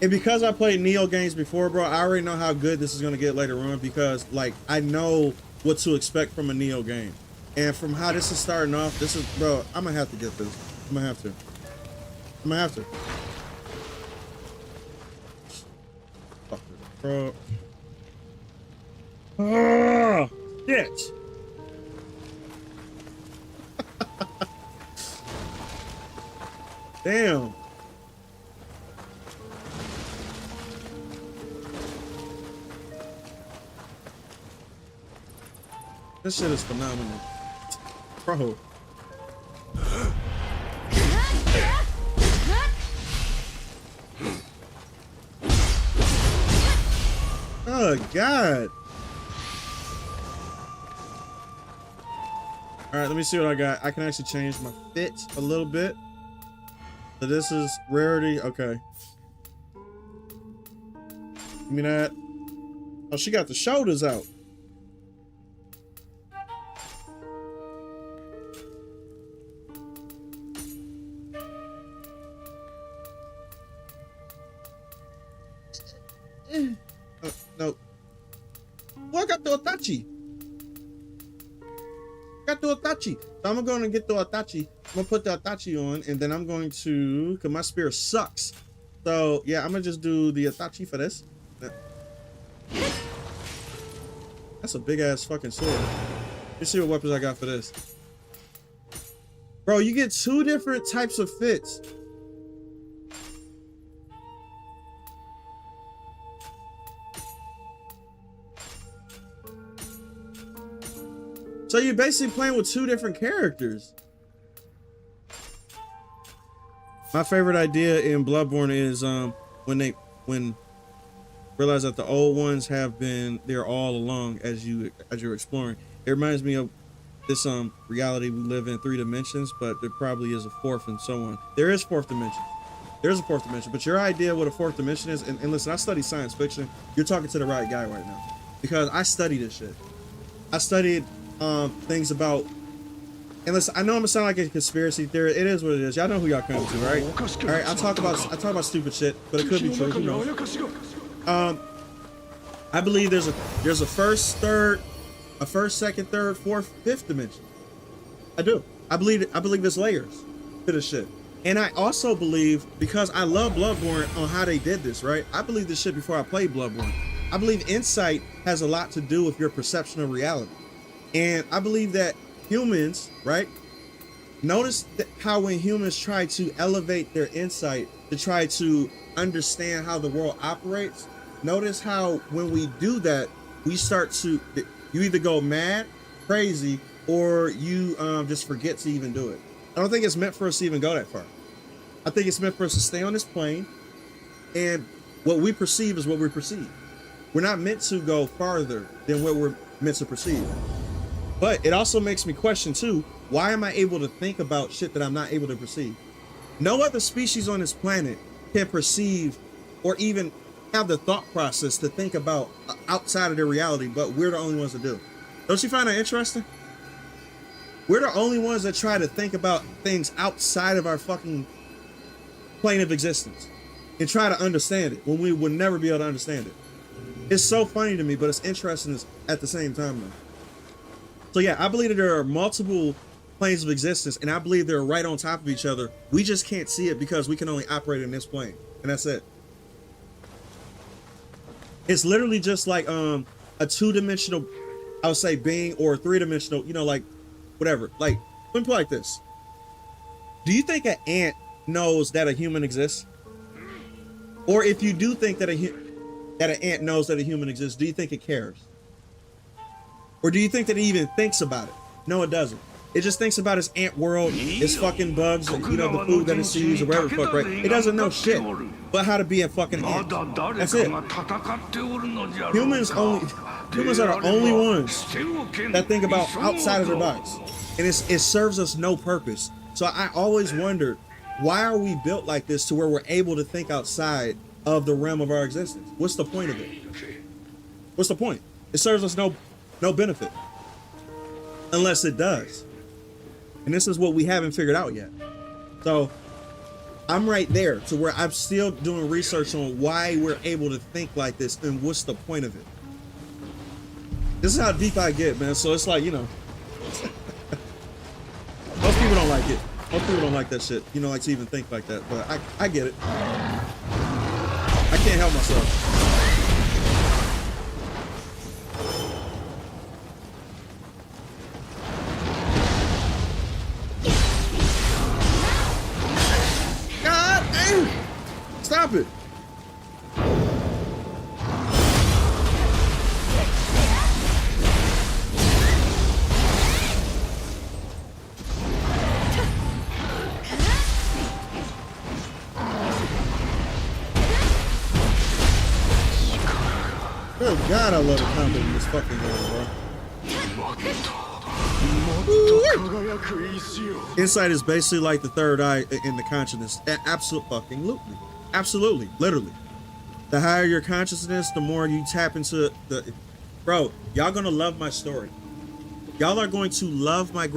And because I played Nioh games before, bro, I already know how good this is going to get later on because, like, I know what to expect from a Nioh game. And from how this is starting off, this is, bro, I'm going to have to get this. I'm going to have to. I'm going to have to. Fuck it, bro. Oh, shit. Damn. This shit is phenomenal. Bro. Oh, God. All right, let me see what I got. I can actually change my fit a little bit. So this is rarity. Okay. Give me that. Oh, she got the shoulders out. No. Boy, I got the Otachi. Got the Otachi. So I'm going to get the Otachi. I'm going to put the Otachi on, and then I'm going to, because my spear sucks. So, yeah, I'm going to just do the Otachi for this. That's a big-ass fucking sword. Let's see what weapons I got for this. Bro, you get 2 different types of fits. So you're basically playing with two different characters. My favorite idea in Bloodborne is when realize that the old ones have been there all along as you're exploring. It reminds me of this reality we live in 3 dimensions, but there probably is a fourth and so on. There is fourth dimension. There's a fourth dimension, but your idea what a fourth dimension is, and listen, I study science fiction. You're talking to the right guy right now, because I study this shit. I studied things about, and listen, I know I'm gonna sound like a conspiracy theory. It is what it is. Y'all know who y'all come to, right? All right, I talk about stupid shit, but it could be true. Who knows? I believe there's a first, second, third, fourth, fifth dimension. I do. I believe there's layers to this shit. And I also believe, because I love Bloodborne on how they did this, right? I believe this shit before I played Bloodborne. I believe insight has a lot to do with your perception of reality. And I believe that humans, right? Notice how when humans try to elevate their insight to try to understand how the world operates, notice how when we do that, we start to, you either go mad, crazy, or you just forget to even do it. I don't think it's meant for us to even go that far. I think it's meant for us to stay on this plane, and what we perceive is what we perceive. We're not meant to go farther than what we're meant to perceive. But it also makes me question too, why am I able to think about shit that I'm not able to perceive? No other species on this planet can perceive or even have the thought process to think about outside of their reality, but we're the only ones that do. Don't you find that interesting? We're the only ones that try to think about things outside of our fucking plane of existence and try to understand it when we would never be able to understand it. It's so funny to me, but it's interesting at the same time though. So yeah, I believe that there are multiple planes of existence, and I believe they're right on top of each other. We just can't see it because we can only operate in this plane, and that's it. It's literally just like a 2-dimensional, I would say, being, or a 3-dimensional, you know, like whatever. Like, let me put it like this. Do you think an ant knows that a human exists? Or if you do think that an ant knows that a human exists, do you think it cares? Or do you think that it even thinks about it? No, it doesn't. It just thinks about its ant world, its fucking bugs, and, you know, the food that it sees or whatever the fuck, right? It doesn't know shit but how to be a fucking ant. That's it. Humans are the only ones that think about outside of their bodies. And it serves us no purpose. So I always wondered, why are we built like this to where we're able to think outside of the realm of our existence? What's the point of it? What's the point? It serves us no benefit. Unless it does. And this is what we haven't figured out yet. So I'm right there to where I'm still doing research on why we're able to think like this and what's the point of it. This is how deep I get, man. So it's like, you know, most people don't like it. Most people don't like that shit, you know, like to even think like that. But I get it. I can't help myself. Stop it. Oh God, I love the combat in this fucking game, bro. Insight is basically like the third eye in the consciousness. Absolutely, literally. The higher your consciousness, the more you tap into the. Bro, y'all gonna love my story. Y'all are going to love my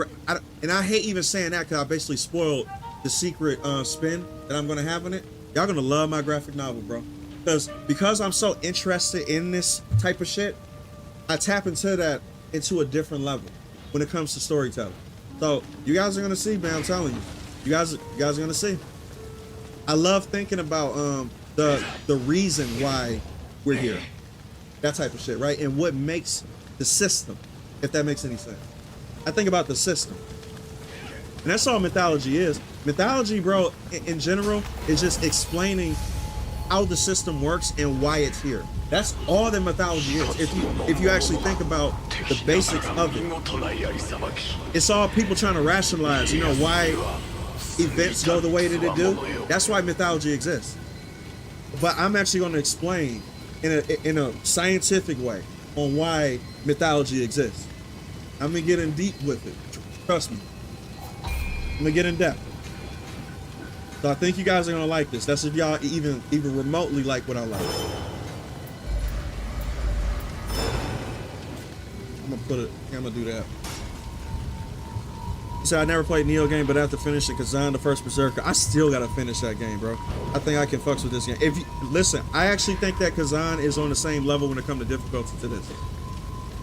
and I hate even saying that because I basically spoiled the secret spin that I'm gonna have in it. Y'all gonna love my graphic novel, bro. Because I'm so interested in this type of shit, I tap into a different level when it comes to storytelling. So you guys are gonna see, man. I'm telling you, you guys are gonna see. I love thinking about the reason why we're here, that type of shit, right? And what makes the system, if that makes any sense. I think about the system, and that's all mythology is. Mythology, bro, in general, is just explaining how the system works and why it's here. That's all that mythology is. If you actually think about the basics of it, it's all people trying to rationalize, you know, why events go the way that they do. That's why mythology exists. But I'm actually going to explain in a scientific way on why mythology exists. I'm gonna get in deep with it. Trust me. I'm gonna get in depth. So I think you guys are gonna like this. That's if y'all even remotely like what I like. I'm gonna do that. He said I never played Nioh game, but after finishing Kazan, the first Berserker, I still gotta finish that game, bro. I think I can fucks with this game. If you listen, I actually think that Kazan is on the same level when it comes to difficulty to this.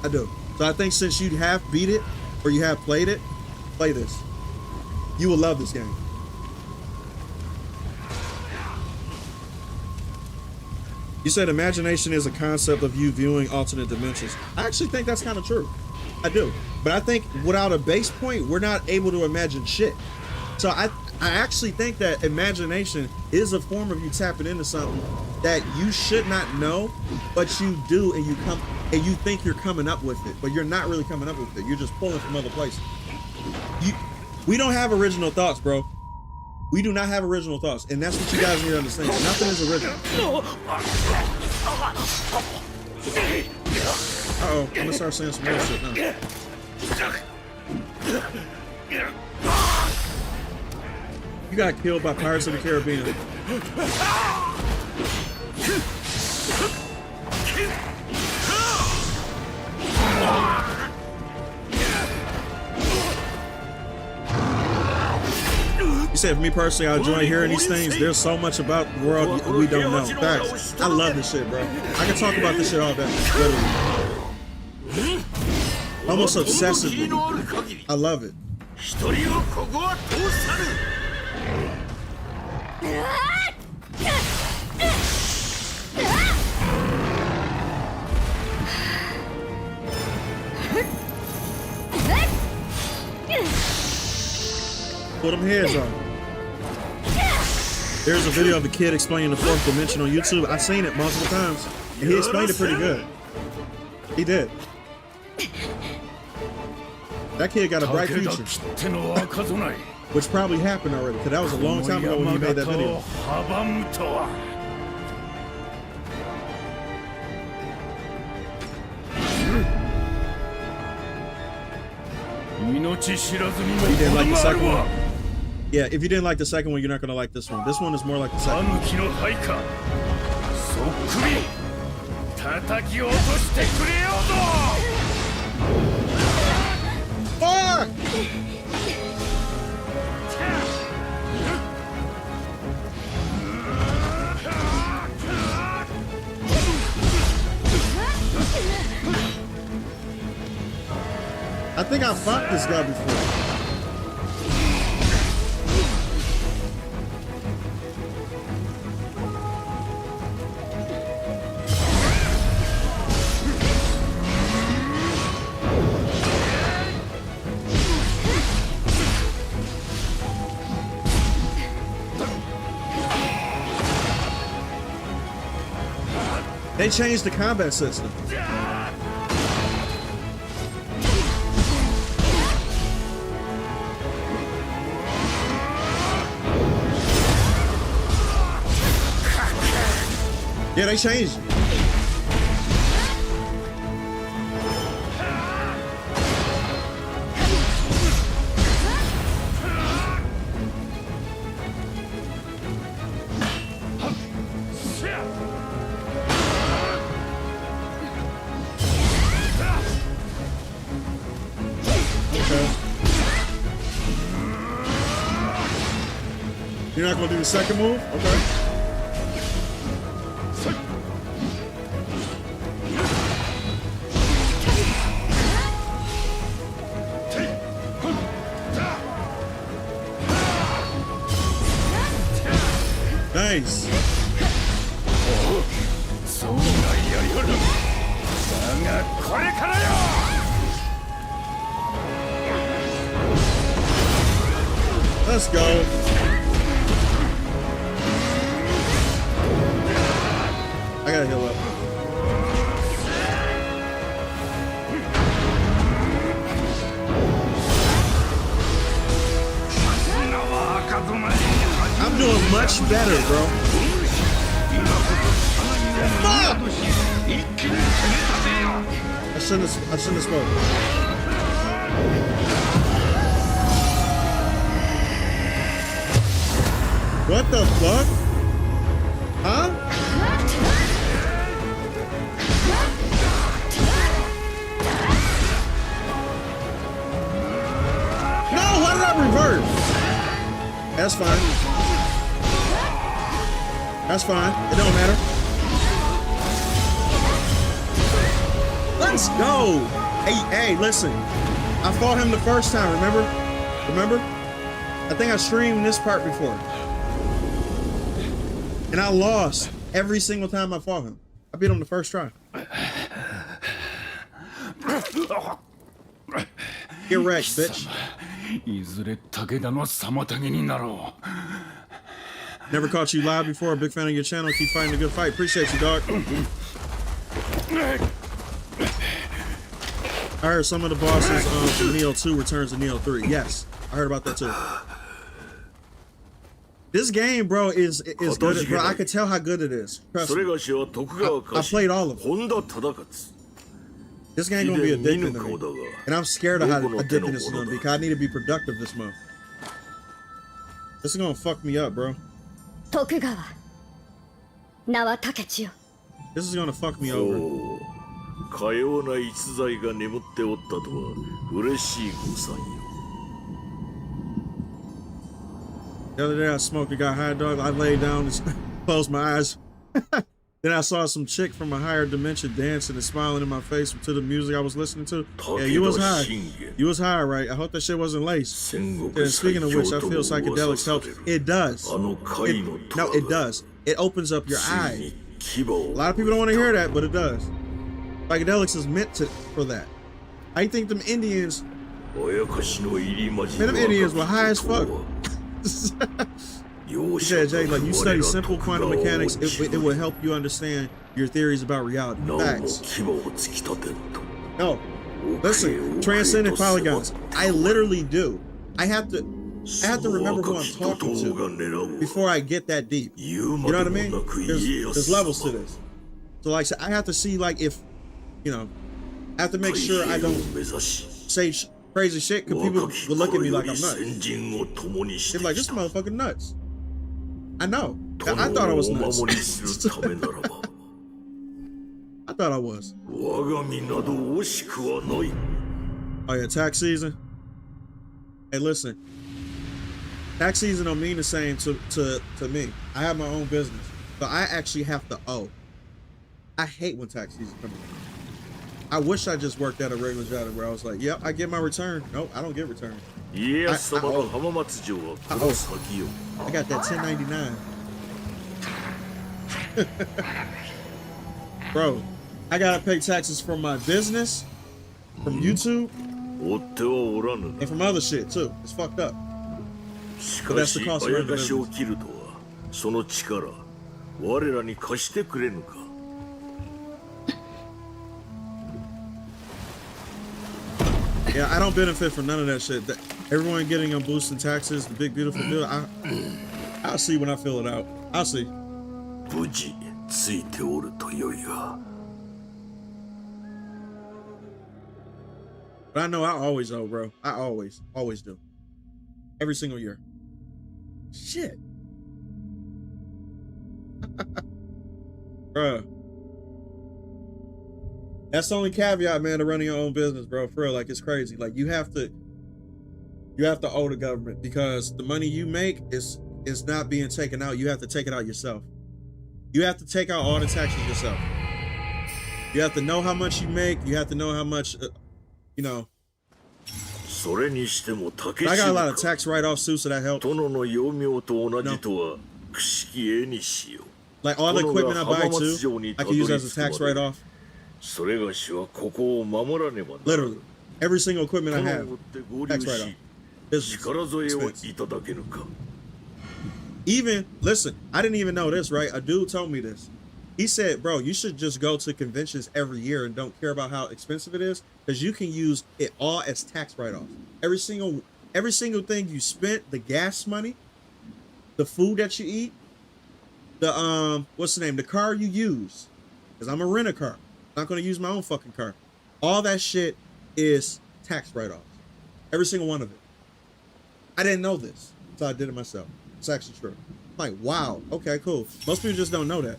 I do. So I think since you have beat it or you have played it, play this. You will love this game. You said imagination is a concept of you viewing alternate dimensions. I actually think that's kind of true. I do. But I think without a base point, we're not able to imagine shit. So I actually think that imagination is a form of you tapping into something that you should not know, but you do, and you think you're coming up with it, but you're not really coming up with it. You're just pulling from other places. We don't have original thoughts, bro. We do not have original thoughts, and that's what you guys need to understand. Nothing is original. Uh-oh, I'm gonna start saying some more shit now. You got killed by Pirates of the Caribbean. You said, for me personally, I enjoy hearing these things. There's so much about the world we don't know. Facts. I love this shit, bro. I can talk about this shit all day. Literally. Almost obsessively. I love it. Put them heads on. There's a video of a kid explaining the fourth dimension on YouTube. I've seen it multiple times, and he explained it pretty good. He did. That kid got a bright future. Which probably happened already, because that was a long time ago when he made that video. But you didn't like the second one? Yeah, if you didn't like the second one, you're not going to like this one. This one is more like the second one. Fuck! I think I fought this guy before. They changed the combat system. Yeah, they changed it. You're not gonna do the second move? Okay. Nice. Let's go. gotta heal up. I'm doing much better, bro. Fuck! I shouldn't have spoken. What the fuck? Huh? No, why did I reverse? That's fine. That's fine. It don't matter. Let's go. Hey, listen. I fought him the first time, remember? Remember? I think I streamed this part before. And I lost every single time I fought him. I beat him the first try. Get wrecked, bitch. Never caught you live before. A big fan of your channel. Keep fighting a good fight. Appreciate you, dog. I heard some of the bosses from Nioh 2 returns to Nioh 3. Yes, I heard about that too. This game, bro, is good. Bro, I could tell how good it is. Trust me. I played all of it. This game gonna be addicting to me, and I'm scared of how addicting this is gonna be. Cause I need to be productive this month. This is gonna fuck me up, bro. This is gonna fuck me over. The other day I smoked and got high, dog. I laid down and closed my eyes. Then I saw some chick from a higher dimension dancing and smiling in my face to the music I was listening to. Yeah, you was high. You was high, right? I hope that shit wasn't laced. And speaking of which, I feel psychedelics help. It does. No, it does. It opens up your eyes. A lot of people don't want to hear that, but it does. Psychedelics is meant for that. I think them Indians, man, them Indians were high as fuck. He said, Jay, like, you study simple quantum mechanics, it will help you understand your theories about reality. Facts. No, listen, transcendent polygons. I literally do. I have to remember who I'm talking to before I get that deep. You know what I mean? There's levels to this. So, like, I have to see, like, if, you know, I have to make sure I don't say crazy shit because people will look at me like I'm nuts. They're like, this motherfucker nuts. I know. I thought I was nuts. I thought I was. Oh yeah, tax season. Hey, listen. Tax season don't mean the same to me. I have my own business, so I actually have to owe. I hate when tax season comes around. I wish I just worked at a regular job where I was like, yep, I get my return. Nope, I don't get return. I got that 1099. Bro, I gotta pay taxes from my business, from YouTube, and from other shit too. It's fucked up. But that's the cost of running the business. Yeah, I don't benefit from none of that shit. Everyone getting a boost in taxes, the big beautiful bill. I'll see when I fill it out. I'll see. But I know I always owe, bro. I always do. Every single year. Shit. Bruh. That's the only caveat, man, to running your own business, bro. For real, like, it's crazy. Like, you have to owe the government because the money you make is not being taken out. You have to take it out yourself. You have to take out all the taxes yourself. You have to know how much you make. You have to know how much, you know. I got a lot of tax write-offs too, so that helps. No. Like all the equipment I buy too, I can use as a tax write-off. Literally, every single equipment I have, tax write-off. Even, listen, I didn't even know this, right? A dude told me this. He said, bro, you should just go to conventions every year and don't care about how expensive it is, because you can use it all as tax write-offs. Every single thing you spent, the gas money, the food that you eat, the what's the name, the car you use, because I'm gonna rent a car. I'm not gonna use my own fucking car. All that shit is tax write-offs. Every single one of it. I didn't know this, so I did it myself. It's actually true. I'm like, wow, okay, cool. Most people just don't know that.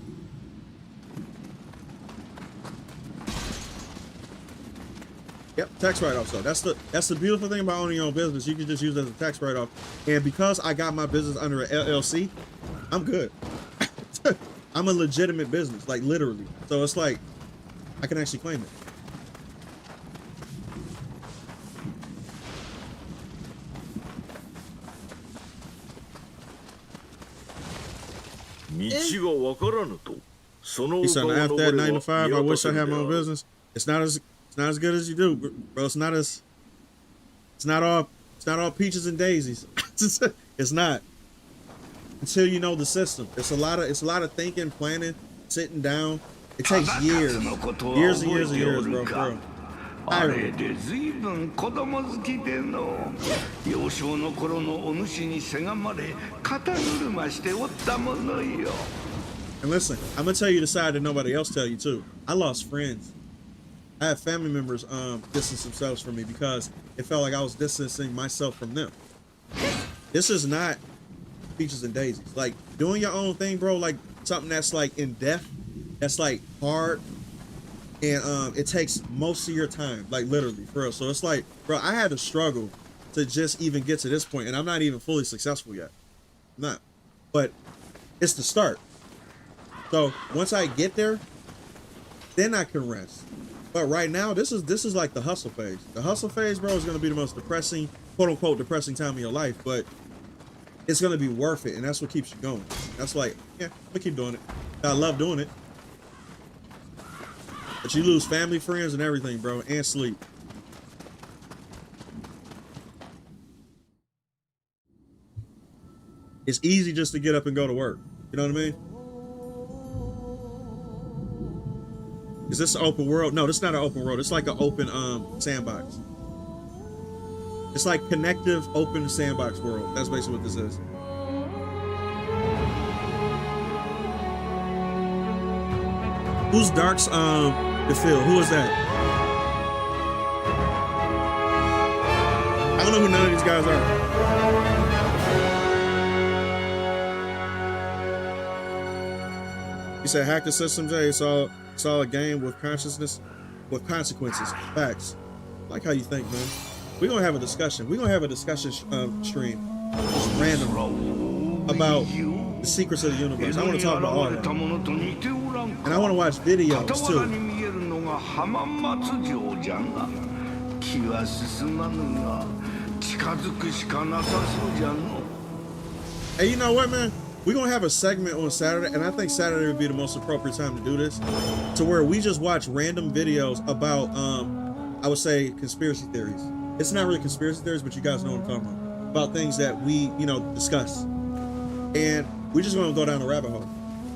Yep, tax write-off. So that's the beautiful thing about owning your own business. You can just use it as a tax write-off. And because I got my business under an LLC, I'm good. I'm a legitimate business, like literally. So it's like I can actually claim it. He said, after that 9 to 5, I wish I had my own business. It's not as good as you do, bro. It's not all peaches and daisies. It's not. Until you know the system. It's a lot of thinking, planning, sitting down. It takes years and years, bro. あれで随分子供好きでの幼少の頃のお主にせがまれ肩車しておったものよ。 And listen, I'm gonna tell you the side that nobody else tell you too. I lost friends. I had family members distance themselves from me because it felt like I was distancing myself from them. This is not peaches and daisies. Like doing your own thing, bro, like something that's like in depth, that's like hard, and it takes most of your time, like literally, for real. So it's like, bro, I had to struggle to just even get to this point, and I'm not even fully successful yet. I'm not. But it's the start. So once I get there, then I can rest. But right now, this is like the hustle phase. The hustle phase, bro, is gonna be the most depressing, quote unquote, depressing time of your life, but it's gonna be worth it, and that's what keeps you going. That's like, yeah, I'm gonna keep doing it. I love doing it. But you lose family, friends, and everything, bro, and sleep. It's easy just to get up and go to work. You know what I mean? Is this an open world? No, this is not an open world. It's like an open sandbox. It's like connective open sandbox world. That's basically what this is. Who's Dark's the field? Who is that? I don't know who none of these guys are. He said hack the system, Jay. It's all a game with consciousness, with consequences. Facts. I like how you think, man. We're gonna have a discussion. We're gonna have a discussion stream, just random, about the secrets of the universe. I want to talk about all that, and I want to watch videos too. Hey, you know what, man? We're gonna have a segment on Saturday, and I think Saturday would be the most appropriate time to do this, to where we just watch random videos about I would say conspiracy theories. It's not really conspiracy theories, but you guys know what I'm talking about things that we, discuss, and we're just gonna go down a rabbit hole.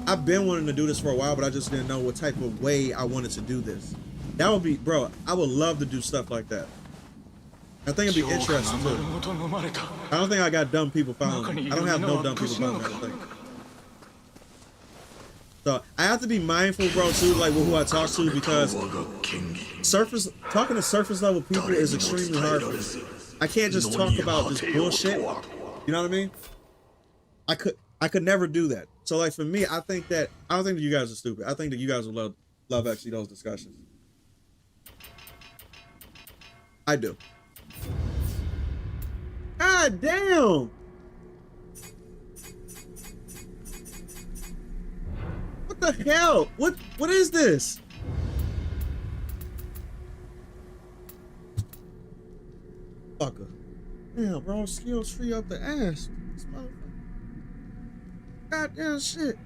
I've been wanting to do this for a while, but I just didn't know what type of way I wanted to do this. That would be, bro, I would love to do stuff like that. I think it'd be interesting too. I don't think I got dumb people following me. I don't have no dumb people following me, I don't think. So I have to be mindful, bro, too, like with who I talk to, because talking to surface level people is extremely hard for me. I can't just talk about this bullshit. You know what I mean? I could never do that. So like for me, I don't think that you guys are stupid. I think that you guys will love actually those discussions. I do. God damn! What the hell? What is this? Fucker. Damn, bro, skill tree up the ass. This motherfucker. Goddamn shit.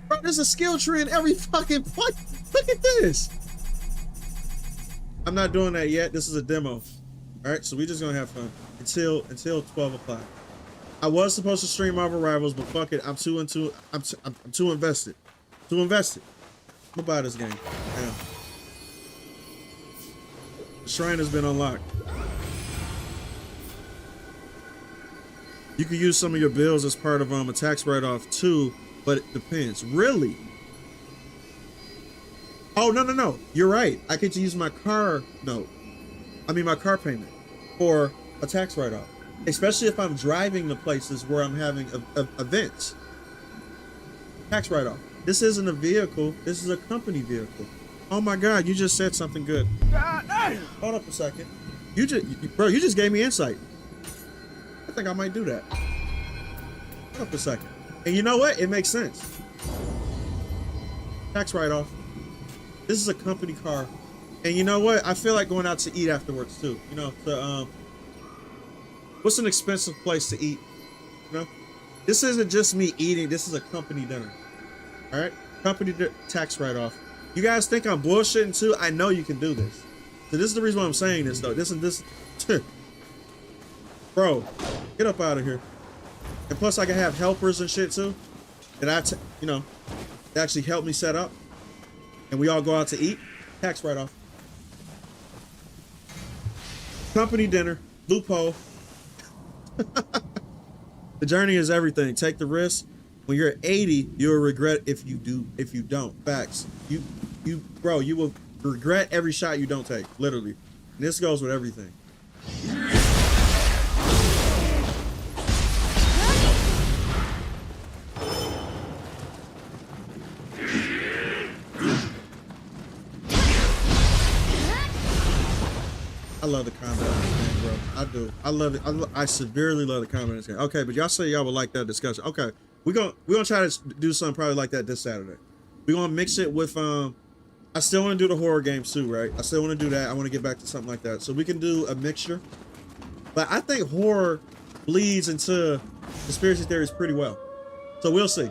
Bro, there's a skill tree in every fucking point. Look at this. I'm not doing that yet. This is a demo. All right, so we're just gonna have fun until 12 o'clock. I was supposed to stream Marvel Rivals, but fuck it. I'm too invested. Too invested. I'm gonna buy this game. Damn. The shrine has been unlocked. You can use some of your bills as part of a tax write-off too, but it depends. Really? Oh, no. You're right. I get to use my car note. I mean, my car payment for a tax write-off. Especially if I'm driving to places where I'm having events. Tax write-off. This isn't a vehicle. This is a company vehicle. Oh my God, you just said something good. Hold up a second. You just gave me insight. I think I might do that. Hold up a second. And you know what? It makes sense. Tax write-off. This is a company car. And you know what? I feel like going out to eat afterwards too. You know, to what's an expensive place to eat? You know? This isn't just me eating, this is a company dinner. Alright? Company tax write-off. You guys think I'm bullshitting too? I know you can do this. So this is the reason why I'm saying this though. This. Bro, get up out of here. And plus I can have helpers and shit too. That they actually help me set up. And we all go out to eat. Tax write-off. Company dinner. Loophole. The journey is everything. Take the risk. When you're 80, you'll regret if you don't. Facts. You will regret every shot you don't take. Literally. And this goes with everything. I love the combat in this game, bro. I do. I love it. I severely love the combat in this game. Okay, but y'all say y'all would like that discussion. Okay, we're gonna try to do something probably like that this Saturday. We're gonna mix it with I still want to do the horror games too, right? I still want to do that. I want to get back to something like that. So we can do a mixture. But I think horror bleeds into conspiracy theories pretty well. So we'll see.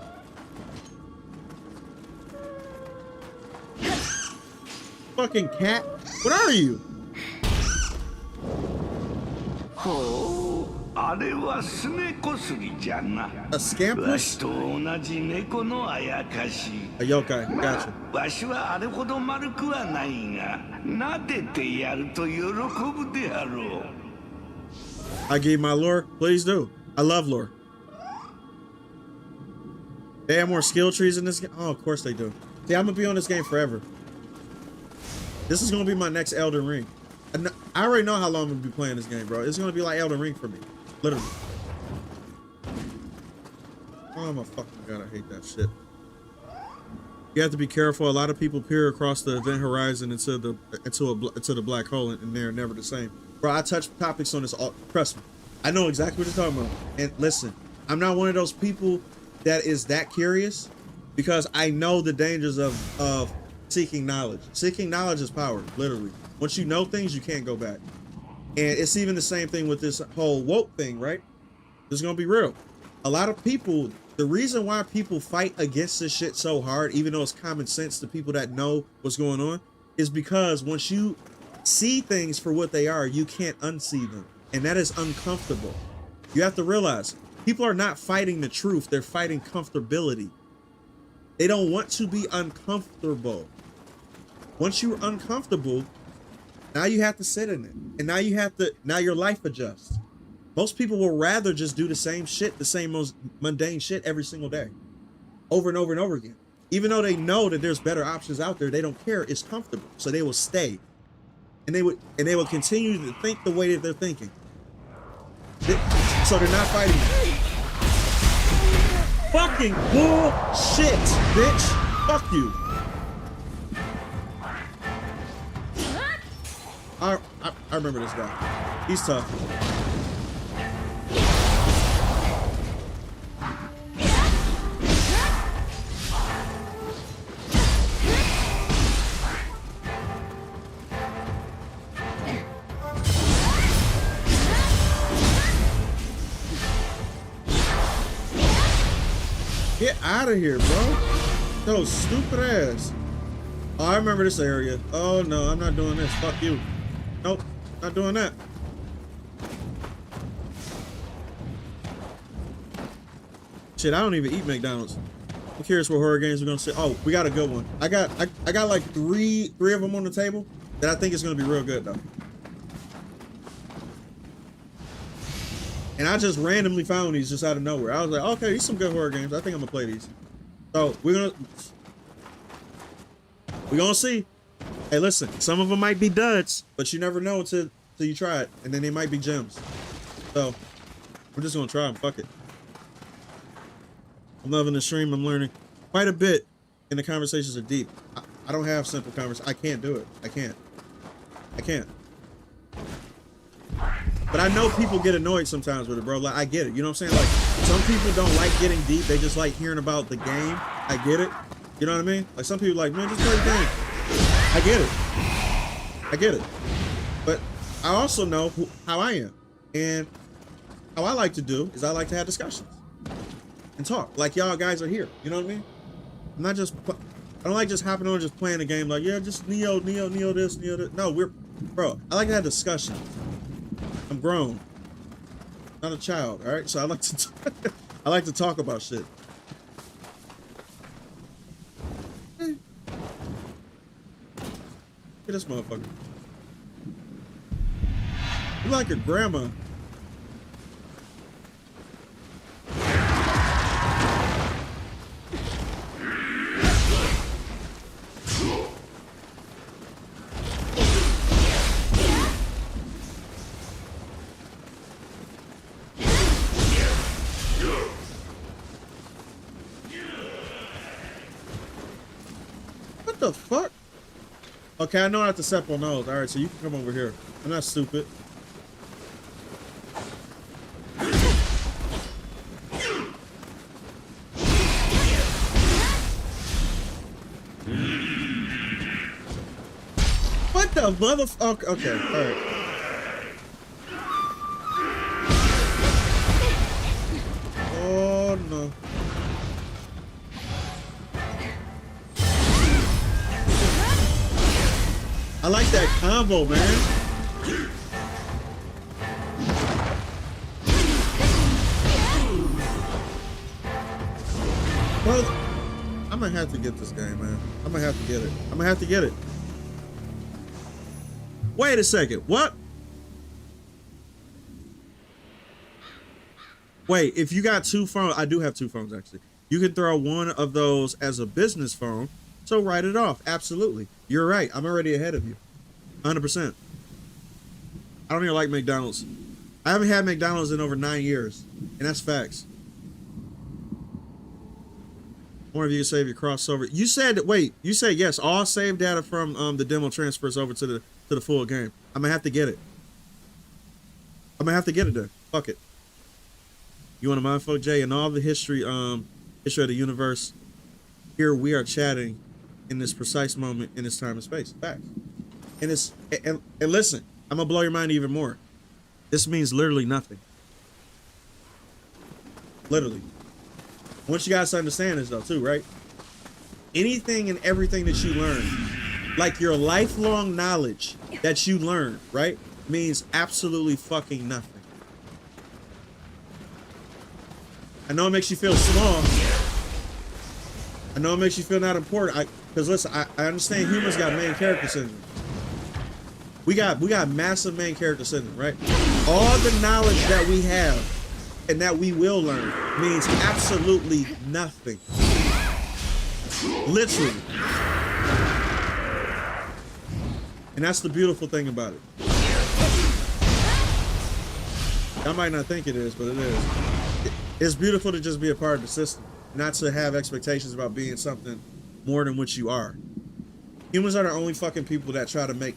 Fucking cat. What are you? ほう、あれはスネコスギじゃな。わしと同じ猫のあやかし。わしはあれほど丸くはないが、撫でてやると喜ぶであろう。I give my lore? Please do. I love lore. They have more skill trees in this game? Oh, of course they do. See, I'm gonna be on this game forever. This is gonna be my next Elden Ring. I already know how long I'm gonna be playing this game, bro. It's gonna be like Elden Ring for me, literally. Oh my fucking God, I hate that shit. You have to be careful. A lot of people peer across the event horizon into the black hole, and they're never the same. Bro, I touch topics on this all. Trust me, I know exactly what you're talking about. And listen, I'm not one of those people that is that curious, because I know the dangers of seeking knowledge. Seeking knowledge is power, literally. Once you know things, you can't go back. And it's even the same thing with this whole woke thing, right? It's gonna be real. A lot of people, the reason why people fight against this shit so hard, even though it's common sense to people that know what's going on, is because once you see things for what they are, you can't unsee them. And that is uncomfortable. You have to realize, people are not fighting the truth, they're fighting comfortability. They don't want to be uncomfortable. Once you're uncomfortable, now you have to sit in it. And now your life adjusts. Most people will rather just do the same shit, the same most mundane shit every single day. Over and over and over again. Even though they know that there's better options out there, they don't care. It's comfortable. So they will stay. And they will continue to think the way that they're thinking. So they're not fighting. Fucking bullshit, bitch. Fuck you. I remember this guy. He's tough. Get out of here, bro. Yo, stupid ass. Oh, I remember this area. Oh no, I'm not doing this. Fuck you. Nope, not doing that. Shit, I don't even eat McDonald's. I'm curious what horror games we're gonna say. Oh, we got a good one. I got like three of them on the table that I think is gonna be real good though. And I just randomly found these just out of nowhere. I was like, okay, these are some good horror games. I think I'm gonna play these. So we're gonna see. Hey, listen, some of them might be duds, but you never know until you try it, and then they might be gems. So we're just gonna try them. Fuck it. I'm loving the stream. I'm learning quite a bit, and the conversations are deep. I don't have simple conversations. I can't do it. I can't. But I know people get annoyed sometimes with it, bro. Like, I get it. You know what I'm saying? Like, some people don't like getting deep. They just like hearing about the game. I get it. You know what I mean? Like, some people are like, man, just play the game. I get it. But I also know how I am. And how I like to do is I like to have discussions and talk. Like, y'all guys are here. You know what I mean? I'm not just... I don't like just hopping on and just playing the game like, yeah, just Nioh this, Nioh this. No, bro, I like to have discussions. I'm grown, not a child. All right, so I like to talk about shit. Look at this motherfucker. You like your grandma. What the fuck? Okay, I know not to step on those. All right, so you can come over here. I'm not stupid. What the motherfucker? Okay, all right. Oh no. I like that combo, man. Well, I'm gonna have to get this game, man. I'm gonna have to get it. I'm gonna have to get it. Wait a second. What? Wait, if you got two phones, I do have two phones actually. You can throw one of those as a business phone. So write it off. Absolutely. You're right. I'm already ahead of you. 100%. I don't even like McDonald's. I haven't had McDonald's in over 9 years. And that's facts. More of you save your crossover. You said, wait, you said yes. All save data from the demo transfers over to the full game. I'm going to have to get it. I'm going to have to get it then. Fuck it. You want to mind fuck Jay and all the history of the universe. Here we are chatting in this precise moment in this time and space. Facts. And it's and listen, I'm gonna blow your mind even more. This means literally nothing. Literally. I want you guys to understand this though too, right? Anything and everything that you learn, like your lifelong knowledge that you learn, right, means absolutely fucking nothing. I know it makes you feel small. I know it makes you feel not important. Because listen, I understand humans got main character syndrome. We got massive main character syndrome, right? All the knowledge that we have and that we will learn means absolutely nothing. Literally. And that's the beautiful thing about it. I might not think it is, but it is. It's beautiful to just be a part of the system, not to have expectations about being something more than what you are. Humans are the only fucking people that try to make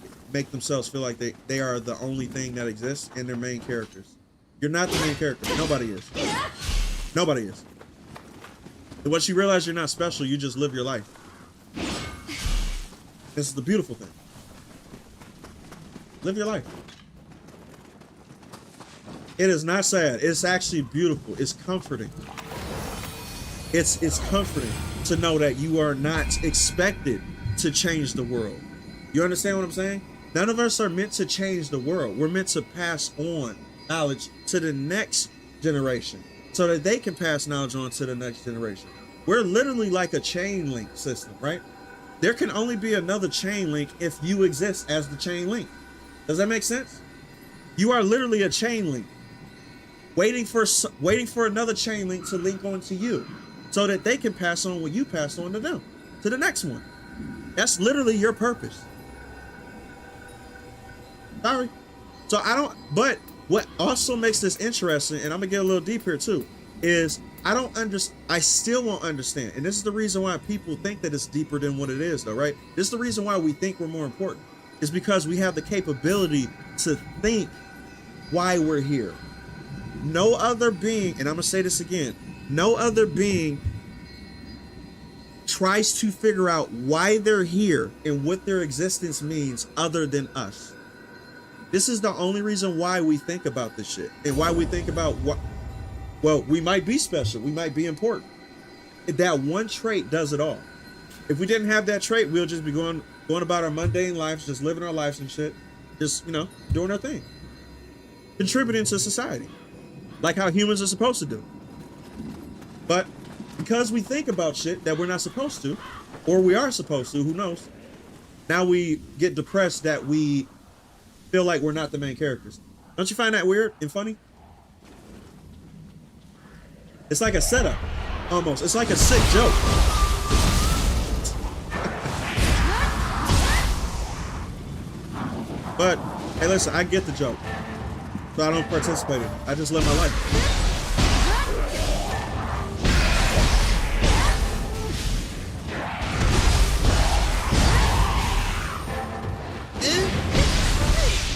themselves feel like they are the only thing that exists and they're main characters. You're not the main character. Nobody is. Nobody is. And once you realize you're not special, you just live your life. This is the beautiful thing. Live your life. It is not sad. It's actually beautiful. It's comforting. It's comforting to know that you are not expected to change the world. You understand what I'm saying? None of us are meant to change the world. We're meant to pass on knowledge to the next generation. so that they can pass knowledge on to the next generation. We're literally like a chain link system, right? There can only be another chain link if you exist as the chain link. Does that make sense? You are literally a chain link, waiting for another chain link to link onto you, so that they can pass on what you passed on to them, to the next one. That's literally your purpose. Sorry. So but what also makes this interesting, and I'm gonna get a little deep here too, is I still won't understand. And this is the reason why people think that it's deeper than what it is though, right? This is the reason why we think we're more important. Is because we have the capability to think why we're here. No other being, and I'm gonna say this again, no other being tries to figure out why they're here and what their existence means other than us. This is the only reason why we think about this shit, and why we think about what, well, we might be special, we might be important. That one trait does it all. If we didn't have that trait, we'll just be going about our mundane lives, just living our lives and shit, just, you know, doing our thing, contributing to society, like how humans are supposed to do. But because we think about shit that we're not supposed to, or we are supposed to, who knows, now we get depressed that we feel like we're not the main characters. Don't you find that weird and funny? It's like a setup, almost. It's like a sick joke. But, hey, listen, I get the joke, so I don't participate in it. I just live my life.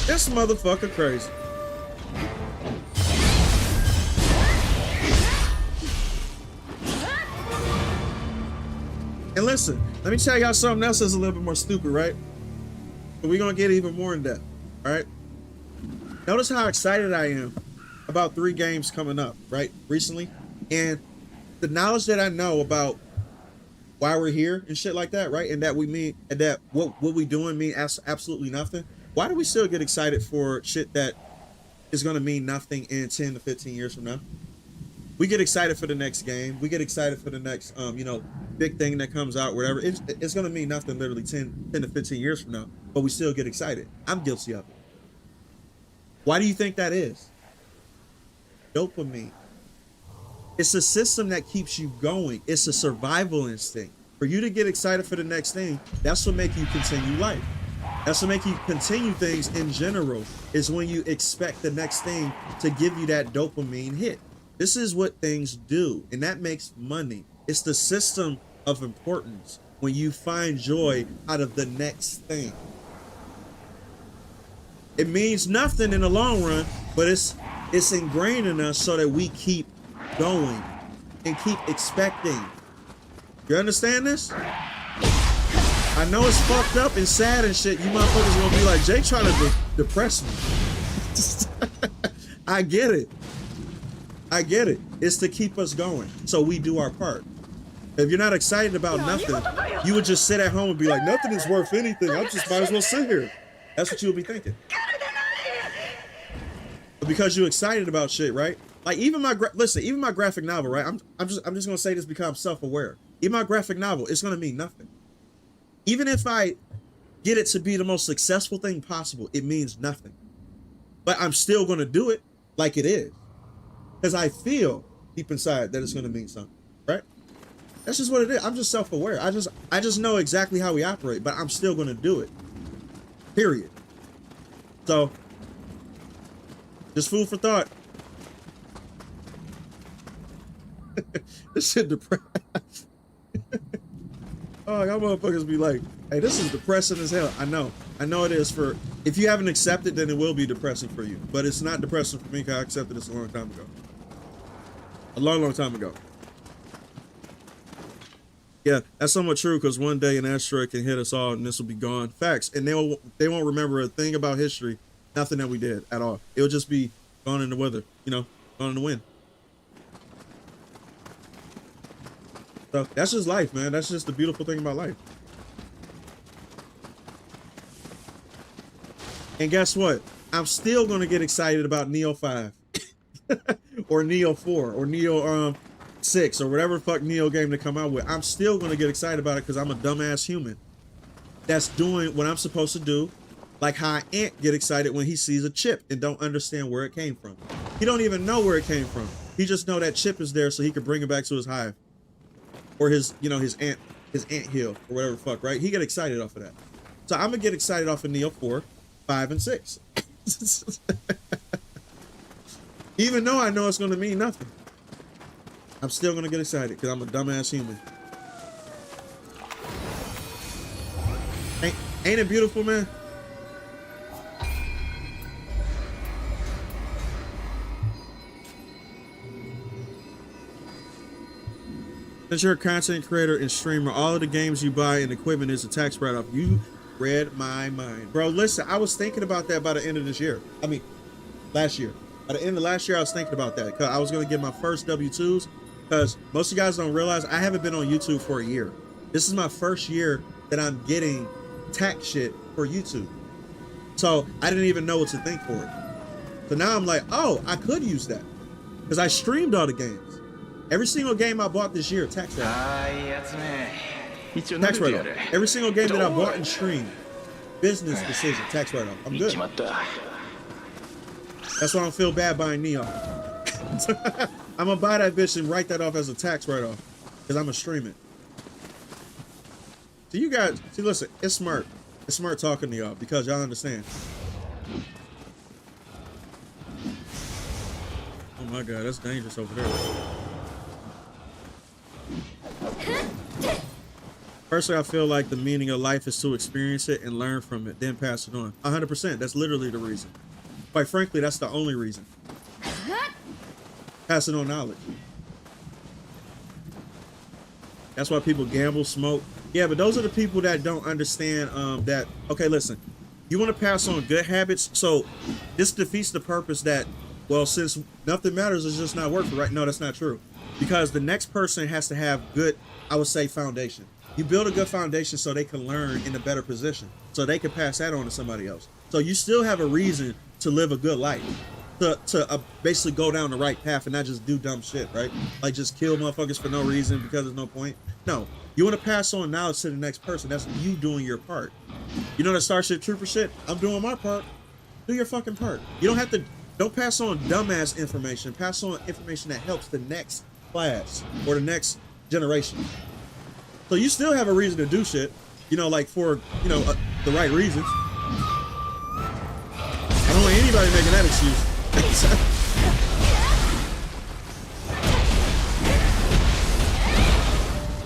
This motherfucker crazy. And listen, let me tell y'all something else that's a little bit more stupid, right? But we're gonna get even more in depth, all right? Notice how excited I am about 3 games coming up, right? Recently. And the knowledge that I know about why we're here and shit like that, right? And that we mean, and that what we doing mean absolutely nothing. Why do we still get excited for shit that is going to mean nothing in 10 to 15 years from now? We get excited for the next game. We get excited for the next, you know, big thing that comes out, whatever. It's going to mean nothing literally 10 to 15 years from now, but we still get excited. I'm guilty of it. Why do you think that is? Dopamine. It's a system that keeps you going. It's a survival instinct. For you to get excited for the next thing, that's what makes you continue life. That's what makes you continue things in general, is when you expect the next thing to give you that dopamine hit. This is what things do, and that makes money. It's the system of importance when you find joy out of the next thing. It means nothing in the long run, but it's ingrained in us so that we keep going and keep expecting. You understand this? I know it's fucked up and sad and shit. You motherfuckers gonna be like, Jake trying to depress me. I get it. I get it. It's to keep us going, so we do our part. If you're not excited about nothing, you would just sit at home and be like, nothing is worth anything. I just might as well sit here. That's what you'll be thinking. But because you're excited about shit, right? Like even my graphic novel, right? I'm just gonna say this because I'm self-aware. Even my graphic novel, it's gonna mean nothing. Even if I get it to be the most successful thing possible, it means nothing. But I'm still gonna do it like it is, because I feel deep inside that it's gonna mean something, right? That's just what it is. I'm just self-aware. I just know exactly how we operate, but I'm still gonna do it. Period. So, just food for thought. This shit depressing. Oh, y'all motherfuckers be like, hey, this is depressing as hell. I know it is. For if you haven't accepted, then it will be depressing for you. But it's not depressing for me because I accepted this a long time ago. A long time ago. Yeah, that's somewhat true, because one day an asteroid can hit us all and this will be gone. Facts. And they won't remember a thing about history, nothing that we did at all. It'll just be gone in the weather, you know, gone in the wind. So that's just life, man. That's just the beautiful thing about life. And guess what? I'm still going to get excited about Nioh 5. or Nioh 4 or Nioh 6 or whatever the fuck Nioh game they come out with, I'm still gonna get excited about it because I'm a dumbass human that's doing what I'm supposed to do. Like how an ant get excited when he sees a chip and don't understand where it came from. He don't even know where it came from. He just know that chip is there so he can bring it back to his hive or his, you know, his ant hill or whatever the fuck, right? He get excited off of that. So I'm gonna get excited off of Nioh 4, 5, and 6. Even though I know it's gonna mean nothing, I'm still gonna get excited because I'm a dumbass human. Ain't it beautiful, man? Since you're a content creator and streamer, all of the games you buy and equipment is a tax write-off. You read my mind. Bro, listen, I was thinking about that by the end of this year. I mean, last year. By the end of last year, I was thinking about that because I was going to get my first W-2s because most of you guys don't realize I haven't been on YouTube for a year. This is my first year that I'm getting tax shit for YouTube. So I didn't even know what to think for it. So now I'm like, oh, I could use that because I streamed all the games. Every single game I bought this year, tax write-off. Tax write-off. Every single game that I bought and streamed, business decision, tax write-off. I'm good. That's why I don't feel bad buying Nioh. I'm gonna buy that bitch and write that off as a tax write-off because I'm gonna stream it. So you guys, see, listen, it's smart. It's smart talking to y'all because y'all understand. Oh my God, that's dangerous over there. Personally, I feel like the meaning of life is to experience it and learn from it, then pass it on. 100%. That's literally the reason. Quite frankly, that's the only reason. Passing on knowledge. That's why people gamble, smoke. Yeah, but those are the people that don't understand that, okay, listen, you want to pass on good habits, so this defeats the purpose that, well, since nothing matters, it's just not worth it, right? No, that's not true. Because the next person has to have good, I would say, foundation. You build a good foundation so they can learn in a better position, so they can pass that on to somebody else. So you still have a reason to live a good life, to basically go down the right path and not just do dumb shit, right? Like just kill motherfuckers for no reason because there's no point. No, you want to pass on knowledge to the next person. That's you doing your part. You know that Starship Trooper shit? I'm doing my part. Do your fucking part. You don't have to, don't pass on dumbass information. Pass on information that helps the next class or the next generation. So you still have a reason to do shit, you know, like for, you know, the right reasons. I don't want anybody making that excuse.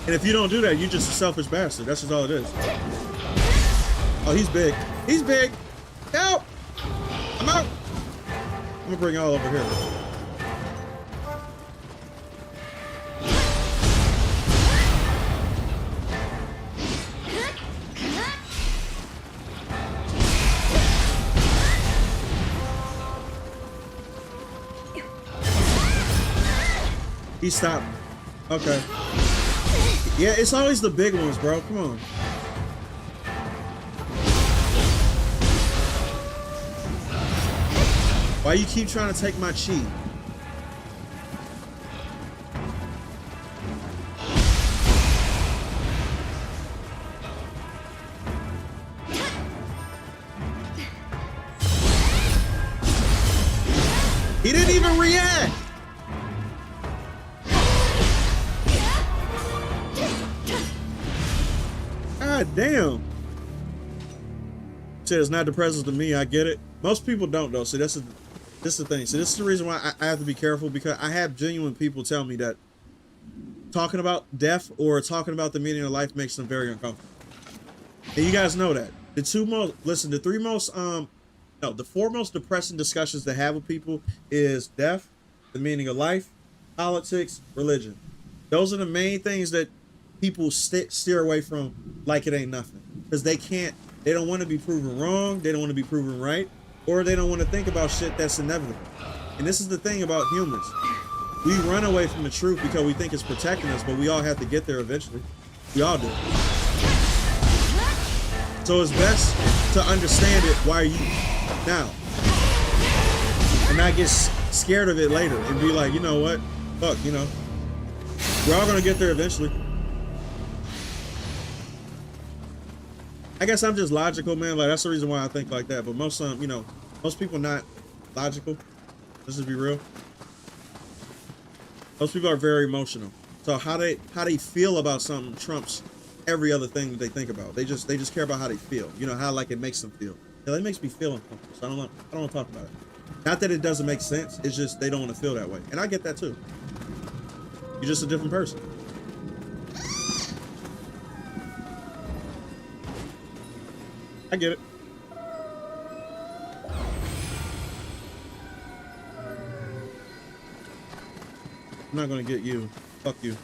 And if you don't do that, you're just a selfish bastard. That's just all it is. Oh, he's big. He's big. Help! I'm out. I'm gonna bring y'all over here. He stopped. Okay. Yeah, it's always the big ones, bro. Come on. Why you keep trying to take my chi? He didn't even react. God damn. Shit, it's not depressing to me. I get it. Most people don't though. So this is the thing. So this is the reason why I have to be careful, because I have genuine people tell me that talking about death or talking about the meaning of life makes them very uncomfortable. And you guys know that. The four most depressing discussions to have with people is death, the meaning of life, politics, religion. Those are the main things that people steer away from like it ain't nothing. Because they don't want to be proven wrong, they don't want to be proven right, or they don't want to think about shit that's inevitable. And this is the thing about humans. We run away from the truth because we think it's protecting us, but we all have to get there eventually. We all do. So it's best to understand it while you now, and not get scared of it later and be like, you know what? Fuck, you know. We're all gonna get there eventually. I guess I'm just logical, man. Like, that's the reason why I think like that. But most you know, most people not logical. Let's just be real. Most people are very emotional. So how they feel about something trumps every other thing that they think about. They just care about how they feel. You know, how like it makes them feel. Yeah, it makes me feel uncomfortable. So I don't want to talk about it. Not that it doesn't make sense. It's just they don't want to feel that way. And I get that too. You're just a different person. I get it. I'm not gonna get you. Fuck you.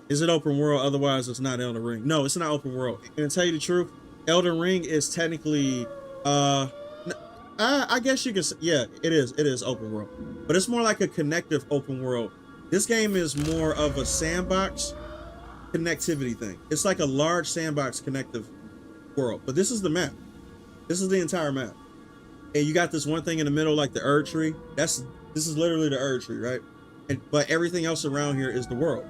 Is it open world? Otherwise, it's not Elden Ring. No, it's not open world. And to tell you the truth, Elden Ring is technically, I guess you can say, yeah, it is open world. But it's more like a connective open world. This game is more of a sandbox connectivity thing. It's like a large sandbox connective world. But this is the map. This is the entire map. And you got this one thing in the middle, like the Erd tree. This is literally the Erd tree, right? But everything else around here is the world.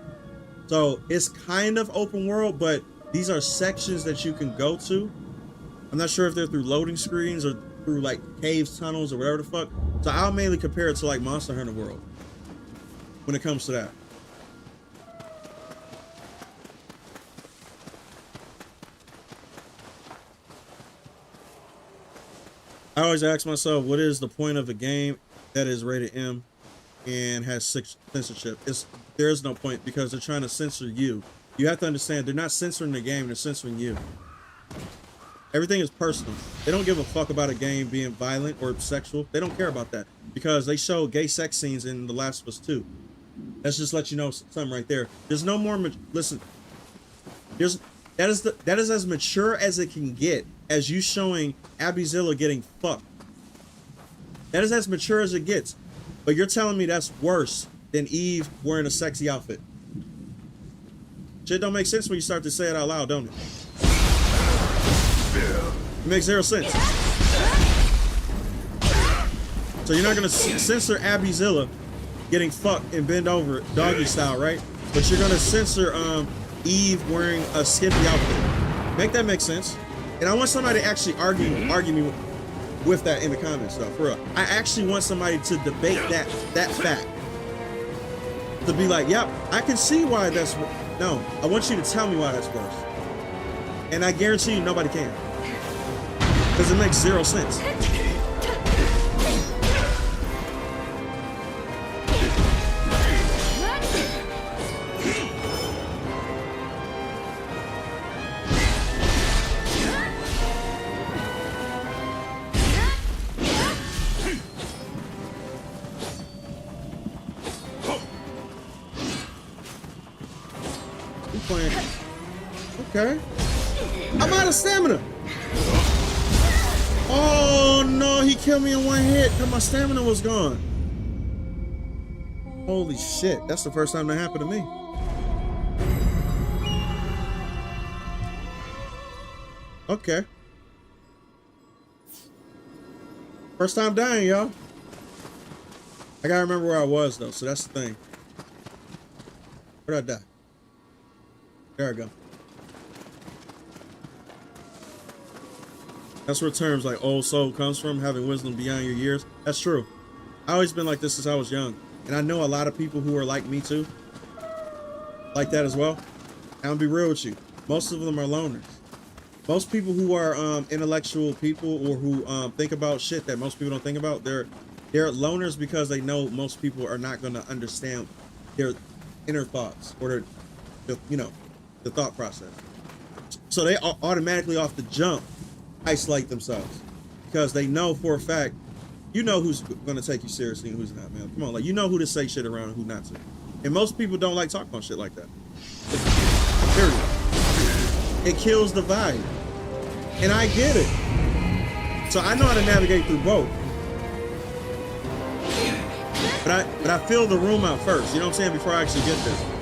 So it's kind of open world, but these are sections that you can go to. I'm not sure if they're through loading screens or through like caves, tunnels, or whatever the fuck. So I'll mainly compare it to like Monster Hunter World when it comes to that. I always ask myself, what is the point of a game that is rated M and has censorship? There is no point because they're trying to censor you. You have to understand, they're not censoring the game, they're censoring you. Everything is personal. They don't give a fuck about a game being violent or sexual. They don't care about that because they show gay sex scenes in The Last of Us 2. Let's just let you know something right there. There's no more, listen, that is as mature as it can get, as you showing Abizilla getting fucked. That is as mature as it gets. But you're telling me that's worse than Eve wearing a sexy outfit. Shit don't make sense when you start to say it out loud, don't it? It makes zero sense. So you're not gonna censor Abizilla getting fucked and bend over doggy style, right? But you're gonna censor Eve wearing a skimpy outfit. Make that make sense. And I want somebody to actually argue me with that in the comments, though, for real. I actually want somebody to debate that fact. To be like, yep, I can see why that's... No, I want you to tell me why that's worse. And I guarantee you nobody can. Because it makes zero sense. Okay. I'm out of stamina. Oh no, he killed me in one hit because my stamina was gone. Holy shit, that's the first time that happened to me. Okay. First time dying, y'all. I gotta remember where I was though, so that's the thing. Where'd I die? There I go. That's where terms like old soul comes from, having wisdom beyond your years. That's true. I always been like this since I was young. And I know a lot of people who are like me too. Like that as well. And I'll be real with you. Most of them are loners. Most people who are intellectual people or who think about shit that most people don't think about, they're loners because they know most people are not going to understand their inner thoughts or their, you know, the thought process. So they automatically off the jump isolate themselves because they know for a fact, you know who's going to take you seriously and who's not, man. Come on, like, you know who to say shit around and who not to. And most people don't like talking about shit like that. Period. It kills the vibe. And I get it. So I know how to navigate through both. But I fill the room out first, you know what I'm saying, before I actually get there.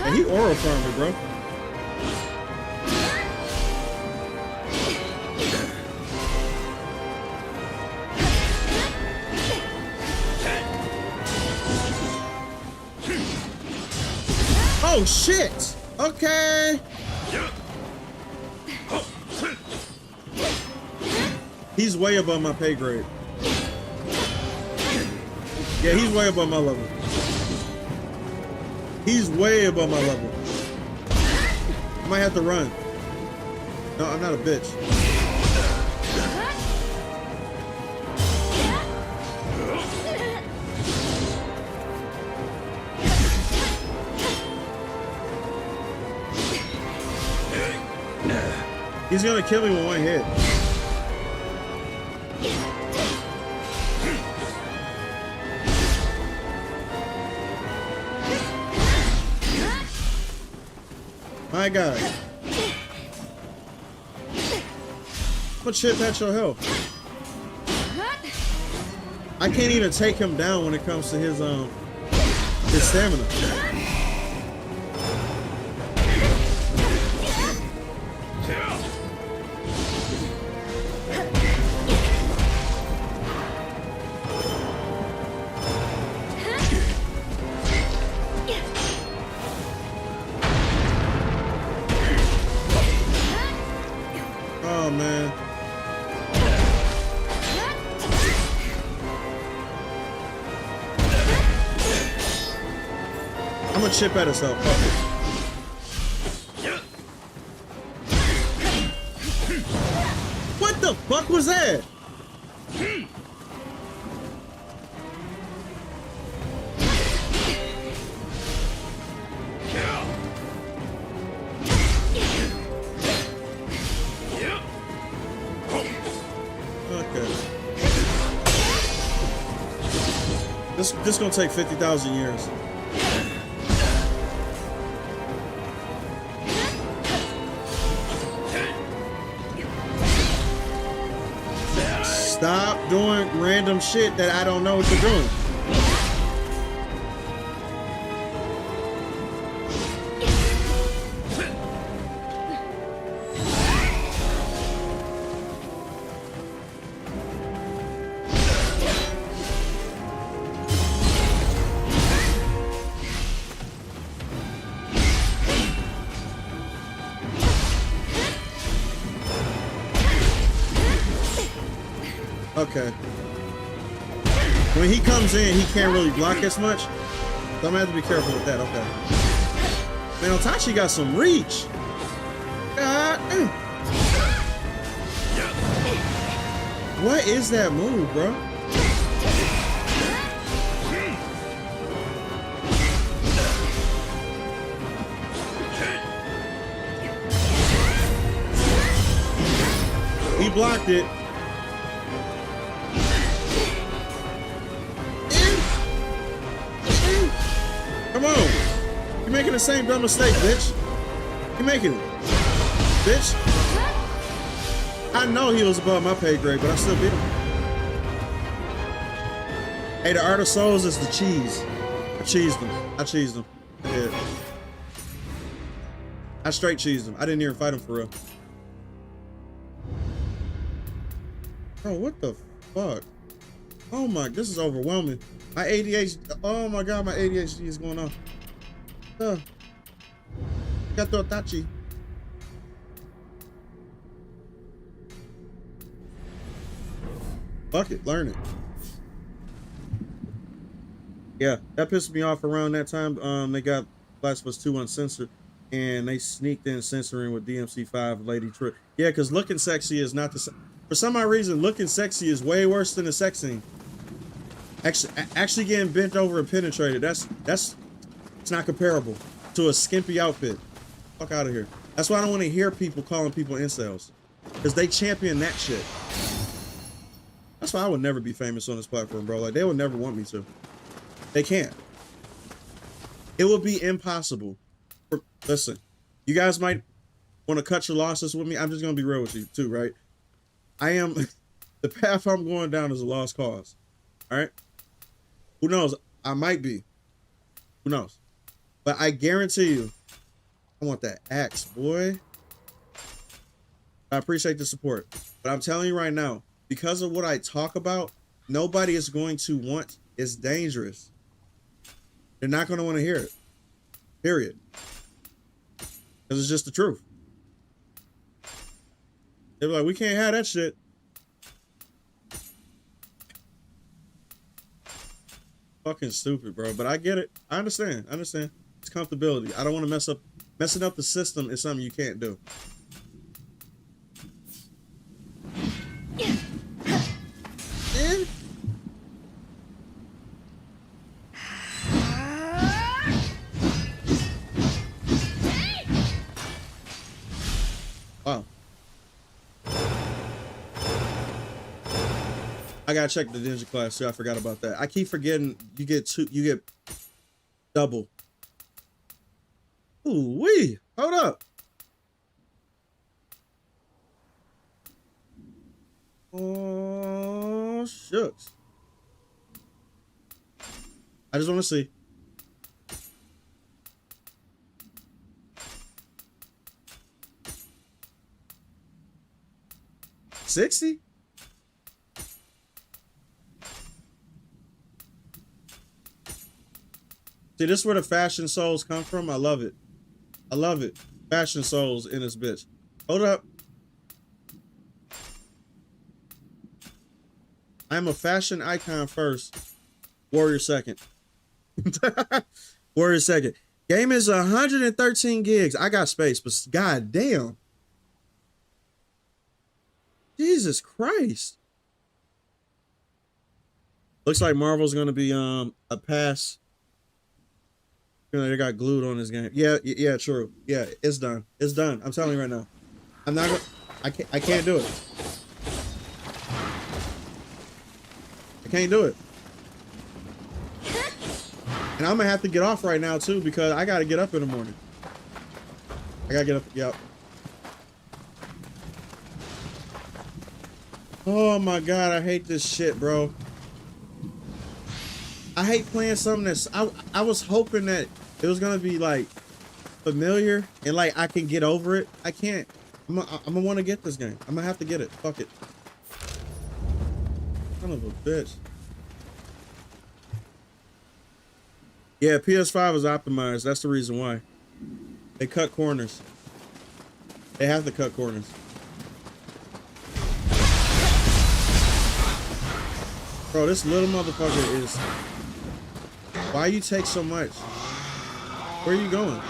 And he oral farmed it, bro. Oh shit! Okay. He's way above my pay grade. Yeah, he's way above my level. He's way above my level. I might have to run. No, I'm not a bitch. He's gonna kill me with one hit. My God. What shit at your health? I can't even take him down when it comes to his stamina. Oh man. I'm gonna chip at herself. What the fuck was that? This gonna take 50,000 years. Stop doing random shit that I don't know what you're doing. Okay. When he comes in, he can't really block as much. So I'm gonna have to be careful with that. Okay. Man, Otachi got some reach. God damn. What is that move, bro? He blocked it. Come on. You're making the same dumb mistake, bitch. You're making it. Bitch. I know he was above my pay grade, but I still beat him. Hey, the Art of Souls is the cheese. I cheesed him. I cheesed him. I did. I straight cheesed him. I didn't even fight him for real. Bro, what the fuck? Oh my, this is overwhelming. My ADHD, oh my God, my ADHD is going on. Got the Otachi. Fuck it, learn it. Yeah, that pissed me off around that time. They got Last of Us 2 uncensored, and they sneaked in censoring with DMC5 Lady Trick. Yeah, because looking sexy is not the same. For some odd reason, looking sexy is way worse than the sex scene. Actually getting bent over and penetrated, it's not comparable to a skimpy outfit. Fuck out of here. That's why I don't want to hear people calling people incels, because they champion that shit. That's why I would never be famous on this platform, bro. Like, they would never want me to. They can't. It would be impossible. Listen, you guys might want to cut your losses with me. I'm just gonna be real with you too, right? I am the path I'm going down is a lost cause. All right. Who knows? I might be. Who knows? But I guarantee you, I want that axe, boy. I appreciate the support. But I'm telling you right now, because of what I talk about, nobody is going to want. It's dangerous. They're not going to want to hear it. Period. Because it's just the truth. They're like, we can't have that shit. Fucking stupid, bro. But I get it. I understand. I understand. It's comfortability. I don't want to messing up the system is something you can't do. And wow. I gotta check the ninja class too. I forgot about that. I keep forgetting you get double. Ooh wee. Hold up. Oh shucks. I just want to see. $60? See, this is where the fashion souls come from. I love it. I love it. Fashion souls in this bitch. Hold up. I'm a fashion icon first. Warrior second. Warrior second. Game is 113 gigs. I got space, but god damn. Jesus Christ. Looks like Marvel's gonna be a pass. You know, they got glued on this game. Yeah, true. Yeah, it's done. It's done. I'm telling you right now. I'm not gonna I can't do it. I can't do it. And I'm gonna have to get off right now too because I gotta get up in the morning. I gotta get up. Yep. Oh my god, I hate this shit, bro. I hate playing something that's I was hoping that it was gonna be like familiar and like I can get over it. I can't. I'm gonna want to get this game. I'm gonna have to get it. Fuck it. Son of a bitch. Yeah, PS5 is optimized. That's the reason why. They cut corners. They have to cut corners. Bro, this little motherfucker is... Why you take so much? Where are you going?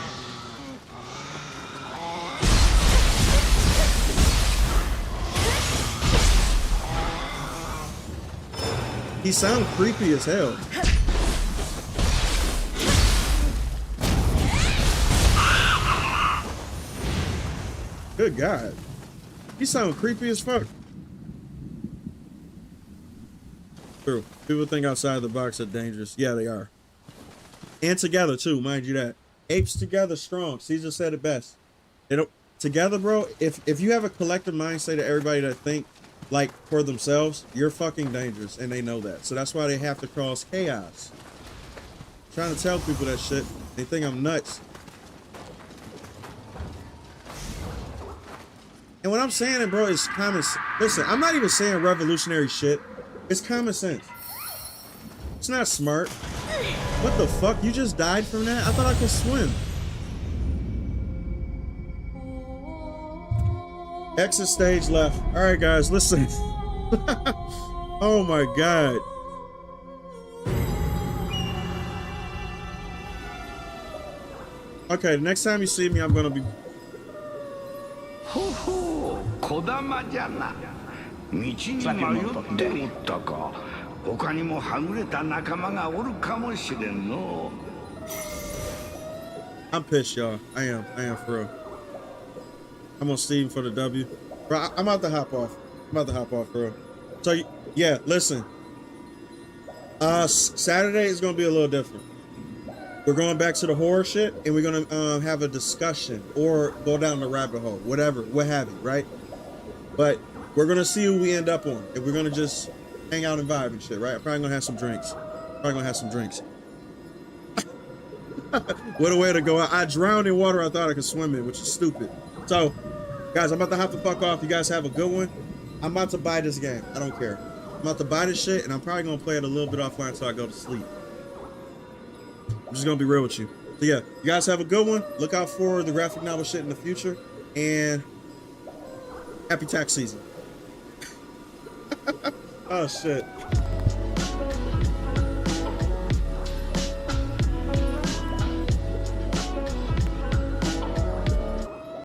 He sounds creepy as hell. Good God. He sounds creepy as fuck. True. People think outside the box are dangerous. Yeah, they are. And together too, mind you that. Apes together strong. Caesar said it best. They don't together, bro. If you have a collective mindset of everybody that think like for themselves, you're fucking dangerous, and they know that. So that's why they have to cause chaos. I'm trying to tell people that shit. They think I'm nuts. And what I'm saying, bro, is common. Listen, I'm not even saying revolutionary shit. It's common sense. It's not smart. What the fuck? You just died from that? I thought I could swim. Exit stage left. All right, guys, listen. Oh my God. Okay, the next time you see me, I'm gonna be.ほほう、小玉じゃな。道に迷っておったか。他にもはぐれた仲間がおるかもしれんの。I'm pissed, y'all. I am for real. I'm on Steam for the W. Bro, I'm about to hop off. I'm about to hop off, bro. So, yeah, listen. Saturday is going to be a little different. We're going back to the horror shit, and we're going to have a discussion or go down the rabbit hole, whatever, what have you, right? But we're going to see who we end up on, and we're going to just hang out and vibe and shit, right? I'm probably going to have some drinks. What a way to go out. I drowned in water I thought I could swim in, which is stupid. So, guys, I'm about to have to fuck off. You guys have a good one. I'm about to buy this game. I don't care. I'm about to buy this shit, and I'm probably going to play it a little bit offline until I go to sleep. I'm just going to be real with you. So, yeah, you guys have a good one. Look out for the graphic novel shit in the future. And happy tax season. Oh, shit.